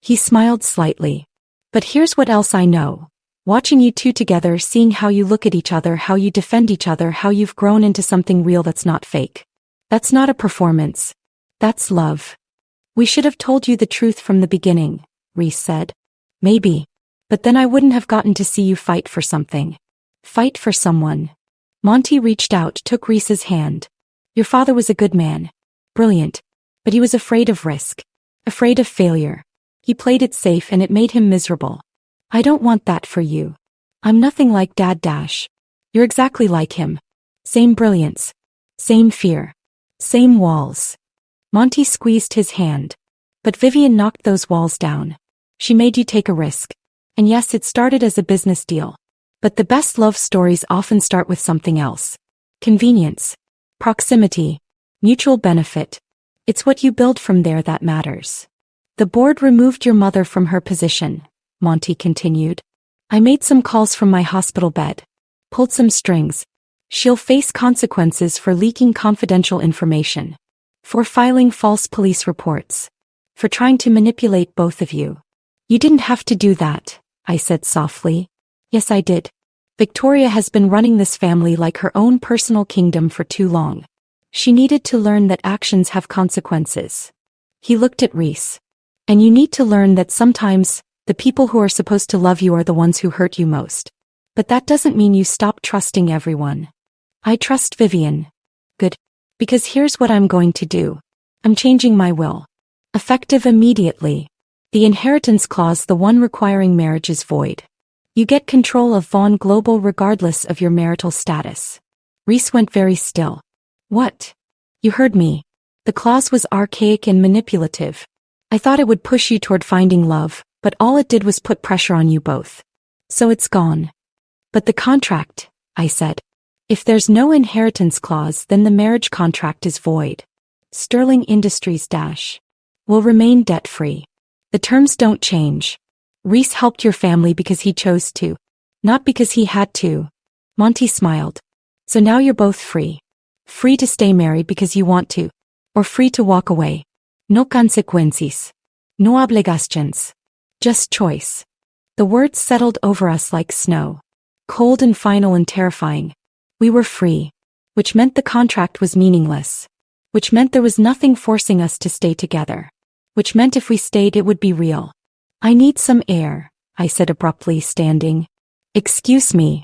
He smiled slightly. But here's what else I know. Watching you two together, seeing how you look at each other, how you defend each other, how you've grown into something real that's not fake. That's not a performance. That's love. We should have told you the truth from the beginning, Rhys said. Maybe. But then I wouldn't have gotten to see you fight for something. Fight for someone. Monty reached out, took Rhys's hand. Your father was a good man. Brilliant. But he was afraid of risk. Afraid of failure. He played it safe and it made him miserable. I don't want that for you. I'm nothing like Dad. You're exactly like him. Same brilliance. Same fear. Same walls. Monty squeezed his hand. But Vivienne knocked those walls down. She made you take a risk. And yes, it started as a business deal. But the best love stories often start with something else. Convenience. Proximity. Mutual benefit. It's what you build from there that matters. The board removed your mother from her position, Monty continued. I made some calls from my hospital bed. Pulled some strings. She'll face consequences for leaking confidential information. For filing false police reports. For trying to manipulate both of you. You didn't have to do that, I said softly. Yes, I did. Victoria has been running this family like her own personal kingdom for too long. She needed to learn that actions have consequences. He looked at Rhys. And you need to learn that sometimes, the people who are supposed to love you are the ones who hurt you most. But that doesn't mean you stop trusting everyone. I trust Vivienne. Good. Because here's what I'm going to do. I'm changing my will. Effective immediately. The inheritance clause, the one requiring marriage, is void. You get control of Vaughn Global regardless of your marital status. Rhys went very still. What? You heard me. The clause was archaic and manipulative. I thought it would push you toward finding love, but all it did was put pressure on you both. So it's gone. But the contract, I said. If there's no inheritance clause, then the marriage contract is void. Sterling Industries will remain debt-free. The terms don't change. Rhys helped your family because he chose to, not because he had to. Monty smiled. So now you're both free. Free to stay married because you want to, or free to walk away. No consecuencias. No obligations. Just choice. The words settled over us like snow. Cold and final and terrifying. We were free. Which meant the contract was meaningless. Which meant there was nothing forcing us to stay together. Which meant if we stayed it would be real. I need some air, I said abruptly, standing. Excuse me.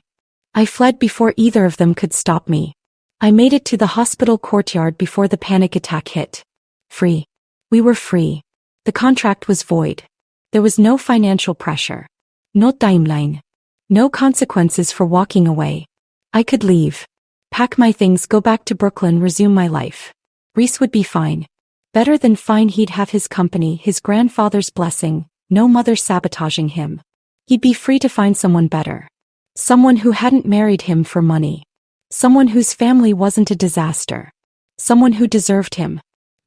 I fled before either of them could stop me. I made it to the hospital courtyard before the panic attack hit. Free. We were free. The contract was void. There was no financial pressure. No timeline. No consequences for walking away. I could leave. Pack my things, go back to Brooklyn, resume my life. Rhys would be fine. Better than fine. He'd have his company, his grandfather's blessing, no mother sabotaging him. He'd be free to find someone better. Someone who hadn't married him for money. Someone whose family wasn't a disaster. Someone who deserved him.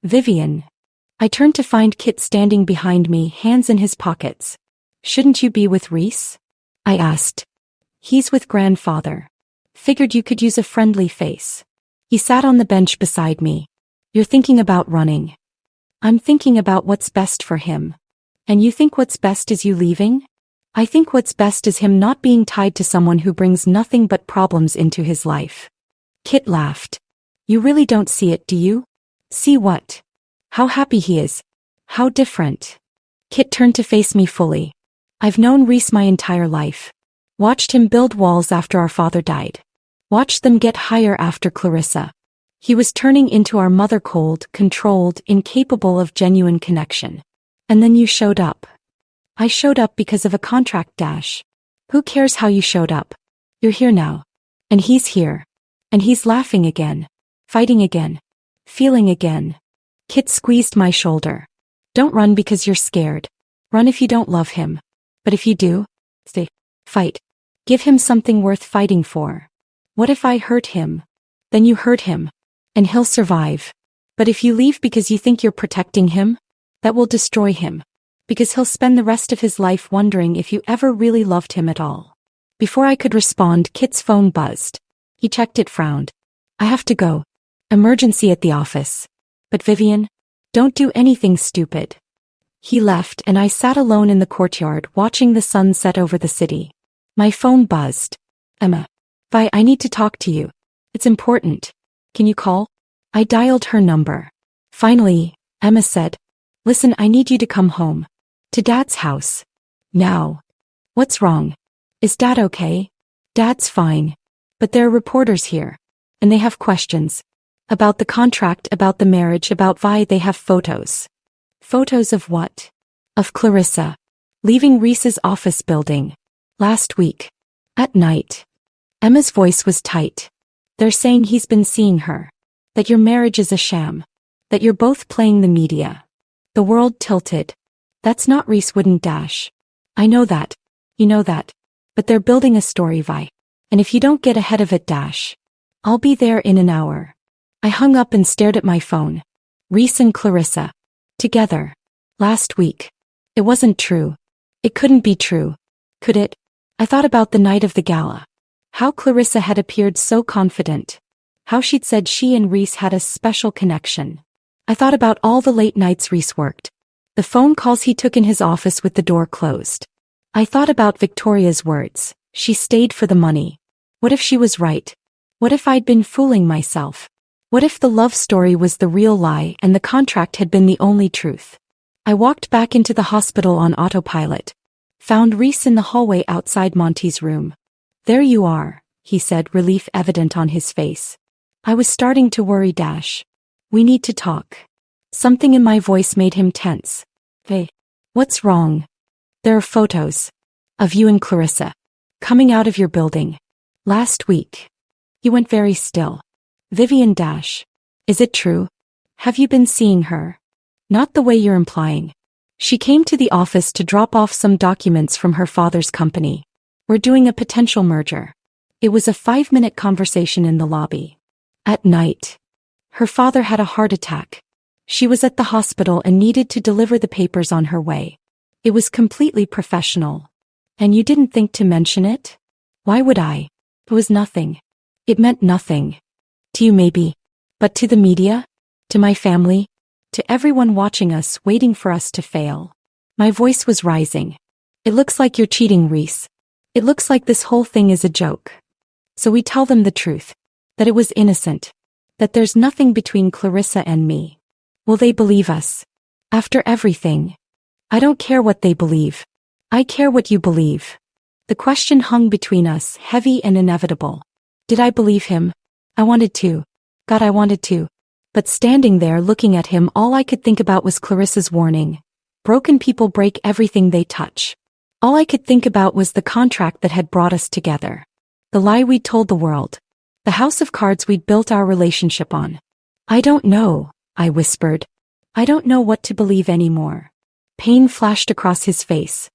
Vivienne. I turned to find Kit standing behind me, hands in his pockets. Shouldn't you be with Rhys? I asked. He's with grandfather. Figured you could use a friendly face. He sat on the bench beside me. You're thinking about running. I'm thinking about what's best for him. And you think what's best is you leaving? I think what's best is him not being tied to someone who brings nothing but problems into his life. Kit laughed. You really don't see it, do you? See what? How happy he is. How different. Kit turned to face me fully. I've known Rhys my entire life. Watched him build walls after our father died. Watched them get higher after Clarissa. He was turning into our mother, cold, controlled, incapable of genuine connection. And then you showed up. I showed up because of a contract. Who cares how you showed up? You're here now. And he's here. And he's laughing again. Fighting again. Feeling again. Kit squeezed my shoulder. Don't run because you're scared. Run if you don't love him. But if you do, stay. Fight. Give him something worth fighting for. What if I hurt him? Then you hurt him. And he'll survive. But if you leave because you think you're protecting him, that will destroy him. Because he'll spend the rest of his life wondering if you ever really loved him at all. Before I could respond, Kit's phone buzzed. He checked it, frowned. I have to go. Emergency at the office. But Vivienne, don't do anything stupid. He left and I sat alone in the courtyard watching the sun set over the city. My phone buzzed. Emma. Vi, I need to talk to you. It's important. Can you call? I dialed her number. Finally, Emma said, listen, I need you to come home. To Dad's house. Now. What's wrong? Is Dad okay? Dad's fine. But there are reporters here. And they have questions. About the contract, about the marriage, about Vi. They have photos. Photos of what? Of Clarissa. Leaving Rhys's office building. Last week. At night. Emma's voice was tight. They're saying he's been seeing her. That your marriage is a sham. That you're both playing the media. The world tilted. That's not Rhys wouldn't dash. I know that. You know that. But they're building a story, Vi. And if you don't get ahead of it, dash. I'll be there in an hour. I hung up and stared at my phone. Rhys and Clarissa. Together. Last week. It wasn't true. It couldn't be true. Could it? I thought about the night of the gala. How Clarissa had appeared so confident. How she'd said she and Rhys had a special connection. I thought about all the late nights Rhys worked. The phone calls he took in his office with the door closed. I thought about Victoria's words. She stayed for the money. What if she was right? What if I'd been fooling myself? What if the love story was the real lie and the contract had been the only truth? I walked back into the hospital on autopilot. Found Rhys in the hallway outside Monty's room. "There you are," he said, relief evident on his face. I was starting to worry. "We need to talk." Something in my voice made him tense. "Hey, what's wrong?" "There are photos of you and Clarissa coming out of your building last week." He went very still. "Vivienne, is it true? Have you been seeing her?" "Not the way you're implying. She came to the office to drop off some documents from her father's company. We're doing a potential merger." It was a 5-minute conversation in the lobby. At night, her father had a heart attack. She was at the hospital and needed to deliver the papers on her way. It was completely professional. "And you didn't think to mention it?" "Why would I? It was nothing." "It meant nothing. To you maybe. But to the media? To my family? To everyone watching us, waiting for us to fail." My voice was rising. "It looks like you're cheating, Rhys. It looks like this whole thing is a joke. So we tell them the truth. That it was innocent. That there's nothing between Clarissa and me. Will they believe us? After everything?" "I don't care what they believe. I care what you believe." The question hung between us, heavy and inevitable. Did I believe him? I wanted to. God, I wanted to. But standing there looking at him, all I could think about was Clarissa's warning. Broken people break everything they touch. All I could think about was the contract that had brought us together. The lie we'd told the world. The house of cards we'd built our relationship on. "I don't know," I whispered. "I don't know what to believe anymore." Pain flashed across his face.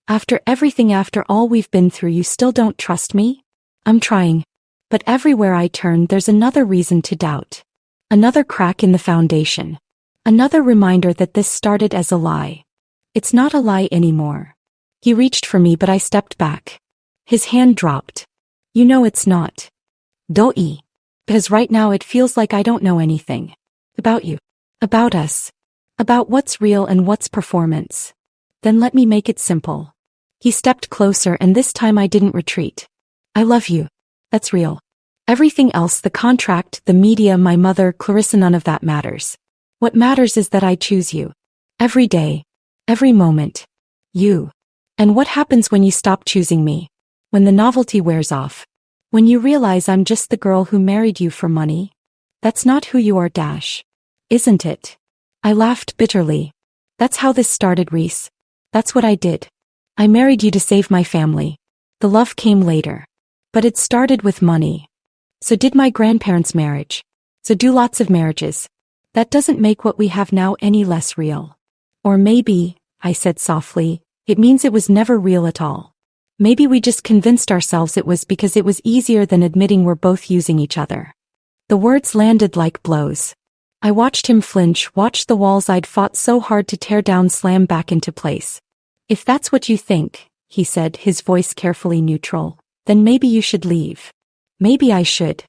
"After everything, after all we've been through, you still don't trust me?" "I'm trying. But everywhere I turn, there's another reason to doubt. Another crack in the foundation. Another reminder that this started as a lie. It's not a lie anymore." He reached for me, but I stepped back. His hand dropped. "You know it's not. Don't you? Because right now it feels like I don't know anything. About you. About us. About what's real and what's performance. Then let me make it simple." He stepped closer, and this time I didn't retreat. "I love you. That's real. Everything else, the contract, the media, my mother, Clarissa, none of that matters. What matters is that I choose you. Every day. Every moment. You. And what happens when you stop choosing me? When the novelty wears off? When you realize I'm just the girl who married you for money? That's not who you are, isn't it?" I laughed bitterly. "That's how this started, Rhys. That's what I did. I married you to save my family. The love came later. But it started with money. So did my grandparents' marriage. So do lots of marriages. That doesn't make what we have now any less real. Or maybe," I said softly, "it means it was never real at all. Maybe we just convinced ourselves it was because it was easier than admitting we're both using each other." The words landed like blows. I watched him flinch, watched the walls I'd fought so hard to tear down slam back into place. "If that's what you think," he said, his voice carefully neutral, "then maybe you should leave." Maybe I should.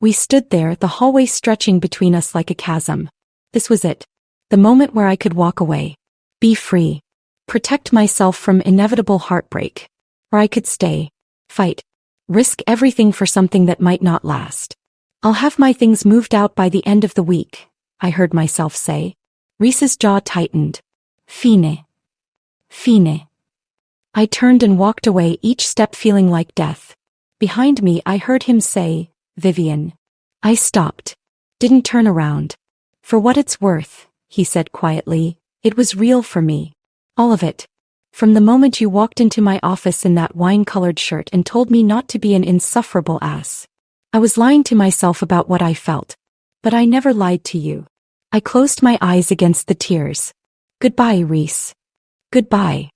We stood there, the hallway stretching between us like a chasm. This was it. The moment where I could walk away. Be free. Protect myself from inevitable heartbreak. Or I could stay. Fight. Risk everything for something that might not last. "I'll have my things moved out by the end of the week," I heard myself say. Rhys's jaw tightened. Fine. Fine. I turned and walked away, each step feeling like death. Behind me I heard him say, "Vivienne." I stopped. Didn't turn around. "For what it's worth," he said quietly, "it was real for me. All of it. From the moment you walked into my office in that wine-colored shirt and told me not to be an insufferable ass. I was lying to myself about what I felt. But I never lied to you." I closed my eyes against the tears. "Goodbye, Rhys. Goodbye."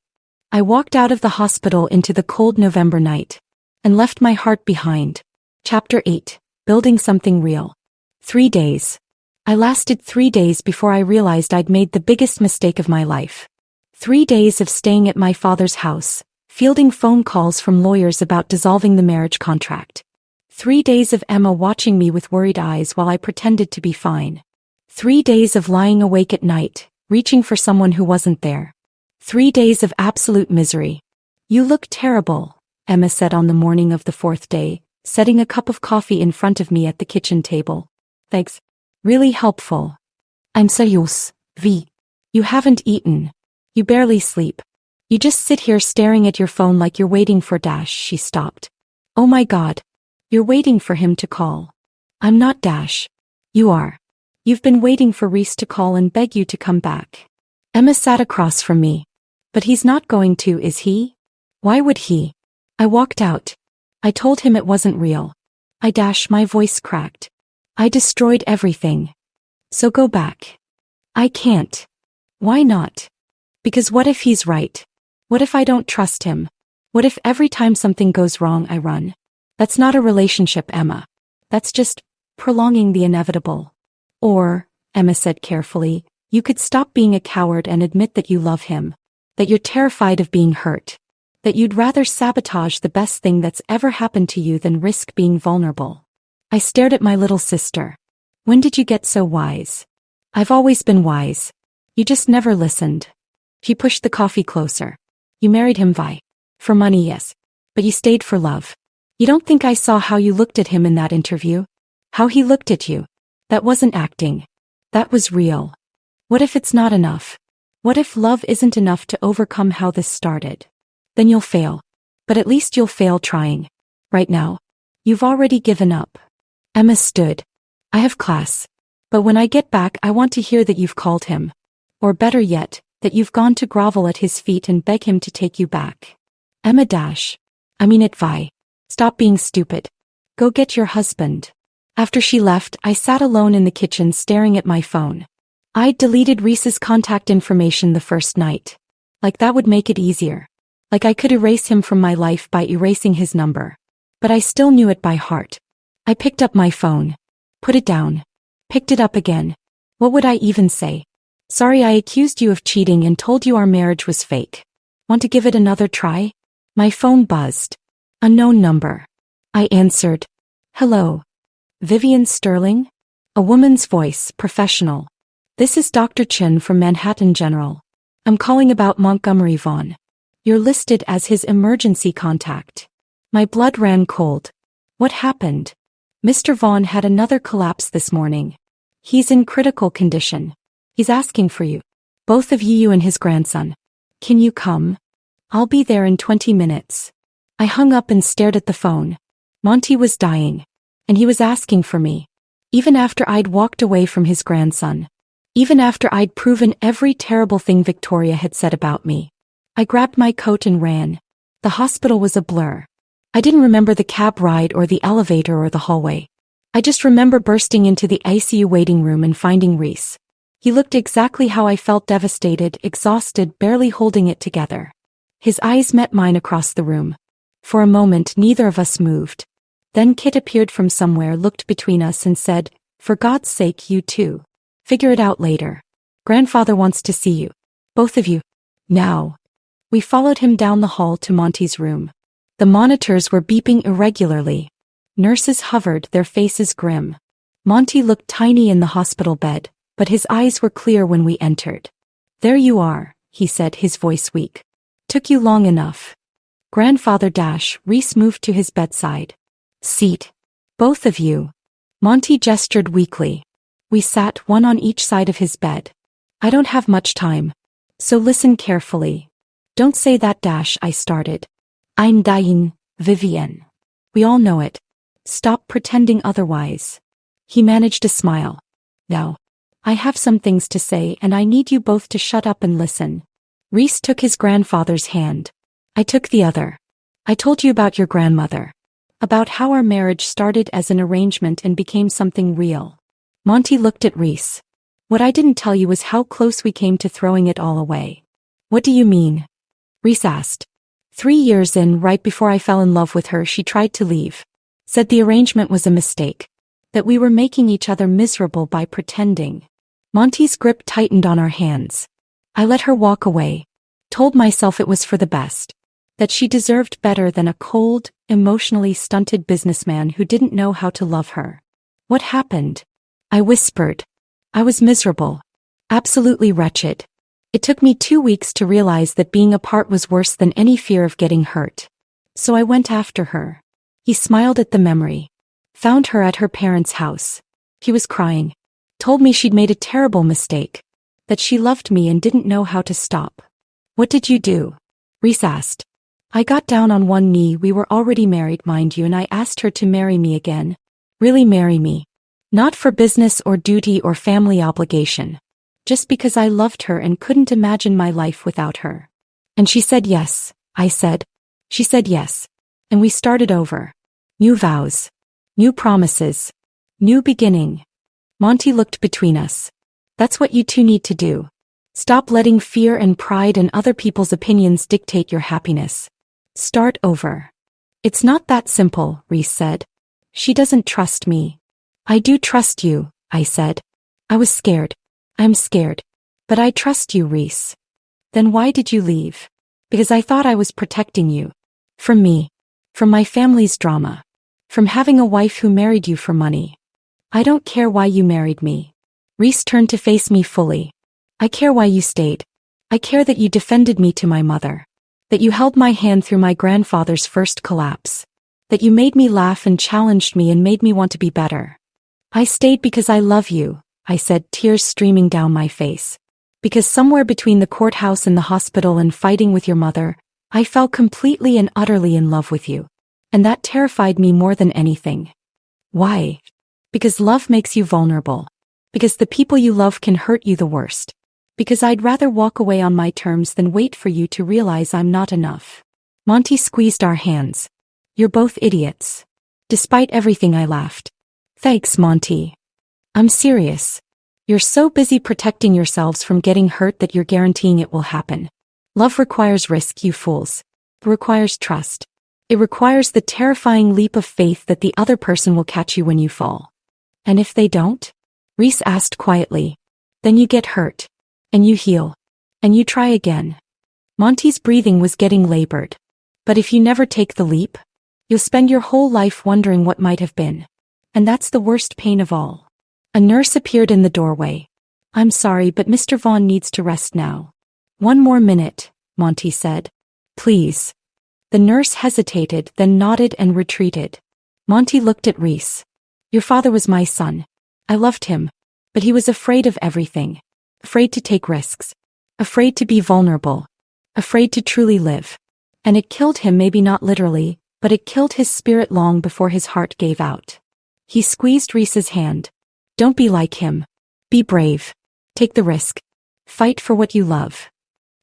I walked out of the hospital into the cold November night. And left my heart behind. Chapter 8. Building Something Real. 3 days. I lasted 3 days before I realized I'd made the biggest mistake of my life. 3 days of staying at my father's house, fielding phone calls from lawyers about dissolving the marriage contract. 3 days of Emma watching me with worried eyes while I pretended to be fine. 3 days of lying awake at night, reaching for someone who wasn't there. 3 days of absolute misery. You look terrible, Emma said on the morning of the fourth day, setting a cup of coffee in front of me at the kitchen table. Thanks. Really helpful. I'm serious, V. You haven't eaten. You barely sleep. You just sit here staring at your phone like you're waiting for Dash. She stopped. Oh my God. You're waiting for him to call. I'm not Dash. You are. You've been waiting for Rhys to call and beg you to come back. Emma sat across from me. But he's not going to, is he? Why would he? I walked out. I told him it wasn't real. My voice cracked. I destroyed everything. So go back. I can't. Why not? Because what if he's right? What if I don't trust him? What if every time something goes wrong I run? That's not a relationship, Emma. That's just prolonging the inevitable. Or, Emma said carefully, you could stop being a coward and admit that you love him. That you're terrified of being hurt. That you'd rather sabotage the best thing that's ever happened to you than risk being vulnerable. I stared at my little sister. When did you get so wise? I've always been wise. You just never listened. She pushed the coffee closer. You married him, Vi. For money, yes. But you stayed for love. You don't think I saw how you looked at him in that interview? How he looked at you? That wasn't acting. That was real. What if it's not enough? What if love isn't enough to overcome how this started? Then you'll fail. But at least you'll fail trying. Right now. You've already given up. Emma stood. I have class. But when I get back I want to hear that you've called him. Or better yet, that you've gone to grovel at his feet and beg him to take you back. Emma I mean it, Vi. Stop being stupid. Go get your husband. After she left, I sat alone in the kitchen staring at my phone. I'd deleted Rhys's contact information the first night. Like that would make it easier. Like I could erase him from my life by erasing his number. But I still knew it by heart. I picked up my phone. Put it down. Picked it up again. What would I even say? Sorry I accused you of cheating and told you our marriage was fake. Want to give it another try? My phone buzzed. Unknown number. I answered. Hello. Vivienne Sterling? A woman's voice, professional. This is Dr. Chin from Manhattan General. I'm calling about Montgomery Vaughn. You're listed as his emergency contact. My blood ran cold. What happened? Mr. Vaughn had another collapse this morning. He's in critical condition. He's asking for you. Both of you and his grandson. Can you come? I'll be there in 20 minutes. I hung up and stared at the phone. Monty was dying. And he was asking for me. Even after I'd walked away from his grandson. Even after I'd proven every terrible thing Victoria had said about me. I grabbed my coat and ran. The hospital was a blur. I didn't remember the cab ride or the elevator or the hallway. I just remember bursting into the ICU waiting room and finding Rhys. He looked exactly how I felt, devastated, exhausted, barely holding it together. His eyes met mine across the room. For a moment neither of us moved. Then Kit appeared from somewhere, looked between us and said, "For God's sake, you two. Figure it out later. Grandfather wants to see you. Both of you. Now." We followed him down the hall to Monty's room. The monitors were beeping irregularly. Nurses hovered, their faces grim. Monty looked tiny in the hospital bed, but his eyes were clear when we entered. "There you are," he said, his voice weak. "Took you long enough." Grandfather Rhys moved to his bedside. "Seat. Both of you." Monty gestured weakly. We sat, one on each side of his bed. "I don't have much time. So listen carefully." "Don't say that, I started. "I'm dying, Vivienne. We all know it. Stop pretending otherwise." He managed a smile. "Now, I have some things to say and I need you both to shut up and listen." Rhys took his grandfather's hand. I took the other. "I told you about your grandmother. About how our marriage started as an arrangement and became something real." Monty looked at Rhys. "What I didn't tell you was how close we came to throwing it all away." "What do you mean?" Rhys asked. 3 years in, right before I fell in love with her, she tried to leave. Said the arrangement was a mistake. That we were making each other miserable by pretending. Monty's grip tightened on our hands. I let her walk away. Told myself it was for the best. That she deserved better than a cold, emotionally stunted businessman who didn't know how to love her. "What happened?" I whispered. "I was miserable. Absolutely wretched. It took me 2 weeks to realize that being apart was worse than any fear of getting hurt. So I went after her. He smiled at the memory. Found her at her parents' house. He was crying. Told me she'd made a terrible mistake. That she loved me and didn't know how to stop. What did you do? Rhys asked. I got down on one knee. We were already married, mind you, and I asked her to marry me again. Really marry me. Not for business or duty or family obligation. Just because I loved her and couldn't imagine my life without her. And she said yes, I said. She said yes. And we started over. New vows. New promises. New beginning. Monty looked between us. That's what you two need to do. Stop letting fear and pride and other people's opinions dictate your happiness. Start over. It's not that simple, Rhys said. She doesn't trust me. I do trust you, I said. I was scared. I'm scared. But I trust you, Rhys. Then why did you leave? Because I thought I was protecting you. From me. From my family's drama. From having a wife who married you for money. I don't care why you married me. Rhys turned to face me fully. I care why you stayed. I care that you defended me to my mother. That you held my hand through my grandfather's first collapse. That you made me laugh and challenged me and made me want to be better. I stayed because I love you, I said, tears streaming down my face. Because somewhere between the courthouse and the hospital and fighting with your mother, I fell completely and utterly in love with you. And that terrified me more than anything. Why? Because love makes you vulnerable. Because the people you love can hurt you the worst. Because I'd rather walk away on my terms than wait for you to realize I'm not enough. Monty squeezed our hands. You're both idiots. Despite everything, I laughed. Thanks, Monty. I'm serious. You're so busy protecting yourselves from getting hurt that you're guaranteeing it will happen. Love requires risk, you fools. It requires trust. It requires the terrifying leap of faith that the other person will catch you when you fall. And if they don't? Rhys asked quietly. Then you get hurt. And you heal. And you try again. Monty's breathing was getting labored. But if you never take the leap, you'll spend your whole life wondering what might have been. And that's the worst pain of all. A nurse appeared in the doorway. I'm sorry, but Mr. Vaughn needs to rest now. 1 more minute, Monty said. Please. The nurse hesitated, then nodded and retreated. Monty looked at Rhys. Your father was my son. I loved him. But he was afraid of everything. Afraid to take risks. Afraid to be vulnerable. Afraid to truly live. And it killed him, maybe not literally, but it killed his spirit long before his heart gave out. He squeezed Rhys's hand. Don't be like him. Be brave. Take the risk. Fight for what you love.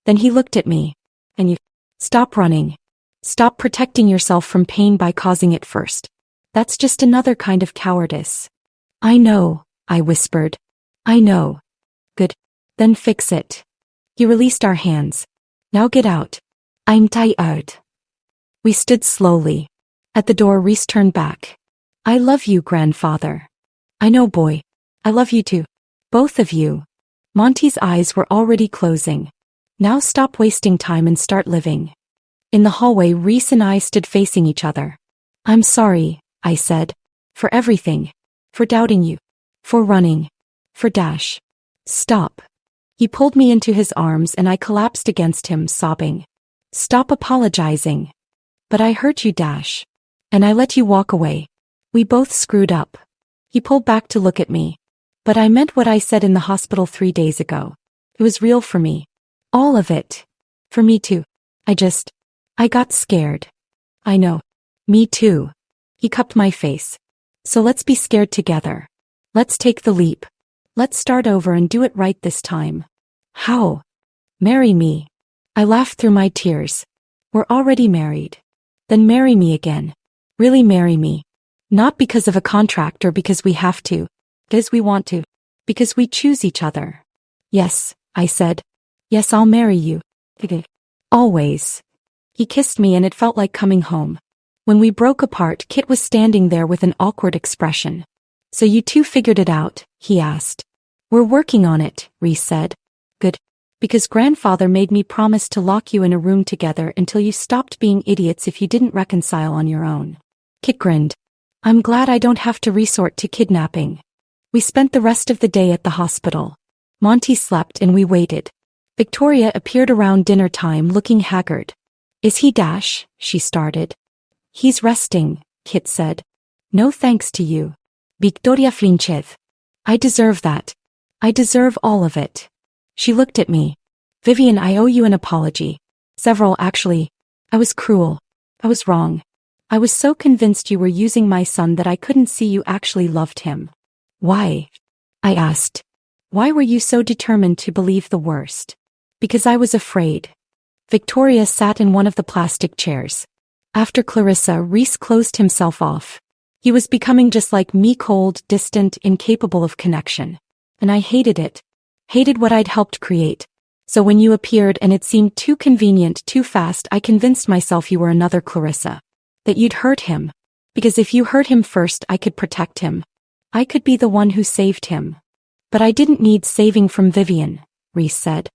Then he looked at me. And you. Stop running. Stop protecting yourself from pain by causing it first. That's just another kind of cowardice. I know, I whispered. I know. Good. Then fix it. He released our hands. Now get out. I'm tired. We stood slowly. At the door, Rhys turned back. I love you, grandfather. I know, boy. I love you too. Both of you. Monty's eyes were already closing. Now stop wasting time and start living. In the hallway, Rhys and I stood facing each other. I'm sorry, I said. For everything. For doubting you. For running. For Dash. Stop. He pulled me into his arms and I collapsed against him, sobbing. Stop apologizing. But I hurt you, Dash. And I let you walk away. We both screwed up. He pulled back to look at me. But I meant what I said in the hospital 3 days ago. It was real for me. All of it. For me too. I got scared. I know. Me too. He cupped my face. So let's be scared together. Let's take the leap. Let's start over and do it right this time. How? Marry me. I laughed through my tears. We're already married. Then marry me again. Really marry me. Not because of a contract or because we have to. Because we want to. Because we choose each other. Yes, I said. Yes, I'll marry you. Always. He kissed me and it felt like coming home. When we broke apart, Kit was standing there with an awkward expression. So you two figured it out? He asked. We're working on it, Rhys said. Good. Because grandfather made me promise to lock you in a room together until you stopped being idiots if you didn't reconcile on your own. Kit grinned. I'm glad I don't have to resort to kidnapping. We spent the rest of the day at the hospital. Monty slept and we waited. Victoria appeared around dinner time looking haggard. Is he dash? She started. He's resting, Kit said. No thanks to you. Victoria flinchev. I deserve that. I deserve all of it. She looked at me. Vivienne, I owe you an apology. Several, actually. I was cruel. I was wrong. I was so convinced you were using my son that I couldn't see you actually loved him. Why? I asked. Why were you so determined to believe the worst? Because I was afraid. Victoria sat in one of the plastic chairs. After Clarissa, Rhys closed himself off. He was becoming just like me, cold, distant, incapable of connection. And I hated it. Hated what I'd helped create. So when you appeared and it seemed too convenient, too fast, I convinced myself you were another Clarissa. That you'd hurt him. Because if you hurt him first, I could protect him. I could be the one who saved him. But I didn't need saving from Vivienne, Rhys said.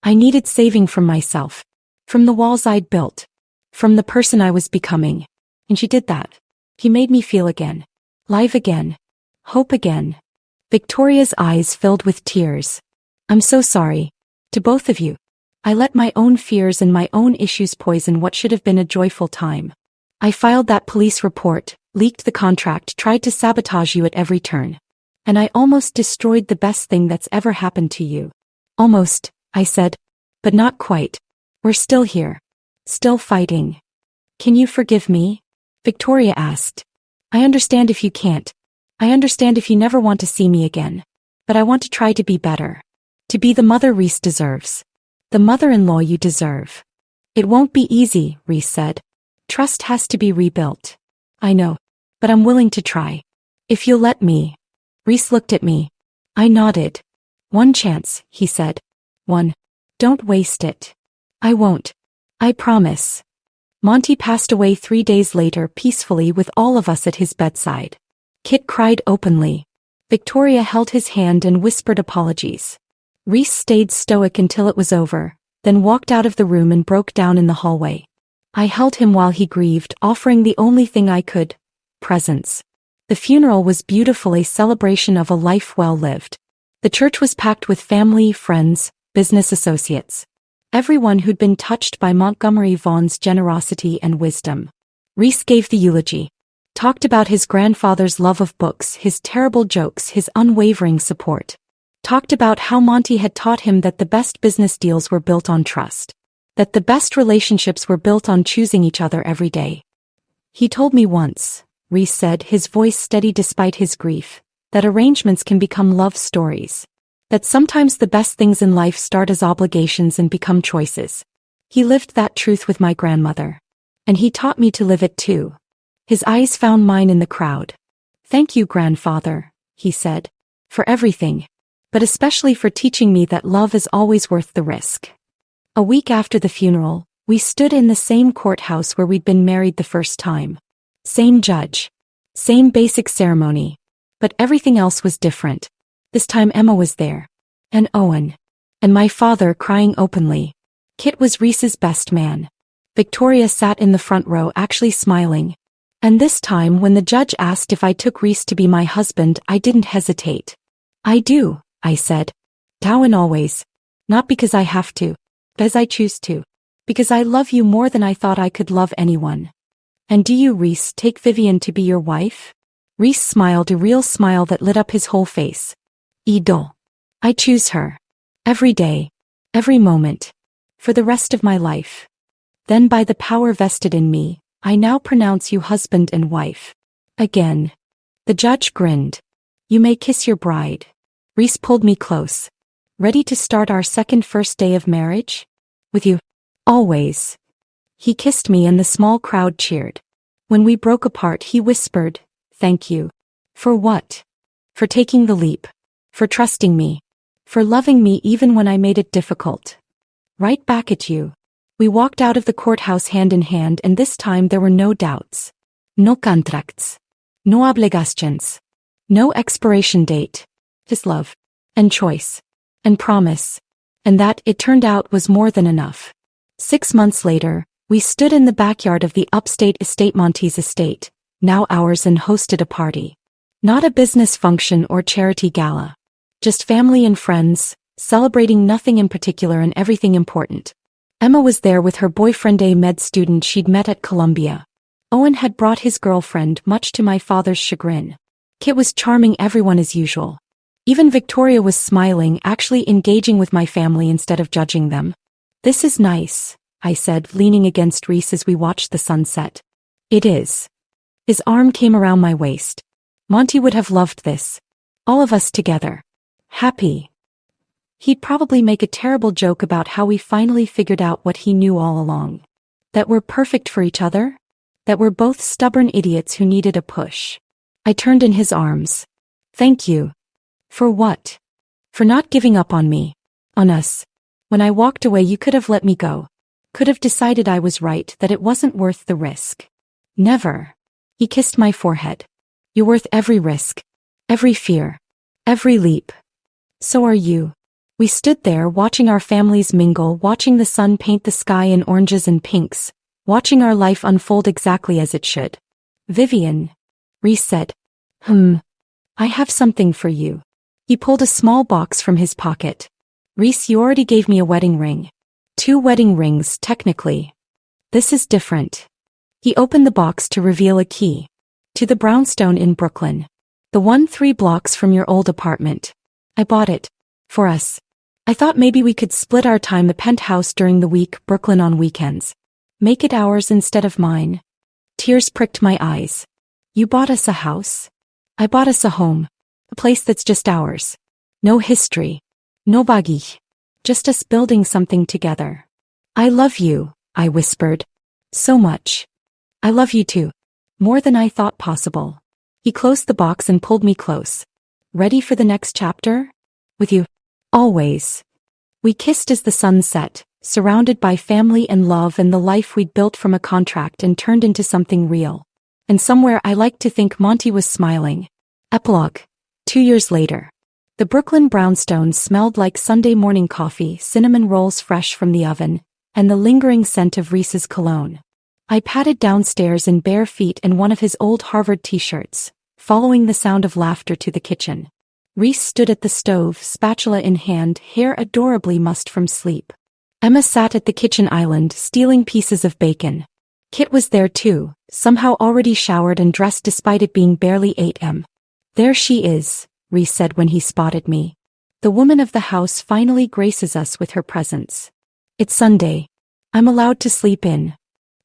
I needed saving from myself. From the walls I'd built. From the person I was becoming. And she did that. He made me feel again. Live again. Hope again. Victoria's eyes filled with tears. I'm so sorry. To both of you. I let my own fears and my own issues poison what should have been a joyful time. I filed that police report, leaked the contract, tried to sabotage you at every turn. And I almost destroyed the best thing that's ever happened to you. Almost, I said. But not quite. We're still here. Still fighting. Can you forgive me? Victoria asked. I understand if you can't. I understand if you never want to see me again. But I want to try to be better. To be the mother Rhys deserves. The mother-in-law you deserve. It won't be easy, Rhys said. Trust has to be rebuilt. I know. But I'm willing to try. If you'll let me. Rhys looked at me. I nodded. One chance, he said. One. Don't waste it. I won't. I promise. Monty passed away 3 days later peacefully with all of us at his bedside. Kit cried openly. Victoria held his hand and whispered apologies. Rhys stayed stoic until it was over, then walked out of the room and broke down in the hallway. I held him while he grieved, offering the only thing I could, presence. The funeral was beautiful, a celebration of a life well lived. The church was packed with family, friends, business associates. Everyone who'd been touched by Montgomery Vaughn's generosity and wisdom. Rhys gave the eulogy. Talked about his grandfather's love of books, his terrible jokes, his unwavering support. Talked about how Monty had taught him that the best business deals were built on trust. That the best relationships were built on choosing each other every day. He told me once, Rhys said, his voice steady despite his grief, that arrangements can become love stories. That sometimes the best things in life start as obligations and become choices. He lived that truth with my grandmother. And he taught me to live it too. His eyes found mine in the crowd. Thank you, grandfather, he said, for everything. But especially for teaching me that love is always worth the risk. A week after the funeral, we stood in the same courthouse where we'd been married the first time. Same judge. Same basic ceremony. But everything else was different. This time Emma was there. And Owen. And my father crying openly. Kit was Rhys's best man. Victoria sat in the front row actually smiling. And this time when the judge asked if I took Rhys to be my husband, I didn't hesitate. I do, I said. Now and always. Not because I have to. But as I choose to. Because I love you more than I thought I could love anyone. And do you, Rhys, take Vivienne to be your wife? Rhys smiled, a real smile that lit up his whole face. Idol. I choose her. Every day. Every moment. For the rest of my life. Then by the power vested in me, I now pronounce you husband and wife. Again. The judge grinned. You may kiss your bride. Rhys pulled me close. Ready to start our first day of marriage? With you. Always. He kissed me and the small crowd cheered. When we broke apart, he whispered, thank you. For what? For taking the leap. For trusting me. For loving me even when I made it difficult. Right back at you. We walked out of the courthouse hand in hand, and this time there were no doubts. No contracts. No obligations. No expiration date. Just love. And choice. And promise. And that, it turned out, was more than enough. 6 months later, we stood in the backyard of the upstate estate, Monty's estate, now ours, and hosted a party. Not a business function or charity gala. Just family and friends, celebrating nothing in particular and everything important. Emma was there with her boyfriend, a med student she'd met at Columbia. Owen had brought his girlfriend, much to my father's chagrin. Kit was charming everyone as usual. Even Victoria was smiling, actually engaging with my family instead of judging them. "This is nice," I said, leaning against Rhys as we watched the sunset. "It is." His arm came around my waist. "Monty would have loved this. All of us together. Happy." He'd probably make a terrible joke about how we finally figured out what he knew all along. That we're perfect for each other? That we're both stubborn idiots who needed a push. I turned in his arms. "Thank you." "For what?" "For not giving up on me. On us. When I walked away, you could have let me go. Could have decided I was right, that it wasn't worth the risk." "Never." He kissed my forehead. "You're worth every risk. Every fear. Every leap. So are you." We stood there watching our families mingle, watching the sun paint the sky in oranges and pinks, watching our life unfold exactly as it should. "Vivienne," Rhys said. I have something for you." He pulled a small box from his pocket. "Rhys, you already gave me a wedding ring. 2 wedding rings, technically. This is different." He opened the box to reveal a key. "To the brownstone in Brooklyn. The one 3 blocks from your old apartment. I bought it. For us. I thought maybe we could split our time, the penthouse during the week, Brooklyn on weekends. Make it ours instead of mine." Tears pricked my eyes. "You bought us a house?" "I bought us a home. A place that's just ours. No history. No baggage. Just us building something together." "I love you," I whispered. "So much." "I love you too. More than I thought possible." He closed the box and pulled me close. "Ready for the next chapter? With you. Always." We kissed as the sun set, surrounded by family and love and the life we'd built from a contract and turned into something real. And somewhere I like to think Monty was smiling. Epilogue. 2 years later. The Brooklyn brownstone smelled like Sunday morning coffee, cinnamon rolls fresh from the oven, and the lingering scent of Rhys's cologne. I padded downstairs in bare feet and one of his old Harvard t-shirts, following the sound of laughter to the kitchen. Rhys stood at the stove, spatula in hand, hair adorably mussed from sleep. Emma sat at the kitchen island, stealing pieces of bacon. Kit was there too, somehow already showered and dressed despite it being barely 8 a.m. "There she is," Rhys said when he spotted me. "The woman of the house finally graces us with her presence. It's Sunday. I'm allowed to sleep in."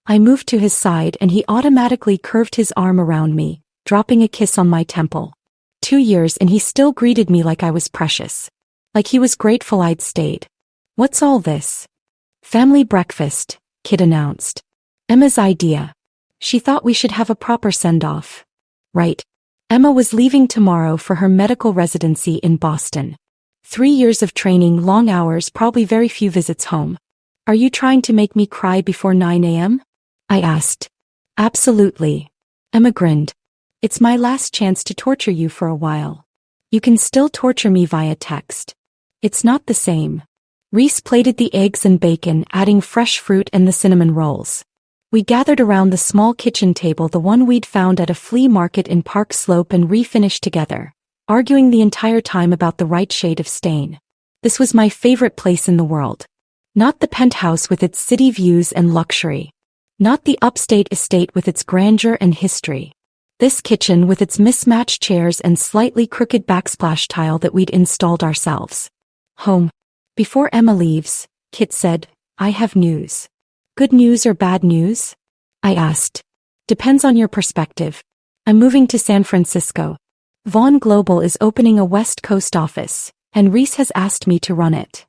I moved to his side and he automatically curved his arm around me, dropping a kiss on my temple. 2 years and he still greeted me like I was precious. Like he was grateful I'd stayed. "What's all this?" "Family breakfast," Kit announced. "Emma's idea. She thought we should have a proper send-off." "Right." Emma was leaving tomorrow for her medical residency in Boston. 3 years of training, long hours, probably very few visits home. "Are you trying to make me cry before 9 a.m.? I asked. "Absolutely." Emma grinned. "It's my last chance to torture you for a while. You can still torture me via text. It's not the same." Rhys plated the eggs and bacon, adding fresh fruit and the cinnamon rolls. We gathered around the small kitchen table, the one we'd found at a flea market in Park Slope, and refinished together, arguing the entire time about the right shade of stain. This was my favorite place in the world. Not the penthouse with its city views and luxury. Not the upstate estate with its grandeur and history. This kitchen with its mismatched chairs and slightly crooked backsplash tile that we'd installed ourselves. "Home. Before Emma leaves," Kit said, "I have news." "Good news or bad news?" I asked. "Depends on your perspective. I'm moving to San Francisco. Vaughn Global is opening a West Coast office, and Rhys has asked me to run it."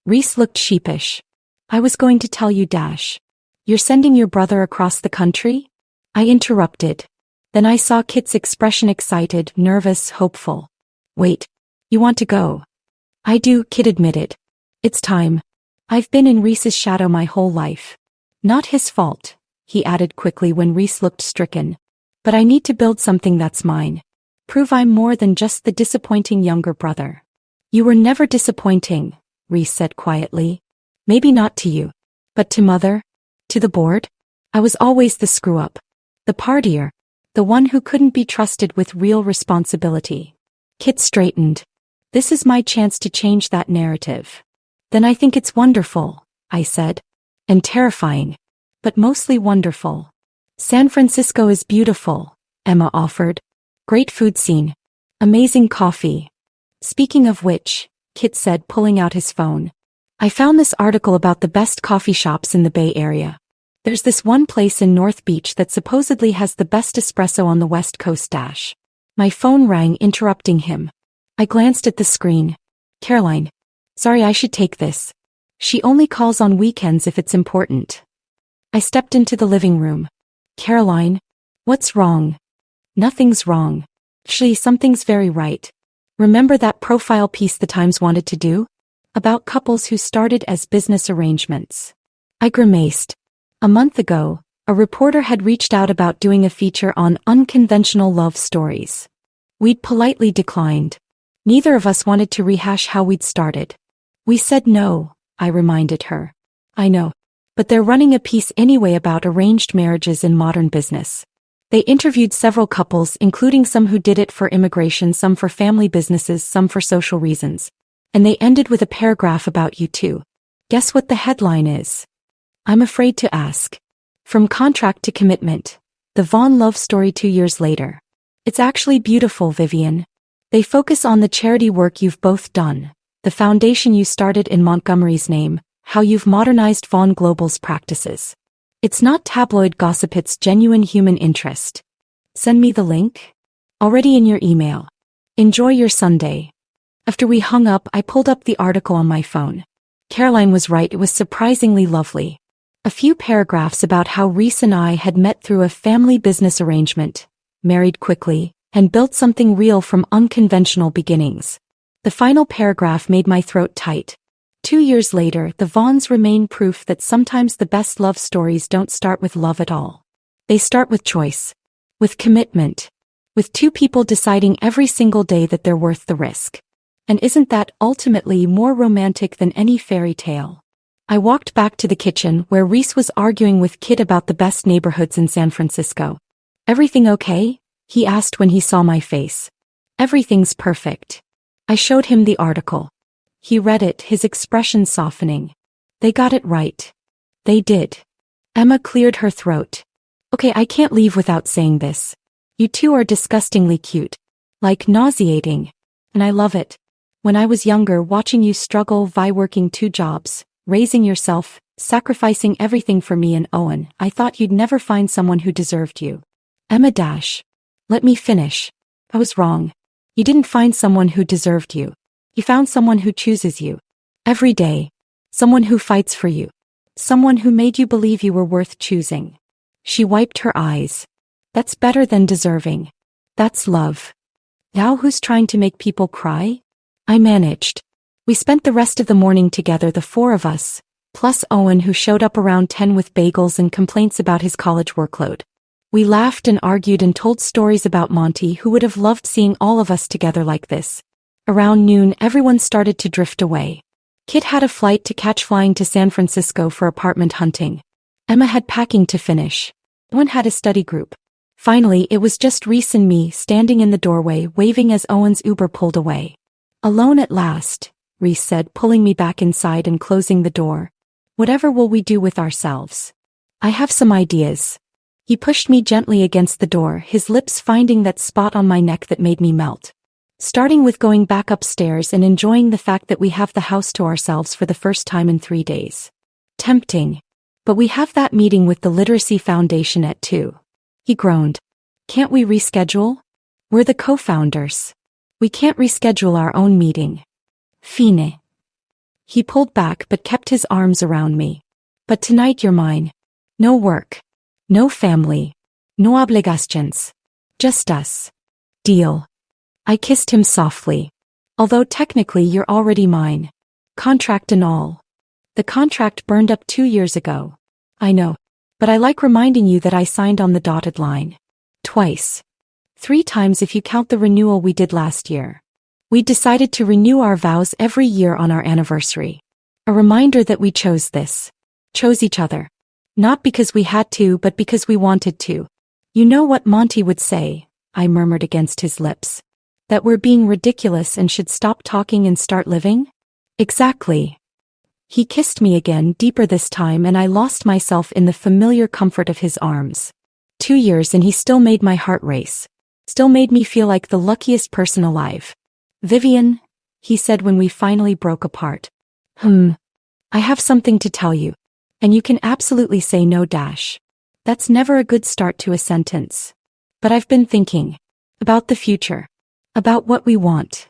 Rhys looked sheepish. "I was going to tell you, Dash. You're sending your brother across the country?" I interrupted. Then I saw Kit's expression: excited, nervous, hopeful. "Wait. You want to go?" "I do," Kit admitted. "It's time. I've been in Rhys's shadow my whole life. Not his fault," he added quickly when Rhys looked stricken. "But I need to build something that's mine. Prove I'm more than just the disappointing younger brother." "You were never disappointing," Rhys said quietly. "Maybe not to you. But to Mother? To the board? I was always the screw-up. The partier. The one who couldn't be trusted with real responsibility." Kit straightened. This is my chance to change that narrative. Then I think it's wonderful, I said. And terrifying. But mostly wonderful. San Francisco is beautiful, Emma offered. Great food scene. Amazing coffee. Speaking of which, Kit said, pulling out his phone. I found this article about the best coffee shops in the Bay Area. There's this one place in North Beach that supposedly has the best espresso on the West Coast. My phone rang, interrupting him. I glanced at the screen. Caroline. Sorry, I should take this. She only calls on weekends if it's important. I stepped into the living room. Caroline. What's wrong? Nothing's wrong. Actually, something's very right. Remember that profile piece the Times wanted to do? About couples who started as business arrangements. I grimaced. A month ago, a reporter had reached out about doing a feature on unconventional love stories. We'd politely declined. Neither of us wanted to rehash how we'd started. We said no, I reminded her. I know. But they're running a piece anyway about arranged marriages in modern business. They interviewed several couples, including some who did it for immigration, some for family businesses, some for social reasons. And they ended with a paragraph about you too. Guess what the headline is? I'm afraid to ask. From contract to commitment. The Vaughn love story 2 years later. It's actually beautiful, Vivienne. They focus on the charity work you've both done, the foundation you started in Montgomery's name, how you've modernized Vaughn Global's practices. It's not tabloid gossip, it's genuine human interest. Send me the link. Already in your email. Enjoy your Sunday. After we hung up, I pulled up the article on my phone. Caroline was right, it was surprisingly lovely. A few paragraphs about how Rhys and I had met through a family business arrangement, married quickly, and built something real from unconventional beginnings. The final paragraph made my throat tight. 2 years later, the Vaughns remain proof that sometimes the best love stories don't start with love at all. They start with choice. With commitment. With two people deciding every single day that they're worth the risk. And isn't that ultimately more romantic than any fairy tale? I walked back to the kitchen where Rhys was arguing with Kit about the best neighborhoods in San Francisco. Everything okay? He asked when he saw my face. Everything's perfect. I showed him the article. He read it, his expression softening. They got it right. They did. Emma cleared her throat. Okay, I can't leave without saying this. You two are disgustingly cute. Like nauseating. And I love it. When I was younger, watching you struggle via working 2 jobs, raising yourself, sacrificing everything for me and Owen, I thought you'd never find someone who deserved you. Emma dash. Let me finish. I was wrong. You didn't find someone who deserved you. You found someone who chooses you. Every day. Someone who fights for you. Someone who made you believe you were worth choosing. She wiped her eyes. That's better than deserving. That's love. Now who's trying to make people cry? I managed. We spent the rest of the morning together, the 4 of us, plus Owen, who showed up around 10 with bagels and complaints about his college workload. We laughed and argued and told stories about Monty, who would have loved seeing all of us together like this. Around noon, everyone started to drift away. Kit had a flight to catch flying to San Francisco for apartment hunting. Emma had packing to finish. Owen had a study group. Finally, it was just Rhys and me standing in the doorway, waving as Owen's Uber pulled away. Alone at last, Rhys said, pulling me back inside and closing the door. Whatever will we do with ourselves? I have some ideas. He pushed me gently against the door, his lips finding that spot on my neck that made me melt. Starting with going back upstairs and enjoying the fact that we have the house to ourselves for the first time in 3 days. Tempting. But we have that meeting with the Literacy Foundation at 2. He groaned. Can't we reschedule? We're the co-founders. We can't reschedule our own meeting. Fine. He pulled back but kept his arms around me. But tonight you're mine. No work. No family. No obligations. Just us. Deal. I kissed him softly. Although technically you're already mine. Contract and all. The contract burned up 2 years ago. I know. But I like reminding you that I signed on the dotted line. Twice. 3 times if you count the renewal we did last year. We decided to renew our vows every year on our anniversary. A reminder that we chose this. Chose each other. Not because we had to, but because we wanted to. You know what Monty would say, I murmured against his lips. That we're being ridiculous and should stop talking and start living? Exactly. He kissed me again, deeper this time, and I lost myself in the familiar comfort of his arms. 2 years and he still made my heart race. Still made me feel like the luckiest person alive. Vivienne, he said when we finally broke apart. I have something to tell you. And you can absolutely say no. That's never a good start to a sentence. But I've been thinking. About the future. About what we want.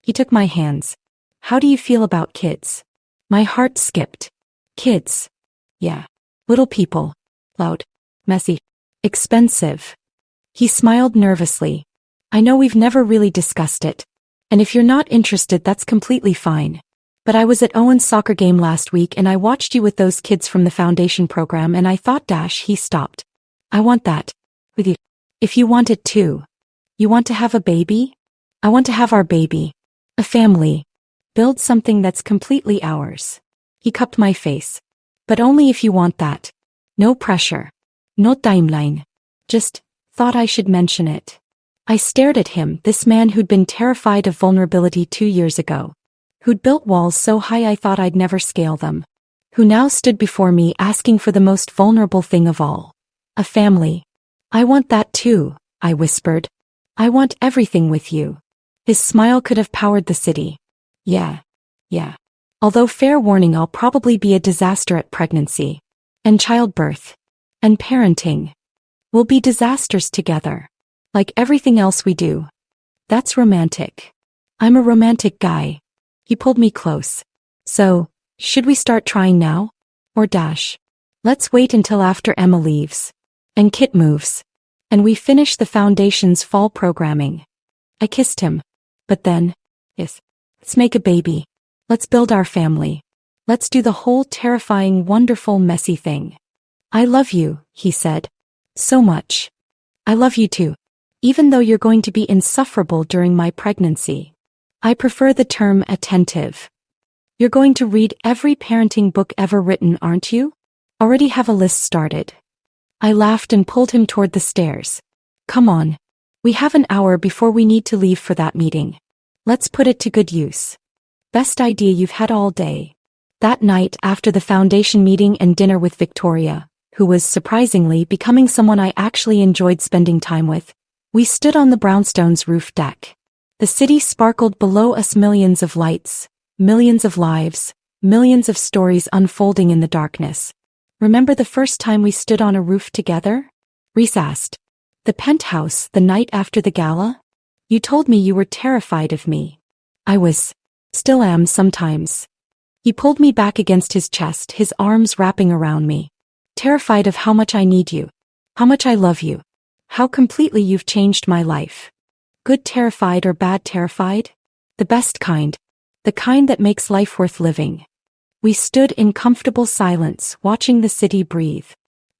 He took my hands. How do you feel about kids? My heart skipped. Kids. Yeah. Little people. Loud. Messy. Expensive. He smiled nervously. I know we've never really discussed it. And if you're not interested, that's completely fine. But I was at Owen's soccer game last week and I watched you with those kids from the foundation program and I thought. He stopped. I want that. With you. If you want it too. You want to have a baby? I want to have our baby. A family. Build something that's completely ours. He cupped my face. But only if you want that. No pressure. No timeline. Just thought I should mention it. I stared at him, this man who'd been terrified of vulnerability 2 years ago. Who'd built walls so high I thought I'd never scale them. Who now stood before me asking for the most vulnerable thing of all. A family. I want that too, I whispered. I want everything with you. His smile could have powered the city. Yeah. Although fair warning, I'll probably be a disaster at pregnancy. And childbirth. And parenting. We'll be disasters together. Like everything else we do. That's romantic. I'm a romantic guy. He pulled me close. So, should we start trying now? Or let's wait until after Emma leaves. And Kit moves. And we finish the foundation's fall programming. I kissed him. But then, yes, let's make a baby. Let's build our family. Let's do the whole terrifying, wonderful, messy thing. I love you, he said. So much. I love you too. Even though you're going to be insufferable during my pregnancy. I prefer the term attentive. You're going to read every parenting book ever written, aren't you? Already have a list started. I laughed and pulled him toward the stairs. Come on. We have an hour before we need to leave for that meeting. Let's put it to good use. Best idea you've had all day. That night, after the foundation meeting and dinner with Victoria, who was surprisingly becoming someone I actually enjoyed spending time with, we stood on the brownstone's roof deck. The city sparkled below us, millions of lights, millions of lives, millions of stories unfolding in the darkness. Remember the first time we stood on a roof together? Rhys asked. The penthouse, the night after the gala? You told me you were terrified of me. I was. Still am sometimes. He pulled me back against his chest, his arms wrapping around me. Terrified of how much I need you. How much I love you. How completely you've changed my life. Good terrified or bad terrified? The best kind. The kind that makes life worth living. We stood in comfortable silence, watching the city breathe.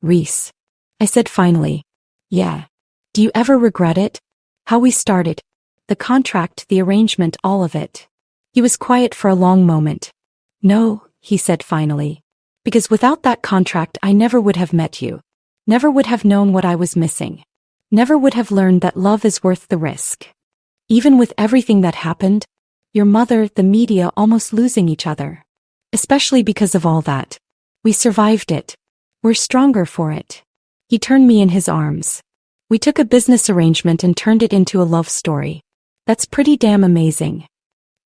Rhys. I said finally. Yeah. Do you ever regret it? How we started. The contract, the arrangement, all of it. He was quiet for a long moment. No, he said finally. Because without that contract I never would have met you. Never would have known what I was missing. Never would have learned that love is worth the risk. Even with everything that happened, your mother, the media, almost losing each other. Especially because of all that. We survived it. We're stronger for it. He turned me in his arms. We took a business arrangement and turned it into a love story. That's pretty damn amazing.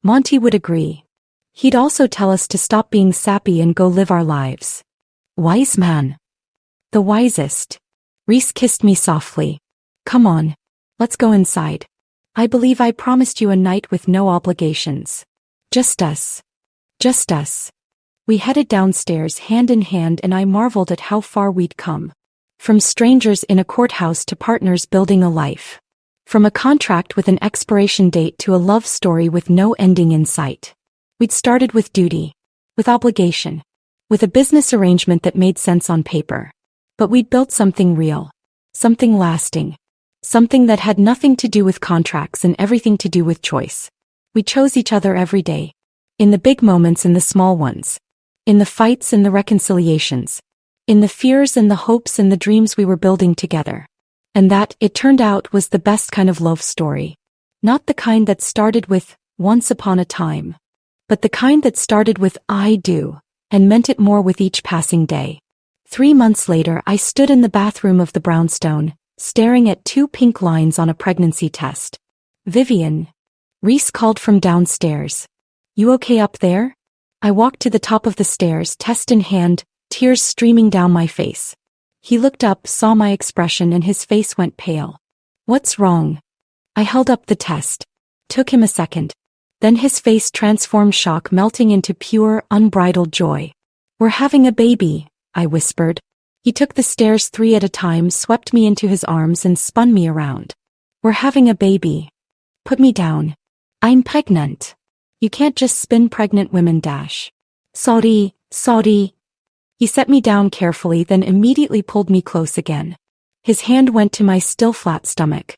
Monty would agree. He'd also tell us to stop being sappy and go live our lives. Wise man. The wisest. Rhys kissed me softly. Come on. Let's go inside. I believe I promised you a night with no obligations. Just us. Just us. We headed downstairs hand in hand and I marveled at how far we'd come. From strangers in a courthouse to partners building a life. From a contract with an expiration date to a love story with no ending in sight. We'd started with duty. With obligation. With a business arrangement that made sense on paper. But we'd built something real. Something lasting. Something that had nothing to do with contracts and everything to do with choice. We chose each other every day. In the big moments and the small ones. In the fights and the reconciliations. In the fears and the hopes and the dreams we were building together. And that, it turned out, was the best kind of love story. Not the kind that started with, once upon a time. But the kind that started with, I do, and meant it more with each passing day. 3 months later, I stood in the bathroom of the brownstone, staring at 2 pink lines on a pregnancy test. Vivienne. Rhys called from downstairs. You okay up there? I walked to the top of the stairs, test in hand, tears streaming down my face. He looked up, saw my expression, and his face went pale. What's wrong? I held up the test. Took him a second. Then his face transformed, shock melting into pure, unbridled joy. We're having a baby, I whispered. He took the stairs 3 at a time, swept me into his arms and spun me around. We're having a baby. Put me down. I'm pregnant. You can't just spin pregnant women. Sorry. He set me down carefully, then immediately pulled me close again. His hand went to my still flat stomach.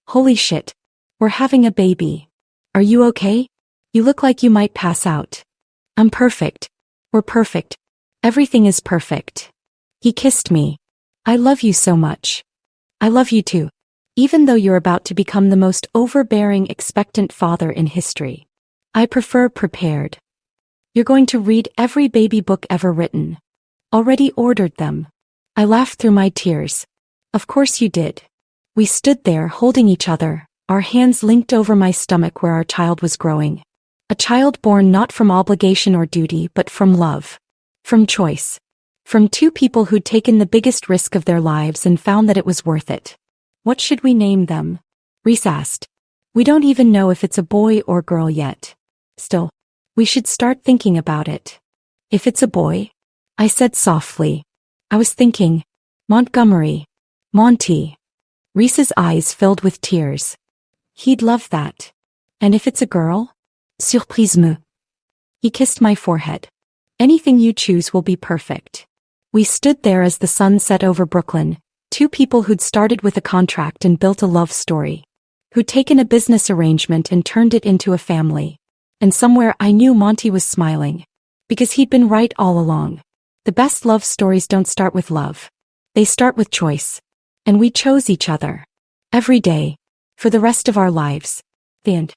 Holy shit. We're having a baby. Are you okay? You look like you might pass out. I'm perfect. We're perfect. Everything is perfect. He kissed me. I love you so much. I love you too. Even though you're about to become the most overbearing, expectant father in history. I prefer prepared. You're going to read every baby book ever written. Already ordered them. I laughed through my tears. Of course you did. We stood there holding each other, our hands linked over my stomach where our child was growing. A child born not from obligation or duty but from love. From choice. From 2 people who'd taken the biggest risk of their lives and found that it was worth it. What should we name them? Rhys asked. We don't even know if it's a boy or girl yet. Still, we should start thinking about it. If it's a boy, I said softly. I was thinking, Montgomery. Monty. Rhys's eyes filled with tears. He'd love that. And if it's a girl? Surprise-me. He kissed my forehead. Anything you choose will be perfect. We stood there as the sun set over Brooklyn, 2 people who'd started with a contract and built a love story. Who'd taken a business arrangement and turned it into a family. And somewhere I knew Monty was smiling. Because he'd been right all along. The best love stories don't start with love. They start with choice. And we chose each other. Every day. For the rest of our lives. The end.